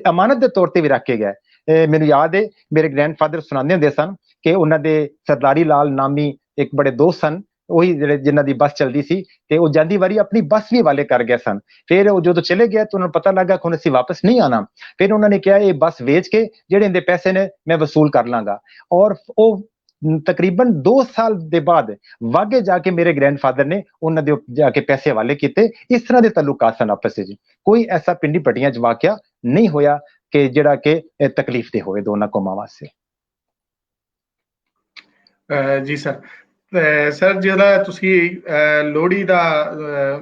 अमानत के तौर ते भी रख के गए। मैनूं याद है मेरे ग्रैंडफादर सुनाते हुंदे सन कि उन्हां दे सरदारी लाल नामी एक बड़े दोस्त सन, ਉਹੀ ਜਿਹੜੇ ਜਿਨ੍ਹਾਂ ਦੀ ਬੱਸ ਚੱਲਦੀ ਸੀ ਤੇ ਉਹ ਜਾਂਦੀ ਵਾਰੀ ਆਪਣੀ ਬੱਸ ਵੀ ਵਾਲੇ ਕਰ ਗਏ ਸਨ। ਫਿਰ ਉਹ ਜਦੋਂ ਚਲੇ ਗਏ ਤਾਂ ਉਹਨਾਂ ਨੂੰ ਪਤਾ ਲੱਗਾ ਕਿ ਹੁਣ ਅਸੀਂ ਵਾਪਸ ਨਹੀਂ ਆਣਾ। ਫਿਰ ਉਹਨਾਂ ਨੇ ਕਿਹਾ ਇਹ ਬੱਸ ਵੇਚ ਕੇ ਜਿਹੜੇ ਇਹਦੇ ਪੈਸੇ ਨੇ ਮੈਂ ਵਸੂਲ ਕਰ ਲਾਂਗਾ। ਔਰ ਉਹ ਤਕਰੀਬਨ 2 ਸਾਲ ਦੇ ਬਾਅਦ ਵਾਗੇ ਜਾ ਕੇ ਮੇਰੇ ਗ੍ਰੈਂਡਫਾਦਰ ਨੇ ਉਹਨਾਂ ਦੇ ਜਾ ਕੇ ਪੈਸੇ ਵਾਲੇ ਕੀਤੇ। ਇਸ ਤਰ੍ਹਾਂ ਦੇ ਤਾਲੁਕਾਤ ਸਨ ਆਪਸ ਵਿੱਚ। ਕੋਈ ਐਸਾ ਪਿੰਡੀ ਪੱਟੀਆਂ 'ਚ ਵਾਕਿਆ ਨਹੀਂ ਹੋਇਆ ਕਿ ਜਿਹੜਾ ਕਿ ਤਕਲੀਫ ਦੇ ਹੋਵੇ ਦੋਨਾਂ ਕੌਮਾਂ ਵਾਸਤੇ। ਜੀ ਸਰ, ਸਰ ਜਿਹੜਾ ਤੁਸੀਂ ਲੋਹੜੀ ਦਾ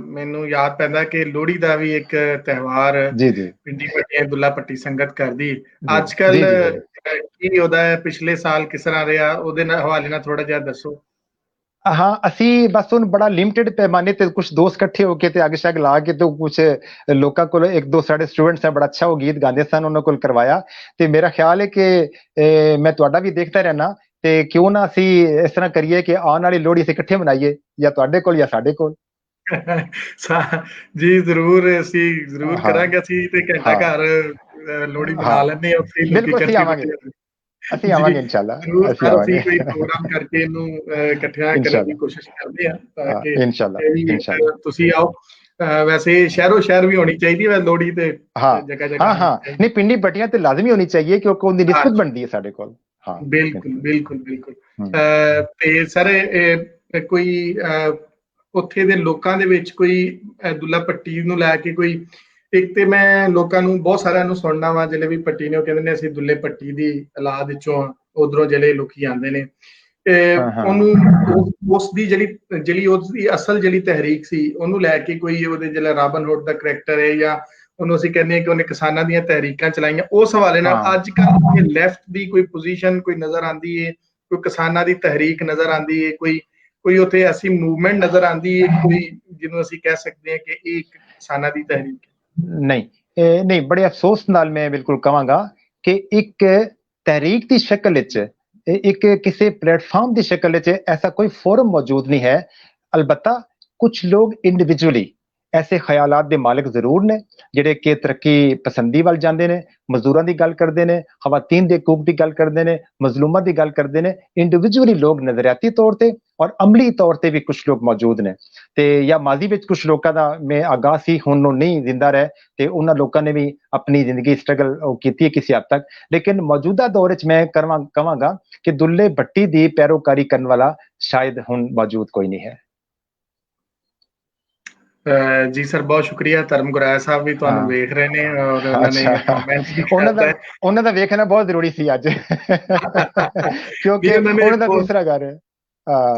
ਮੈਨੂੰ ਯਾਦ ਪੈਂਦਾ ਕਿ ਲੋਹੜੀ ਦਾ ਵੀ ਇੱਕ ਤਿਉਹਾਰ ਪਿੰਡੀ ਪੱਟੀਆਂ ਦੁੱਲਾ ਪੱਟੀ ਸੰਗਤ ਕਰਦੀ ਅੱਜ ਕੱਲ ਕੀ ਉਹਦਾ ਪਿਛਲੇ ਸਾਲ ਕਿਸ ਤਰ੍ਹਾਂ ਰਿਹਾ ਉਹਦੇ ਨਾਲ ਹਵਾਲੇ ਨਾਲ ਥੋੜਾ ਜਿਹਾ ਦੱਸੋ। हाँ, असी बस उन बड़ा लिमिटेड पैमाने ते कुछ दोस्त इकट्ठे होके ते आगे शाग ला के तो कुछ लोकां कोल एक दो साढ़े स्टूडेंट्स हैं बड़ा अच्छा वो गीत गांदे सन उन्हां कोल करवाया। ते मेरा ख्याल है कि मैं तुहाडा भी देखता रहना ते क्यों ना असी इस तरह करिए कि आने वाली लोहड़ी असी इकट्ठे मनाइए या तुहाडे कोल या साडे कोल। जी जरूर असी जरूर करांगे। असी ते घंटा घर लोहड़ी मना लेंदे आ उत्थे लोकी इकट्ठे होके ਅਸੀਂ ਆਵਾਂਗੇ ਇਨਸ਼ਾਅੱਲਾ। ਅਸੀਂ ਆਵਾਂਗੇ ਕੋਈ ਪ੍ਰੋਗਰਾਮ ਕਰਕੇ ਇਹਨੂੰ ਇਕੱਠਿਆਂ ਕਰਨ ਦੀ ਕੋਸ਼ਿਸ਼ ਕਰਦੇ ਆ ਤਾਂ ਕਿ ਇਨਸ਼ਾਅੱਲਾ ਤੁਸੀਂ ਆਓ। वैसे शहरों शहर भी होनी चाहिए वह लोहड़ी ते जगह जगह। हाँ नहीं पिंडी पट्टियां तो लाजमी होनी चाहिए क्योंकि उनकी निस्बत बनती है साडे कोल। हाँ बिल्कुल बिल्कुल बिल्कुल। ते सर कोई ਉੱਥੇ ਦੇ ਲੋਕਾਂ ਦੇ ਵਿੱਚ ਕੋਈ ਦੁੱਲਾ ਪੱਟੀ ਨੂੰ ਲੈ ਕੇ ਕੋਈ ਇੱਕ ਤੇ ਮੈਂ ਲੋਕਾਂ ਨੂੰ ਬਹੁਤ ਸਾਰਿਆਂ ਨੂੰ ਸੁਣਨਾ ਵਾ ਜਿਹੜੇ ਵੀ ਪੱਟੀ ਨੇ ਉਹ ਕਹਿੰਦੇ ਨੇ ਅਸੀਂ ਦੁੱਲੇ ਪੱਟੀ ਦੀ ਔਲਾਦ ਵਿੱਚੋਂ ਉਧਰੋਂ ਜਿਹੜੇ ਲੋਕੀ ਆਉਂਦੇ ਨੇ ਉਹਨੂੰ ਉਸ ਦੀ ਜਿਹੜੀ ਉਹਦੀ ਅਸਲ ਜਿਹੜੀ ਤਹਿਰੀਕ ਸੀ ਉਹਨੂੰ ਲੈ ਕੇ ਕੋਈ ਉਹਦੇ ਜਿਹੜਾ ਰਾਬਨ ਹੁੱਡ ਦਾ ਕਰੈਕਟਰ ਹੈ ਜਾਂ ਉਹਨੂੰ ਅਸੀਂ ਕਹਿੰਦੇ ਹਾਂ ਕਿ ਉਹਨੇ ਕਿਸਾਨਾਂ ਦੀਆਂ ਤਹਿਰੀਕਾਂ ਚਲਾਈਆਂ ਉਸ ਹਵਾਲੇ ਨਾਲ ਅੱਜ ਕੱਲ੍ਹ ਲੈਫਟ ਦੀ ਕੋਈ ਪੋਜੀਸ਼ਨ ਕੋਈ ਨਜ਼ਰ ਆਉਂਦੀ ਹੈ ਕੋਈ ਕਿਸਾਨਾਂ ਦੀ ਤਹਿਰੀਕ ਨਜ਼ਰ ਆਉਂਦੀ ਹੈ ਕੋਈ ਉੱਥੇ ਐਸੀ ਮੂਵਮੈਂਟ ਨਜ਼ਰ ਆਉਂਦੀ ਹੈ ਕੋਈ ਜਿਹਨੂੰ ਅਸੀਂ ਕਹਿ ਸਕਦੇ ਹਾਂ ਕਿ ਇਹ ਇੱਕ ਕਿਸਾਨਾਂ ਦੀ ਤਹਿਰੀਕ ਹੈ। नहीं बड़े अफसोस नाल मैं बिल्कुल कहांगा कि एक तहरीक की शक्ल विच एक किसी प्लेटफॉर्म की शक्ल विच ऐसा कोई फोरम मौजूद नहीं है। अलबत्ता कुछ लोग इंडिविजुअली ऐसे ख्यालात दे मालिक जरूर ने जिहड़े कि तरक्की पसंदी वाल जांदे ने मजदूरां दी गल करदे ने खवातीन दे हकूक दी गल करदे ने मजलूमां दी गल करदे ने। इंडिविजुअली लोग नजरियाती तौर ते और अमली तौर ते भी कुछ लोग मौजूद ने ते या माजी विच कुछ लोकां दा मैं आगाह सी हुण नहीं जिंदा रहे ते उन्हां लोकां ने भी अपनी जिंदगी स्ट्रगल कीती है किसी हद तक। लेकिन मौजूदा दौर विच मैं कहांगा कि दुल्ले भट्टी दी पैरोकारी करन वाला शायद हुण मौजूद कोई नहीं है। जी सर बहुत शुक्रिया। धर्म गुराया साहब भी ਤੁਹਾਨੂੰ ਵੇਖ ਰਹੇ ਨੇ ਔਰ ਉਹਨਾਂ ਨੇ ਕਮੈਂਟ ਵੀ ਕੀਤਾ ਉਹਨਾਂ ਦਾ ਵੇਖਣਾ ਬਹੁਤ ਜ਼ਰੂਰੀ ਸੀ ਅੱਜ ਕਿਉਂਕਿ ਉਹਨਾਂ ਦਾ ਦੂਸਰਾ ਘਰ ਹੈ।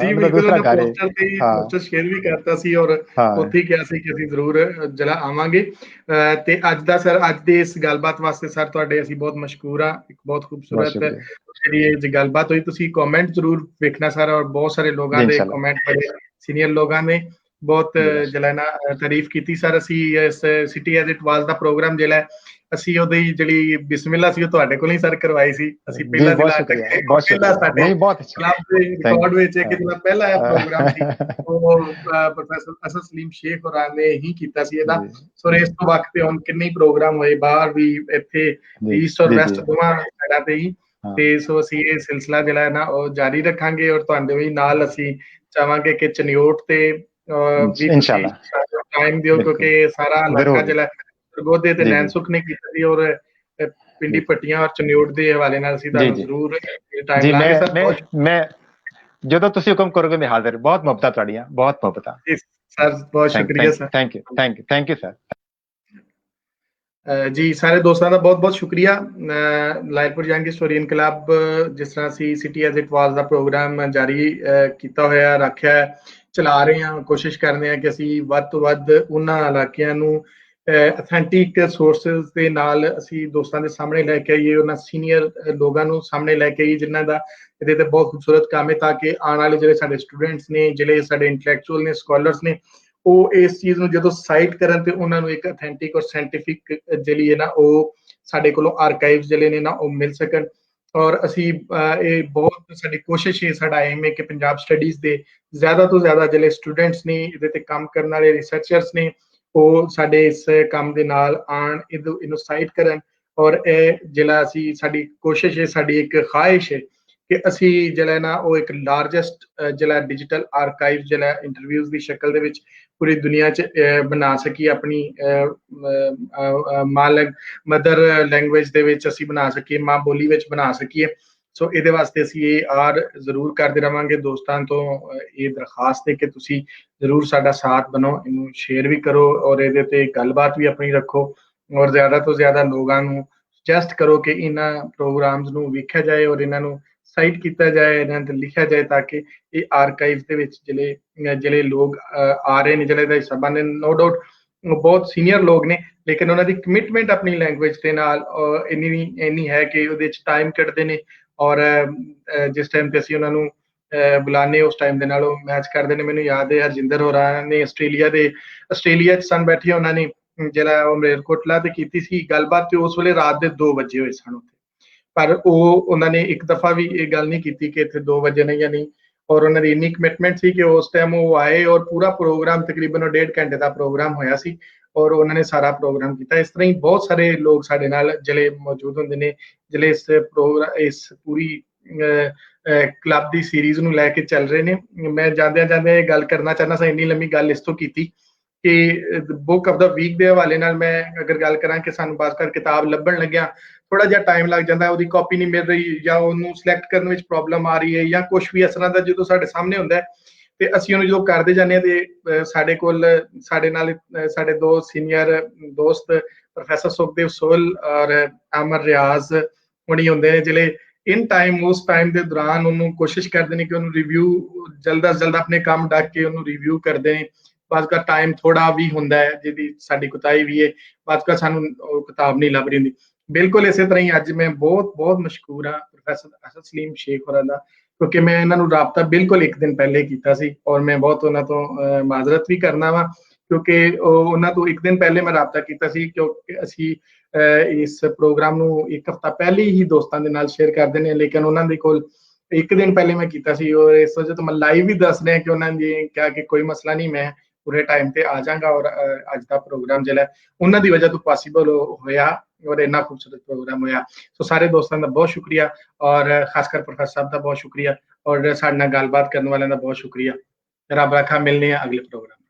ਜੀ ਦੂਸਰਾ ਘਰ ਹੈ ਪੋਸਟਰ ਸ਼ੇਅਰ ਵੀ ਕਰਤਾ ਸੀ ਔਰ ਉੱਥੇ ਹੀ ਕਿਹਾ ਸੀ ਕਿ ਅਸੀਂ ਜ਼ਰੂਰ ਜਲਾ ਆਵਾਂਗੇ। ਤੇ ਅੱਜ ਦਾ ਸਰ ਅੱਜ ਦੇ ਇਸ ਗੱਲਬਾਤ ਵਾਸਤੇ ਸਰ ਤੁਹਾਡੇ ਅਸੀਂ ਬਹੁਤ ਮਸ਼ਕੂਰ ਆ। ਇੱਕ ਬਹੁਤ ਖੂਬਸੂਰਤ ਜਿਹੜੀ ਇਹ ਗੱਲਬਾਤ ਹੋਈ ਤੁਸੀਂ ਕਮੈਂਟ ਜ਼ਰੂਰ ਵੇਖਣਾ ਸਰ ਔਰ ਬਹੁਤ ਸਾਰੇ ਲੋਕਾਂ ਦੇ ਕਮੈਂਟ ਪੜੇ ਸੀਨੀਅਰ ਲੋਕਾਂ ਨੇ ਬਹੁਤ ਜਿਹੜਾ ਨਾ ਤਾਰੀਫ ਕੀਤੀ ਸਰ। ਅਸੀਂ ਇਸ ਸਿਟੀ ਐਜ਼ ਇਟ ਵਾਜ਼ ਦਾ ਪ੍ਰੋਗਰਾਮ ਜਿਹੜਾ ਅਸੀਂ ਉਹਦੀ ਜਿਹੜੀ ਬਿਸਮਿਲ੍ਲਾ ਸੀ ਉਹ ਤੁਹਾਡੇ ਕੋਲ ਹੀ ਸਰ ਕਰਵਾਈ ਸੀ। ਅਸੀਂ ਪਹਿਲਾ ਪਹਿਲਾ ਸਾਡੇ ਕਲੱਬ ਦੇ ਰਿਕਾਰਡ ਵਿੱਚ ਇੱਕ ਜਿਹੜਾ ਪਹਿਲਾ ਪ੍ਰੋਗਰਾਮ ਸੀ ਉਹ ਪ੍ਰੋਫੈਸਰ ਅਸਦ ਸਲੀਮ ਸ਼ੇਖ ਹੋਰਾਂ ਨੇ ਹੀ ਕੀਤਾ ਸੀ ਇਹਦਾ। ਸੋ ਇਸ ਤੋਂ ਵਕਤ ਤੇ ਹੁਣ ਕਿੰਨੇ ਪ੍ਰੋਗਰਾਮ ਹੋਏ ਬਾਹਰ ਵੀ ਇੱਥੇ ਈਸਟ ਔਰ ਵੈਸਟ ਦੋਵਾਂ ਸਾਈਡਾਂ ਤੇ ਹੀ। ਤੇ ਸੋ ਅਸੀਂ ਇਹ ਸਿਲਸਿਲਾ ਜਿਹੜਾ ਨਾ ਉਹ ਜਾਰੀ ਰੱਖਾਂਗੇ ਔਰ ਤੁਹਾਡੇ ਵੀ ਨਾਲ ਅਸੀਂ ਚਾਹਾਂਗੇ ਕਿ ਚਨਿਓਟ ਤੇ इंशाल्लाह टाइम दियो क्योंकि सारा इलाका जिला सरगोधे ते नैनसुख ने कीता सी और पिंडी पट्टियां और चन्योट दे हवाले नाल सी तां जरूर टाइम लागे सर। मैं जदों तुसी हुक्म करोगे मैं हाजिर। बहुत मोहब्बत ਤੁਹਾਡੀਆਂ बहुत मोहब्बत जी सर बहुत शुक्रिया सर। Thank you sir. जी सारे दोस्तों का बहुत बहुत शुक्रिया। लायलपुर यंग हिस्टोरियन क्लब जिस तरह ਅਸੀਂ सिटी एज इट वाज ਦਾ ਪ੍ਰੋਗਰਾਮ ਜਾਰੀ ਕੀਤਾ ਹੋਇਆ ਰੱਖਿਆ ਚਲਾ ਰਹੇ ਹਾਂ ਕੋਸ਼ਿਸ਼ ਕਰਦੇ ਹਾਂ ਕਿ ਅਸੀਂ ਵੱਧ ਤੋਂ ਵੱਧ ਉਹਨਾਂ ਇਲਾਕਿਆਂ ਨੂੰ ਅਥੈਂਟਿਕ ਸੋਰਸਸ ਦੇ ਨਾਲ ਅਸੀਂ ਦੋਸਤਾਂ ਦੇ ਸਾਹਮਣੇ ਲੈ ਕੇ ਆਈਏ, ਉਹਨਾਂ ਸੀਨੀਅਰ ਲੋਕਾਂ ਨੂੰ ਸਾਹਮਣੇ ਲੈ ਕੇ ਆਈਏ ਜਿਨ੍ਹਾਂ ਦਾ ਇਹਦੇ ਤੇ ਬਹੁਤ ਖੂਬਸੂਰਤ ਕੰਮ ਹੈ, ਤਾਂ ਕਿ ਆਉਣ ਵਾਲੇ ਜਿਹੜੇ ਸਾਡੇ ਸਟੂਡੈਂਟਸ ਨੇ, ਜਿਹੜੇ ਸਾਡੇ ਇੰਟੈਲੈਕਚੁਅਲ ਨੇ, ਸਕਾਲਰਸ ਨੇ, ਉਹ ਇਸ ਚੀਜ਼ ਨੂੰ ਜਦੋਂ ਸਾਈਟ ਕਰਨ ਤੇ ਉਹਨਾਂ ਨੂੰ ਇੱਕ ਅਥੈਂਟਿਕ ਔਰ ਸਾਇੰਟੀਫਿਕ ਜਿਹੜੀ ਹੈ ਨਾ ਉਹ ਸਾਡੇ ਕੋਲੋਂ ਆਰਕਾਈਵਸ ਜਿਹੜੇ ਨੇ ਨਾ ਉਹ ਮਿਲ ਸਕਣ। ਔਰ ਅਸੀਂ ਇਹ ਬਹੁਤ ਸਾਡੀ ਕੋਸ਼ਿਸ਼ ਹੈ, ਸਾਡਾ ਏਮ ਹੈ ਕਿ ਪੰਜਾਬ ਸਟੱਡੀਜ਼ ਦੇ ਜ਼ਿਆਦਾ ਤੋਂ ਜ਼ਿਆਦਾ ਜਿਹੜੇ ਸਟੂਡੈਂਟਸ ਨੇ, ਇਹਦੇ ਤੇ ਕੰਮ ਕਰਨ ਵਾਲੇ ਰਿਸਰਚਰਸ ਨੇ, ਉਹ ਸਾਡੇ ਇਸ ਕੰਮ ਦੇ ਨਾਲ ਆਣ, ਇਹਨੂੰ ਸਾਈਟ ਕਰਨ। ਔਰ ਇਹ ਜਿਹੜਾ ਅਸੀਂ ਸਾਡੀ ਕੋਸ਼ਿਸ਼ ਹੈ, ਸਾਡੀ ਇੱਕ ਖਾਹਿਸ਼ ਹੈ ਕਿ ਅਸੀਂ ਜਿਹੜਾ ਨਾ ਉਹ ਇੱਕ ਲਾਰਜੈਸਟ ਜਿਹੜਾ ਡਿਜੀਟਲ ਆਰਕਾਈਵ ਜਿਹੜਾ ਇੰਟਰਵਿਊਜ਼ ਦੀ ਸ਼ਕਲ ਦੇ ਵਿੱਚ ਪੂਰੀ ਦੁਨੀਆ 'ਚ ਬਣਾ ਸਕੀਏ, ਆਪਣੀ ਮਦਰ ਲੈਂਗੁਏਜ ਦੇ ਵਿੱਚ ਅਸੀਂ ਬਣਾ ਸਕੀਏ, ਮਾਂ ਬੋਲੀ ਵਿੱਚ ਬਣਾ ਸਕੀਏ। ਸੋ ਇਹਦੇ ਵਾਸਤੇ ਅਸੀਂ ਇਹ ਜ਼ਰੂਰ ਕਰਦੇ ਰਵਾਂਗੇ। ਦੋਸਤਾਂ ਤੋਂ ਇਹ ਦਰਖਾਸਤ ਹੈ ਕਿ ਤੁਸੀਂ ਜ਼ਰੂਰ ਸਾਡਾ ਸਾਥ ਬਣੋ, ਇਹਨੂੰ ਸ਼ੇਅਰ ਵੀ ਕਰੋ ਔਰ ਇਹਦੇ ਤੇ ਗੱਲਬਾਤ ਵੀ ਆਪਣੀ ਰੱਖੋ, ਔਰ ਜ਼ਿਆਦਾ ਤੋਂ ਜ਼ਿਆਦਾ ਲੋਕਾਂ ਨੂੰ ਸੁਜੈਸਟ ਕਰੋ ਕਿ ਇਹਨਾਂ ਪ੍ਰੋਗਰਾਮਸ ਨੂੰ ਵੇਖਿਆ ਜਾਏ ਔਰ ਇਹਨਾਂ ਨੂੰ ਸਾਈਟ ਕੀਤਾ ਜਾਏ, ਇਹਨਾਂ ਤੇ ਲਿਖਿਆ ਜਾਏ, ਤਾਂ ਕਿ ਇਹ ਆਰਕਾਈਵਸ ਦੇ ਵਿੱਚ ਜਿਹੜੇ ਲੋਕ ਆ ਰਹੇ ਨੇ, ਜਿਹੜੇ ਦਾ ਹਿੱਸਾ ਬਣ ਰਹੇ, ਨੋ ਡਾਊਟ ਬਹੁਤ ਸੀਨੀਅਰ ਲੋਕ ਨੇ, ਲੇਕਿਨ ਉਹਨਾਂ ਦੀ ਕਮਿਟਮੈਂਟ ਆਪਣੀ ਲੈਂਗੁਏਜ ਦੇ ਨਾਲ ਇੰਨੀ ਹੈ ਕਿ ਉਹਦੇ 'ਚ ਟਾਈਮ ਕੱਢਦੇ ਨੇ। ਔਰ ਜਿਸ ਟਾਈਮ ਤੇ ਅਸੀਂ ਉਹਨਾਂ ਨੂੰ ਬੁਲਾਉਂਦੇ ਉਸ ਟਾਈਮ ਦੇ ਨਾਲ ਉਹ ਮੈਚ ਕਰਦੇ ਨੇ। ਮੈਨੂੰ ਯਾਦ ਹੈ ਹਰਜਿੰਦਰ ਹੋਰਾਂ ਨੇ ਆਸਟ੍ਰੇਲੀਆ 'ਚ ਸਨ ਬੈਠੇ, ਉਹਨਾਂ ਨੇ ਜਿਹੜਾ ਉਹ ਮਲੇਰਕੋਟਲਾ ਤੇ ਕੀਤੀ ਸੀ ਗੱਲਬਾਤ, ਤੇ ਉਸ ਵੇਲੇ ਰਾਤ ਦੇ 2 ਵਜੇ ਹੋਏ ਸਨ ਉੱਥੇ, ਪਰ ਉਹਨਾਂ ਨੇ ਇੱਕ ਦਫਾ ਵੀ ਇਹ ਗੱਲ ਨਹੀਂ ਕੀਤੀ ਕਿ ਇੱਥੇ 2 ਵਜੇ ਨੇ ਜਾਂ ਨਹੀਂ। ਔਰ ਉਹਨਾਂ ਦੀ ਇੰਨੀ ਕਮਿਟਮੈਂਟ ਸੀ ਕਿ ਉਸ ਟਾਈਮ ਉਹ ਆਏ ਔਰ ਪੂਰਾ ਪ੍ਰੋਗਰਾਮ ਤਕਰੀਬਨ 1.5 ਘੰਟੇ ਦਾ ਪ੍ਰੋਗਰਾਮ ਹੋਇਆ ਸੀ ਔਰ ਉਹਨਾਂ ਨੇ ਸਾਰਾ ਪ੍ਰੋਗਰਾਮ ਕੀਤਾ। ਇਸ ਤਰ੍ਹਾਂ ਹੀ ਬਹੁਤ ਸਾਰੇ ਲੋਕ ਸਾਡੇ ਨਾਲ ਜਿਹੜੇ ਮੌਜੂਦ ਹੁੰਦੇ ਨੇ, ਜਿਹੜੇ ਇਸ ਪੂਰੀ ਕਲੱਬ ਦੀ ਸੀਰੀਜ਼ ਨੂੰ ਲੈ ਕੇ ਚੱਲ ਰਹੇ ਨੇ। ਮੈਂ ਜਾਂਦਿਆਂ ਇਹ ਗੱਲ ਕਰਨਾ ਚਾਹੁੰਦਾ ਸਾਂ, ਇੰਨੀ ਲੰਮੀ ਗੱਲ ਇਸ ਤੋਂ ਕੀਤੀ ਕਿ ਬੁੱਕ ਆਫ ਦਾ ਵੀਕ ਦੇ ਹਵਾਲੇ ਨਾਲ ਮੈਂ ਅਗਰ ਗੱਲ ਕਰਾਂ ਕਿ ਸਾਨੂੰ ਬਾਤ ਕਰ ਕਿਤਾਬ ਲੱਭਣ ਲੱਗਿਆ ਥੋੜਾ ਜਿਹਾ ਟਾਈਮ ਲੱਗ ਜਾਂਦਾ, ਉਹਦੀ ਕਾਪੀ ਨਹੀਂ ਮਿਲ ਰਹੀ ਜਾਂ ਉਹਨੂੰ ਸਿਲੈਕਟ ਕਰਨ ਵਿੱਚ ਪ੍ਰੋਬਲਮ ਆ ਰਹੀ ਹੈ ਜਾਂ ਕੁਝ ਵੀ ਇਸ ਤਰ੍ਹਾਂ ਦਾ ਜਦੋਂ ਸਾਡੇ ਸਾਹਮਣੇ ਹੁੰਦਾ ਹੈ, ਤੇ ਅਸੀਂ ਉਹਨੂੰ ਜਦੋਂ ਕਰਦੇ ਜਾਂਦੇ ਹਾਂ ਤੇ ਸਾਡੇ ਨਾਲ ਸਾਡੇ 2 ਸੀਨੀਅਰ ਦੋਸਤ ਪ੍ਰੋਫੈਸਰ ਸੁਖਦੇਵ ਸੋਹਲ ਔਰ ਅਮਰ ਰਿਆਜ਼ ਹੁਣੀ ਹੁੰਦੇ ਨੇ, ਜਿਹੜੇ ਉਸ ਟਾਈਮ ਦੇ ਦੌਰਾਨ ਉਹਨੂੰ ਕੋਸ਼ਿਸ਼ ਕਰਦੇ ਨੇ ਕਿ ਉਹਨੂੰ ਰਿਵਿਊ ਜਲਦ ਤੋਂ ਜਲਦ ਆਪਣੇ ਕੰਮ ਡੱਕ ਕੇ ਉਹਨੂੰ ਰਿਵਿਊ ਕਰਦੇ ਨੇ। ਬਾਅਦ ਦਾ ਟਾਈਮ ਥੋੜਾ ਵੀ ਹੁੰਦਾ ਹੈ, ਜਿਹਦੀ ਸਾਡੀ ਕੁਤਾਹੀ ਵੀ ਹੈ, ਬਾਅਦ ਦਾ ਸਾਨੂੰ ਉਹ ਕਿਤਾਬ ਨਹੀਂ ਲੱਭ ਰਹੀ ਹੁੰਦੀ। ਬਿਲਕੁਲ ਇਸੇ ਤਰ੍ਹਾਂ ਹੀ ਅੱਜ ਮੈਂ ਬਹੁਤ ਮਸ਼ਕੂਰ ਹਾਂ ਪ੍ਰੋਫੈਸਰ ਅਸਦ ਸਲੀਮ ਸ਼ੇਖ ਹੋਰਾਂ ਦਾ, ਕਿਉਂਕਿ ਮੈਂ ਇਹਨਾਂ ਨੂੰ ਰਾਬਤਾ ਬਿਲਕੁਲ 1 ਦਿਨ ਪਹਿਲੇ ਕੀਤਾ ਸੀ ਔਰ ਮੈਂ ਬਹੁਤ ਉਹਨਾਂ ਤੋਂ ਮਾਜ਼ਰਤ ਵੀ ਕਰਨਾ ਵਾ, ਕਿਉਂਕਿ ਉਹਨਾਂ ਤੋਂ 1 ਦਿਨ ਪਹਿਲੇ ਮੈਂ ਰਾਬਤਾ ਕੀਤਾ ਸੀ, ਕਿਉਂਕਿ ਅਸੀਂ ਇਸ ਪ੍ਰੋਗਰਾਮ ਨੂੰ 1 ਹਫ਼ਤਾ ਪਹਿਲੇ ਹੀ ਦੋਸਤਾਂ ਦੇ ਨਾਲ ਸ਼ੇਅਰ ਕਰਦੇ ਨੇ, ਲੇਕਿਨ ਉਹਨਾਂ ਦੇ ਕੋਲ 1 ਦਿਨ ਪਹਿਲੇ ਮੈਂ ਕੀਤਾ ਸੀ। ਔਰ ਇਸ ਵਜ੍ਹਾ ਤੋਂ ਮੈਂ ਲਾਈਵ ਵੀ ਦੱਸ ਰਿਹਾ ਕਿ ਉਹਨਾਂ ਨੇ ਕਿਹਾ ਕਿ ਕੋਈ ਮਸਲਾ ਨਹੀਂ, ਮੈਂ ਪੂਰੇ ਟਾਈਮ ਤੇ ਆ ਜਾਵਾਂਗਾ ਔਰ ਅੱਜ ਦਾ ਪ੍ਰੋਗਰਾਮ ਜਿਹੜਾ ਉਹਨਾਂ ਦੀ ਵਜ੍ਹਾ ਤੋਂ ਪੋਸੀਬਲ ਹੋਇਆ ਔਰ ਇੰਨਾ ਖੂਬਸੂਰਤ ਪ੍ਰੋਗਰਾਮ ਹੋਇਆ। ਸੋ ਸਾਰੇ ਦੋਸਤਾਂ ਦਾ ਬਹੁਤ ਸ਼ੁਕਰੀਆ ਔਰ ਖਾਸ ਕਰ ਪ੍ਰੋਫੈਸਰ ਸਾਹਿਬ ਦਾ ਬਹੁਤ ਸ਼ੁਕਰੀਆ ਔਰ ਸਾਡੇ ਨਾਲ ਗੱਲਬਾਤ ਕਰਨ ਵਾਲਿਆਂ ਦਾ ਬਹੁਤ ਸ਼ੁਕਰੀਆ। ਰੱਬ ਰਾਖਾ, ਮਿਲਨੇ ਆ ਅਗਲੇ ਪ੍ਰੋਗਰਾਮ।